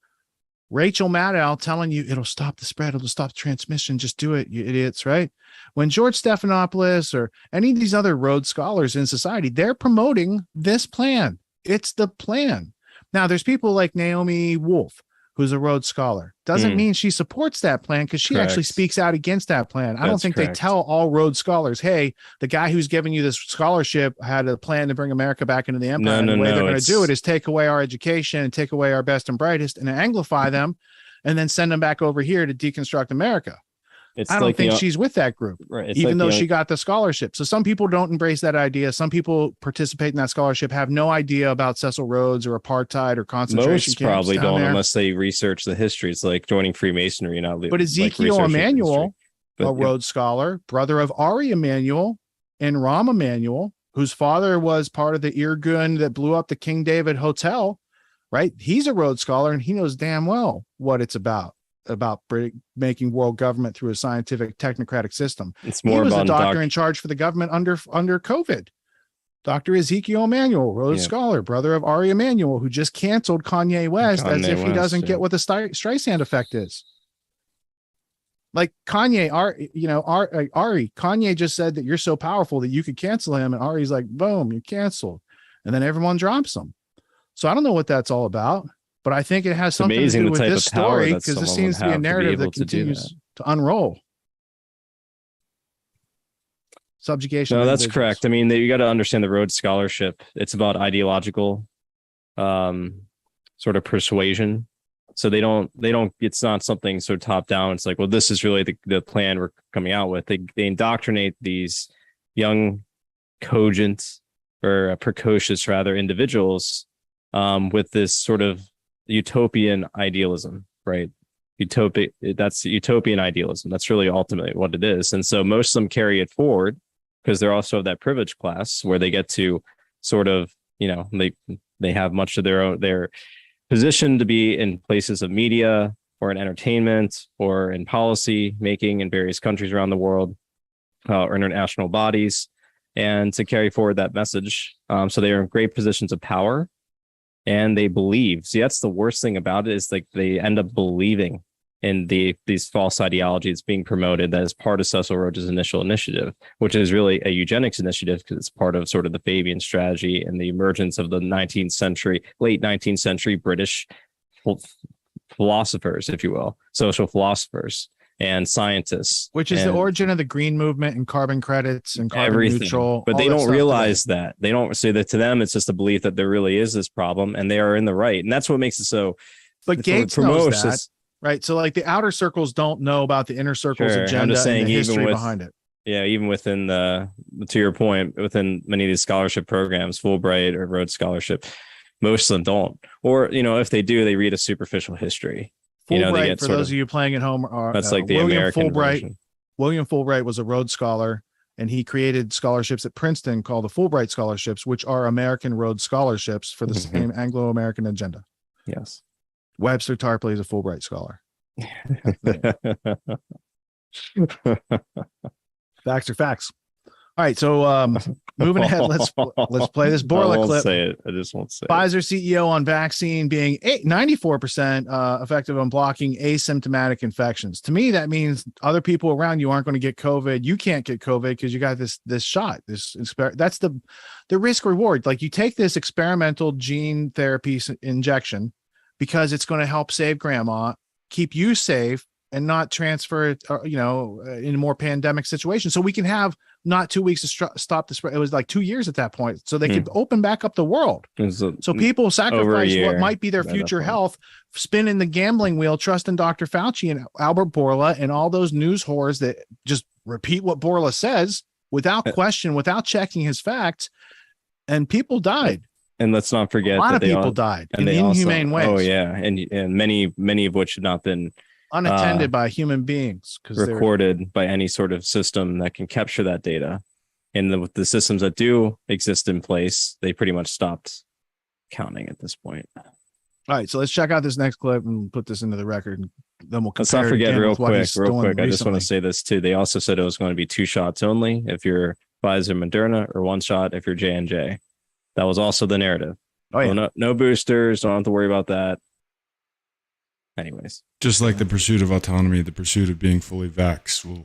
Rachel Maddow telling you it'll stop the spread, it'll stop transmission. Just do it, you idiots, right? When George Stephanopoulos or any of these other Rhodes scholars in society, they're promoting this plan. It's the plan. Now, there's people like Naomi Wolf, who's a Rhodes Scholar. Doesn't mean she supports that plan because she actually speaks out against that plan. I don't think they tell all Rhodes Scholars, hey, the guy who's giving you this scholarship had a plan to bring America back into the empire. And the way they're going to do it is take away our education and take away our best and brightest and anglify them and then send them back over here to deconstruct America. I don't think she's with that group, right? Even though she got the scholarship. So some people don't embrace that idea. Some people participate in that scholarship, have no idea about Cecil Rhodes or apartheid or concentration camps. Most probably don't there. unless they research the history. It's like joining Freemasonry, not. But Ezekiel Emanuel, a Rhodes Scholar, brother of Ari Emanuel and Rahm Emanuel, whose father was part of the Irgun that blew up the King David Hotel, right? He's a Rhodes Scholar and he knows damn well what it's about making world government through a scientific technocratic system. It's more he was about the doctor in charge for the government under COVID. Dr. Ezekiel Emanuel, Rhodes Scholar, brother of Ari Emanuel, who just canceled Kanye West as if he doesn't get what the Streisand effect is. Like Kanye, Ari, Kanye just said that you're so powerful that you could cancel him. And Ari's like, boom, you're canceled. And then everyone drops him. So I don't know what that's all about. But I think it has something to do with this story because this seems to be a narrative that continues to unroll. Subjugation. No, that's correct. I mean, you got to understand the Rhodes Scholarship. It's about ideological sort of persuasion. So they don't, it's not something so top down. It's like, well, this is really the plan we're coming out with. They indoctrinate these young, cogent or precocious rather individuals with this sort of utopian idealism, right? That's utopian idealism. That's really ultimately what it is. And so most of them carry it forward because they're also that privileged class where they get to sort of, they have much of their position to be in places of media or in entertainment or in policy making in various countries around the world or international bodies, and to carry forward that message. So they are in great positions of power. And they believe. See, that's the worst thing about it is like they end up believing in these false ideologies being promoted that is part of Cecil Rhodes' initial initiative, which is really a eugenics initiative because it's part of sort of the Fabian strategy and the emergence of the late 19th century British philosophers, if you will, social philosophers and scientists, which is the origin of the green movement and carbon credits and carbon neutral. But they don't realize that. They don't say that to them. It's just a belief that there really is this problem and they are in the right. And that's what makes it so. But Gates knows that, right? So like the outer circles don't know about the inner circles agenda I'm just saying, and the history behind it. Yeah, even within to your point, within many of these scholarship programs, Fulbright or Rhodes Scholarship, most of them don't. Or, if they do, they read a superficial history. Fulbright, for those of you playing at home, that's like the American Fulbright. version. William Fulbright was a Rhodes Scholar, and he created scholarships at Princeton called the Fulbright Scholarships, which are American Rhodes Scholarships for the same Anglo-American agenda. Yes. Webster Tarpley is a Fulbright Scholar. Facts are facts. All right, so moving ahead, let's play this Bourla clip. Say it. I just won't say Pfizer CEO on vaccine being 94% effective on blocking asymptomatic infections. To me, that means other people around you aren't going to get COVID. You can't get COVID because you got this shot. That's the risk reward. Like, you take this experimental gene therapy injection because it's going to help save grandma, keep you safe, and not transfer it, in a more pandemic situation. So we can have not 2 weeks to stop the spread. It was like 2 years at that point. So they could open back up the world. So people sacrifice what might be their future health, spinning the gambling wheel, trusting Dr. Fauci and Albert Bourla and all those news whores that just repeat what Bourla says without question, without checking his facts. And people died. And let's not forget a lot of people died in inhumane ways. Oh yeah, and many of which have not been unattended by human beings, because recorded by any sort of system that can capture that data. And with the systems that do exist in place, they pretty much stopped counting at this point. All right, so let's check out this next clip and put this into the record, and then we'll compare. Let's not forget real quick. I just want recently. to say this too. They also said it was going to be 2 shots only if you're Pfizer, Moderna, or 1 shot if you're J&J. That was also the narrative. Oh yeah, no boosters. Don't have to worry about that. Anyways, just like the pursuit of autonomy, the pursuit of being fully vaxxed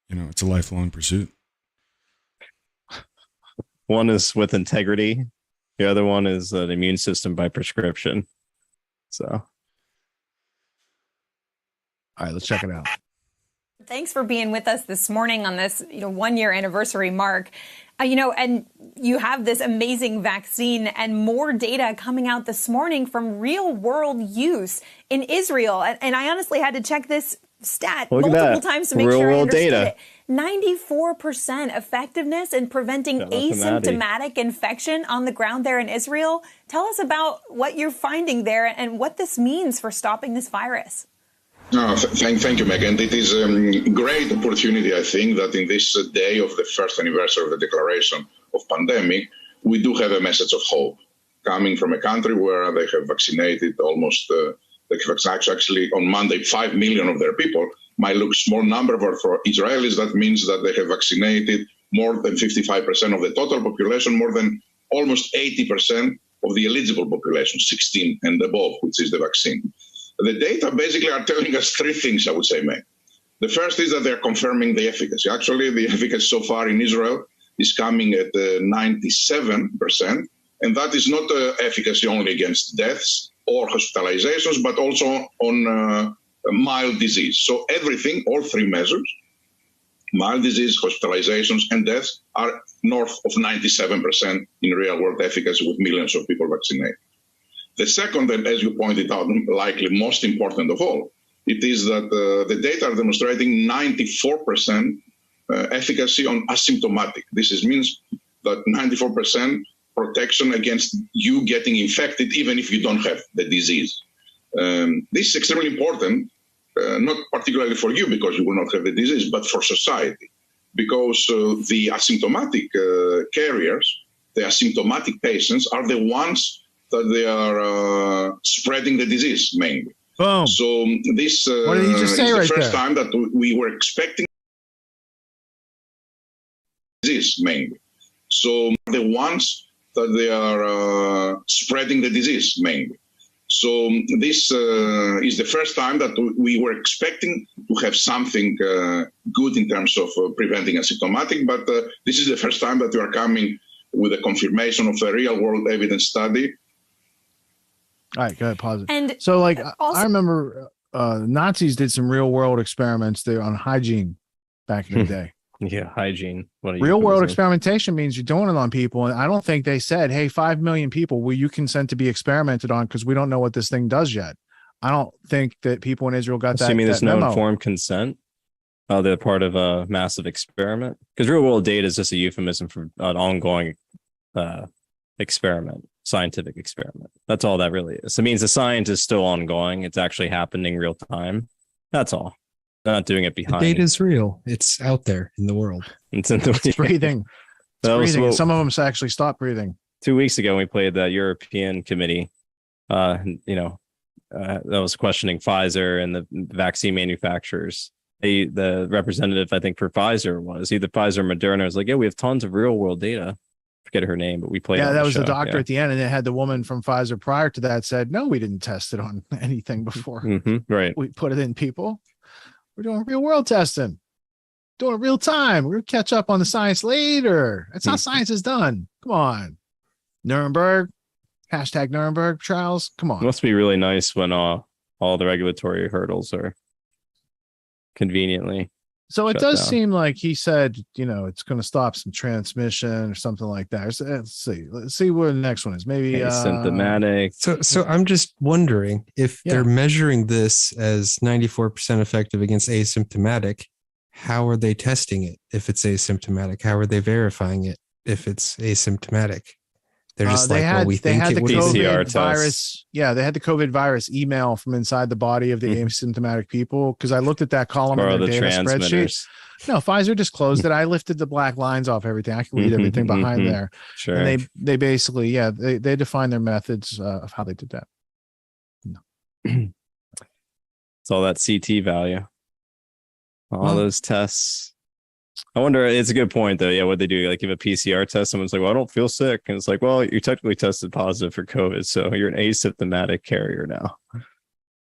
it's a lifelong pursuit. One is with integrity. The other one is an immune system by prescription. So, all right, let's check it out. Thanks for being with us this morning on this 1-year anniversary mark. And you have this amazing vaccine and more data coming out this morning from real world use in Israel. And I honestly had to check this stat multiple times to make sure I understood it. 94% effectiveness in preventing asymptomatic infection on the ground there in Israel. Tell us about what you're finding there and what this means for stopping this virus. Thank you, Megan. It is a great opportunity, I think, that in this day of the first anniversary of the declaration of pandemic, we do have a message of hope coming from a country where they have vaccinated almost, actually on Monday, 5 million of their people. Might look small number, but for Israelis, that means that they have vaccinated more than 55% of the total population, more than almost 80% of the eligible population, 16 and above, which is the vaccine. The data basically are telling us 3 things, I would say, Meg. The first is that they're confirming the efficacy. Actually, the efficacy so far in Israel is coming at 97%, and that is not efficacy only against deaths or hospitalizations, but also on mild disease. So everything, all 3 measures, mild disease, hospitalizations, and deaths, are north of 97% in real-world efficacy with millions of people vaccinated. The second, and as you pointed out, likely most important of all, it is that the data are demonstrating 94% efficacy on asymptomatic. This means that 94% protection against you getting infected, even if you don't have the disease. This is extremely important, not particularly for you because you will not have the disease, but for society, because the asymptomatic carriers, the asymptomatic patients, are the ones that they are spreading the disease mainly. Boom. So this what did you just say is right the first there? time that we were expecting disease mainly. So the ones that they are spreading the disease mainly. So this is the first time that we were expecting to have something good in terms of preventing asymptomatic, but this is the first time that we are coming with a confirmation of a real world evidence study. All right, go ahead, pause it. And so, like, also, I remember Nazis did some real world experiments there on hygiene back in the day. Yeah, hygiene. Real world experimentation means you're doing it on people. And I don't think they said, hey, 5 million people, will you consent to be experimented on? Because we don't know what this thing does yet. I don't think that people in Israel got that. You mean there's no memo. informed consent? They're part of a massive experiment? Because real world data is just a euphemism for an ongoing experiment, scientific experiment. That's all that really is. It means the science is still ongoing. It's actually happening real time. That's all. They're not doing it behind. The data is real. It's out there in the world. It's breathing. It's breathing. Some of them actually stop breathing. 2 weeks ago, we played that European committee. That was questioning Pfizer and the vaccine manufacturers. the representative, I think, for Pfizer was either Pfizer or Moderna was like, yeah, we have tons of real world data. Forget her name, but we played. Yeah, on that the was show. the doctor at the end, and it had the woman from Pfizer prior to that said, no, we didn't test it on anything before. Right. We put it in people. We're doing real world testing, doing it real time. We're gonna catch up on the science later. That's how science is done. Come on, Nuremberg, #Nuremberg trials. Come on. It must be really nice when all the regulatory hurdles are conveniently. So it does down. seem like he said, it's going to stop some transmission or something like that. Let's see what the next one is. Maybe asymptomatic. So I'm just wondering if they're measuring this as 94% effective against asymptomatic. How are they testing it if it's asymptomatic? How are they verifying it if it's asymptomatic? They're just we think it would COVID virus. Yeah, they had the COVID virus email from inside the body of the asymptomatic people. Because I looked at that column in their data spreadsheet. No, Pfizer disclosed it. I lifted the black lines off everything. I can read everything behind there. Sure. And they basically, they define their methods of how they did that. No. It's all that CT value. All those tests. I wonder, it's a good point though. Yeah, what they do, like give a PCR test, someone's like, well, I don't feel sick. And it's like, well, you technically tested positive for COVID, so you're an asymptomatic carrier now.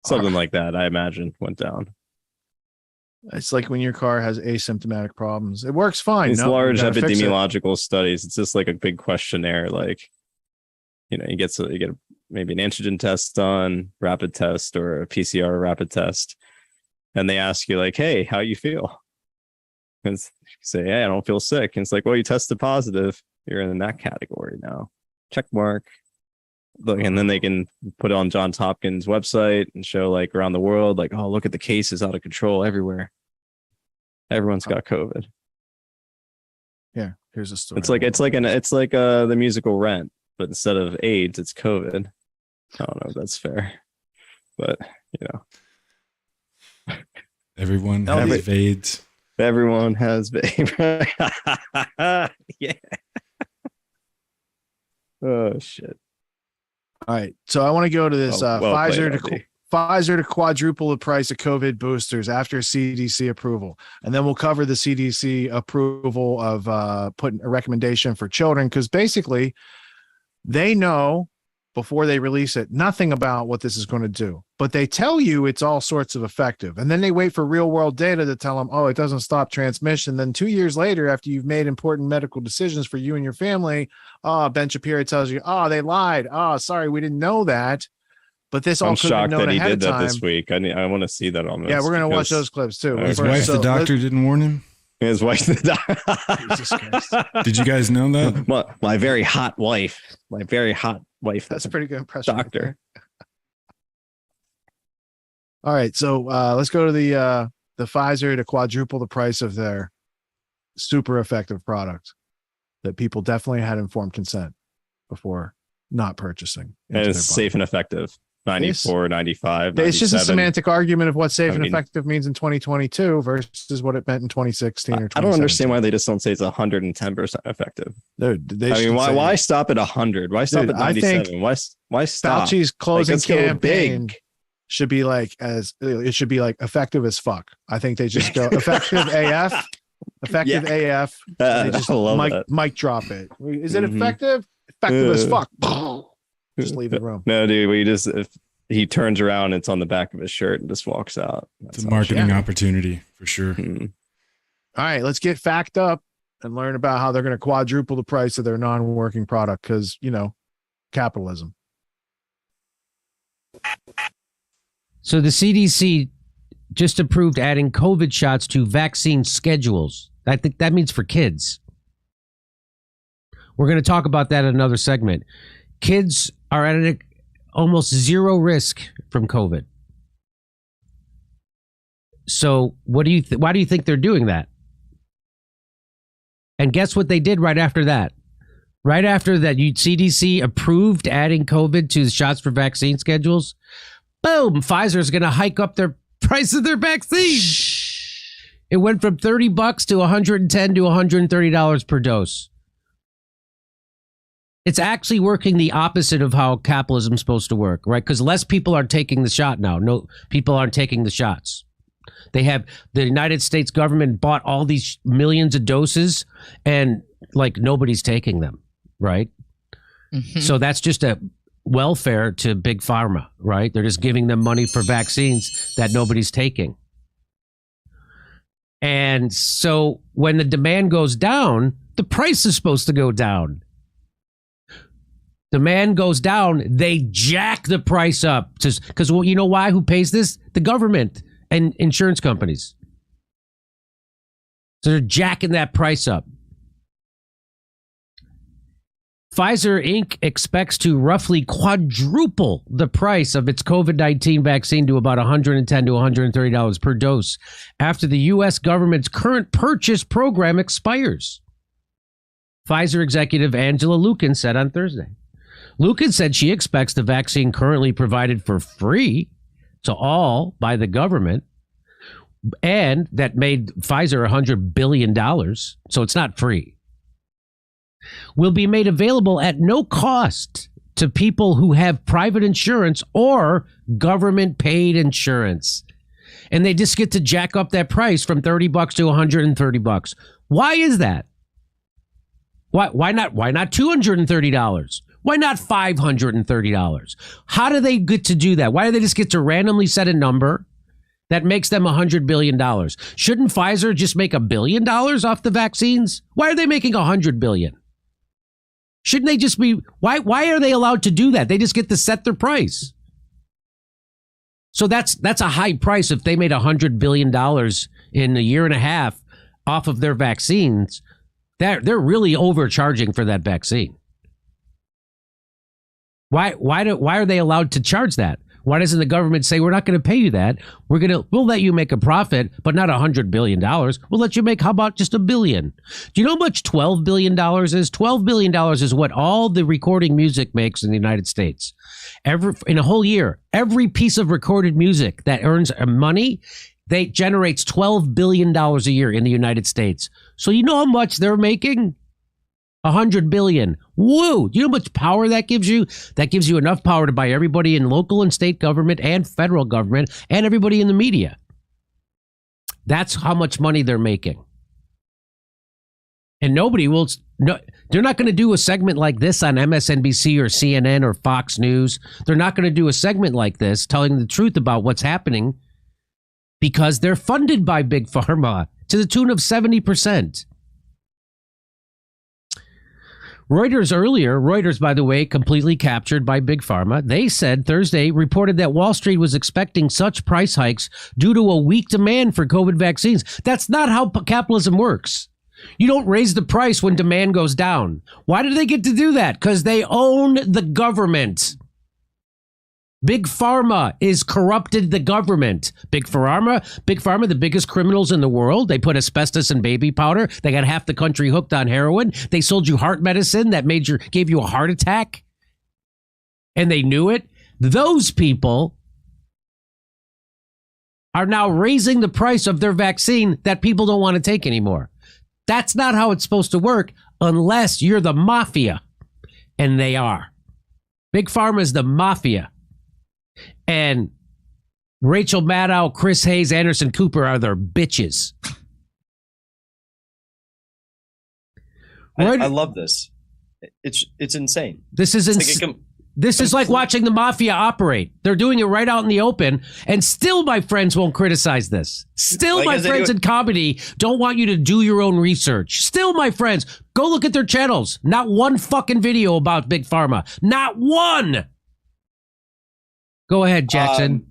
Something like that, I imagine, went down. It's like when your car has asymptomatic problems. It works fine. These large epidemiological studies, it's just like a big questionnaire. Like, you get maybe an antigen test done, rapid test, or a PCR rapid test. And they ask you like, hey, how you feel? And you say, hey, I don't feel sick. And it's like, well, you tested positive. You're in that category now. Check mark. And then they can put it on Johns Hopkins website and show like around the world, like, oh, look at the cases out of control everywhere. Everyone's got COVID. Yeah, here's a story. It's like the musical Rent, but instead of AIDS, it's COVID. I don't know if that's fair, but everyone has AIDS. Everyone has yeah. Oh shit. All right. So I want to go to this Pfizer to quadruple the price of COVID boosters after CDC approval. And then we'll cover the CDC approval of putting a recommendation for children, because basically they know before they release it nothing about what this is going to do, but they tell you it's all sorts of effective. And then they wait for real world data to tell them, oh, it doesn't stop transmission. Then 2 years later, after you've made important medical decisions for you and your family, Ben Shapiro tells you, oh, they lied. Oh, sorry, we didn't know that. But this all could have been known ahead of time. I'm shocked that he did that this week. I want to see that on this. Yeah, we're going to watch those clips too. His wife, the doctor, didn't warn him. His wife, the doctor. Jesus Christ. Did you guys know that? My very hot wife. My very hot wife. That's a pretty good impression. Doctor. All right, so let's go to the Pfizer to quadruple the price of their super effective product that people definitely had informed consent before not purchasing. And it's safe and effective. 94, 95, 97. It's just a semantic argument of what safe and effective means in 2022 versus what it meant in 2016 or 2017. I don't understand why they just don't say it's 100% effective. Why stop at 100? Why stop at 97? Why stop? Fauci's closing campaign should be like effective as fuck. I think they just go effective AF, effective AF. They just mic drop it. Is it effective? Effective as fuck. Just leave the room. No, dude, he turns around, it's on the back of his shirt and just walks out. It's a marketing opportunity for sure. All right, let's get fact up and learn about how they're going to quadruple the price of their non-working product because, capitalism. So the CDC just approved adding COVID shots to vaccine schedules. I think that means for kids. We're going to talk about that in another segment. Kids are at almost zero risk from COVID. So why do you think they're doing that? And guess what they did right after that? Right after that, CDC approved adding COVID to the shots for vaccine schedules. Boom! Pfizer's going to hike up their price of their vaccine. It went from $30 to $110 to $130 per dose. It's actually working the opposite of how capitalism is supposed to work, right? Because less people are taking the shot now. No, people aren't taking the shots. The United States government bought all these millions of doses and like nobody's taking them, right? So that's just a welfare to big pharma, right? They're just giving them money for vaccines that nobody's taking. And so when the demand goes down, the price is supposed to go down. Demand goes down, they jack the price up. Because, well, you know why? Who pays this? The government and insurance companies. So they're jacking that price up. Pfizer Inc. expects to roughly quadruple the price of its COVID-19 vaccine to about $110 to $130 per dose after the U.S. government's current purchase program expires. Pfizer executive Angela Lukin said on Thursday. Lukin said she expects the vaccine currently provided for free to all by the government, and that made Pfizer $100 billion, so it's not free, will be made available at no cost to people who have private insurance or government-paid insurance. And they just get to jack up that price from $30 to $130. Why is that? Why not $230? Why not $530? How do they get to do that? Why do they just get to randomly set a number that makes them $100 billion? Shouldn't Pfizer just make $1 billion off the vaccines? Why are they making $100 billion? Shouldn't they just be, why are they allowed to do that? They just get to set their price. So that's a high price. If they made $100 billion in a year and a half off of their vaccines, they're really overcharging for that vaccine. Why are they allowed to charge that? Why doesn't the government say, we're not going to pay you that? We'll let you make a profit, but not $100 billion. We'll let you make, how about just $1 billion? Do you know how much $12 billion is? $12 billion is what all the recording music makes in the United States. In a whole year, every piece of recorded music that earns money, they generates $12 billion a year in the United States. So you know how much they're making? $100 billion. Woo! Do you know how much power that gives you? That gives you enough power to buy everybody in local and state government and federal government and everybody in the media. That's how much money they're making. And nobody will, no, they're not going to do a segment like this on MSNBC or CNN or Fox News. They're not going to do a segment like this telling the truth about what's happening because they're funded by Big Pharma to the tune of 70%. Reuters, by the way, completely captured by Big Pharma. They said Thursday, reported that Wall Street was expecting such price hikes due to a weak demand for COVID vaccines. That's not how capitalism works. You don't raise the price when demand goes down. Why do they get to do that? Because they own the government. Big Pharma is corrupted the government. Big Pharma, the biggest criminals in the world. They put asbestos in baby powder. They got half the country hooked on heroin. They sold you heart medicine that gave you a heart attack. And they knew it. Those people are now raising the price of their vaccine that people don't want to take anymore. That's not how it's supposed to work unless you're the mafia. And they are. Big Pharma is the mafia. And Rachel Maddow, Chris Hayes, Anderson Cooper are their bitches. I love this. It's insane. This is insane. This is like watching the mafia operate. They're doing it right out in the open, and still my friends won't criticize this. Still like my friends in comedy don't want you to do your own research. Still my friends, go look at their channels. Not one fucking video about Big Pharma. Not one. Go ahead, Jackson.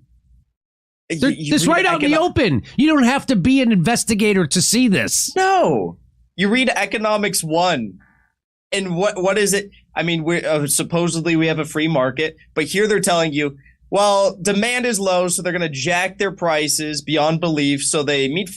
This right out in the open. You don't have to be an investigator to see this. No. You read Economics 1. And what is it? I mean, supposedly we have a free market, but here they're telling you, well, demand is low, so they're going to jack their prices beyond belief so they meet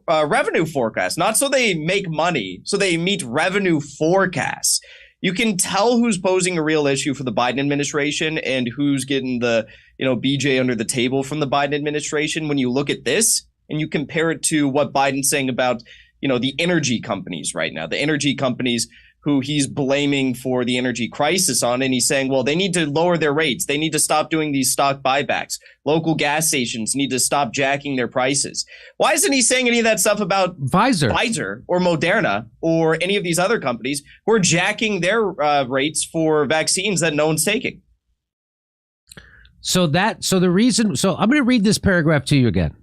revenue forecasts. Not so they make money, so they meet revenue forecasts. You can tell who's posing a real issue for the Biden administration and who's getting the, BJ under the table from the Biden administration when you look at this and you compare it to what Biden's saying about, the energy companies right now, the energy companies who he's blaming for the energy crisis on. And he's saying, well, they need to lower their rates. They need to stop doing these stock buybacks. Local gas stations need to stop jacking their prices. Why isn't he saying any of that stuff about Pfizer or Moderna or any of these other companies who are jacking their rates for vaccines that no one's taking? So I'm going to read this paragraph to you again.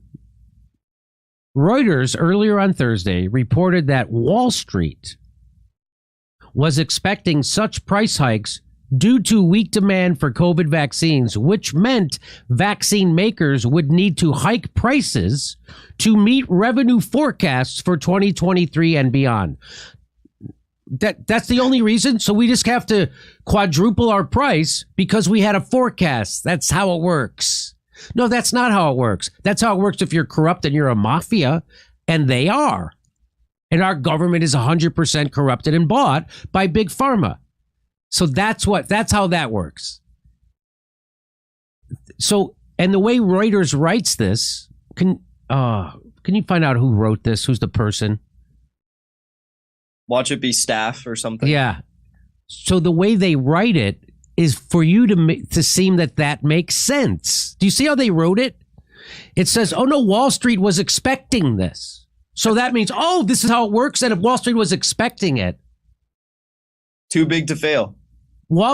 Reuters earlier on Thursday reported that Wall Street was expecting such price hikes due to weak demand for COVID vaccines, which meant vaccine makers would need to hike prices to meet revenue forecasts for 2023 and beyond. That's the only reason. So we just have to quadruple our price because we had a forecast. That's how it works. No, that's not how it works. That's how it works if you're corrupt and you're a mafia, and they are. And our government is 100% corrupted and bought by Big Pharma. So that's how that works. So, and the way Reuters writes this, can you find out who wrote this? Who's the person? Watch it be staff or something. Yeah. So the way they write it is for you to seem that makes sense. Do you see how they wrote it? It says, oh no, Wall Street was expecting this. So that means, oh, this is how it works. And if Wall Street was expecting it. Too big to fail. Wall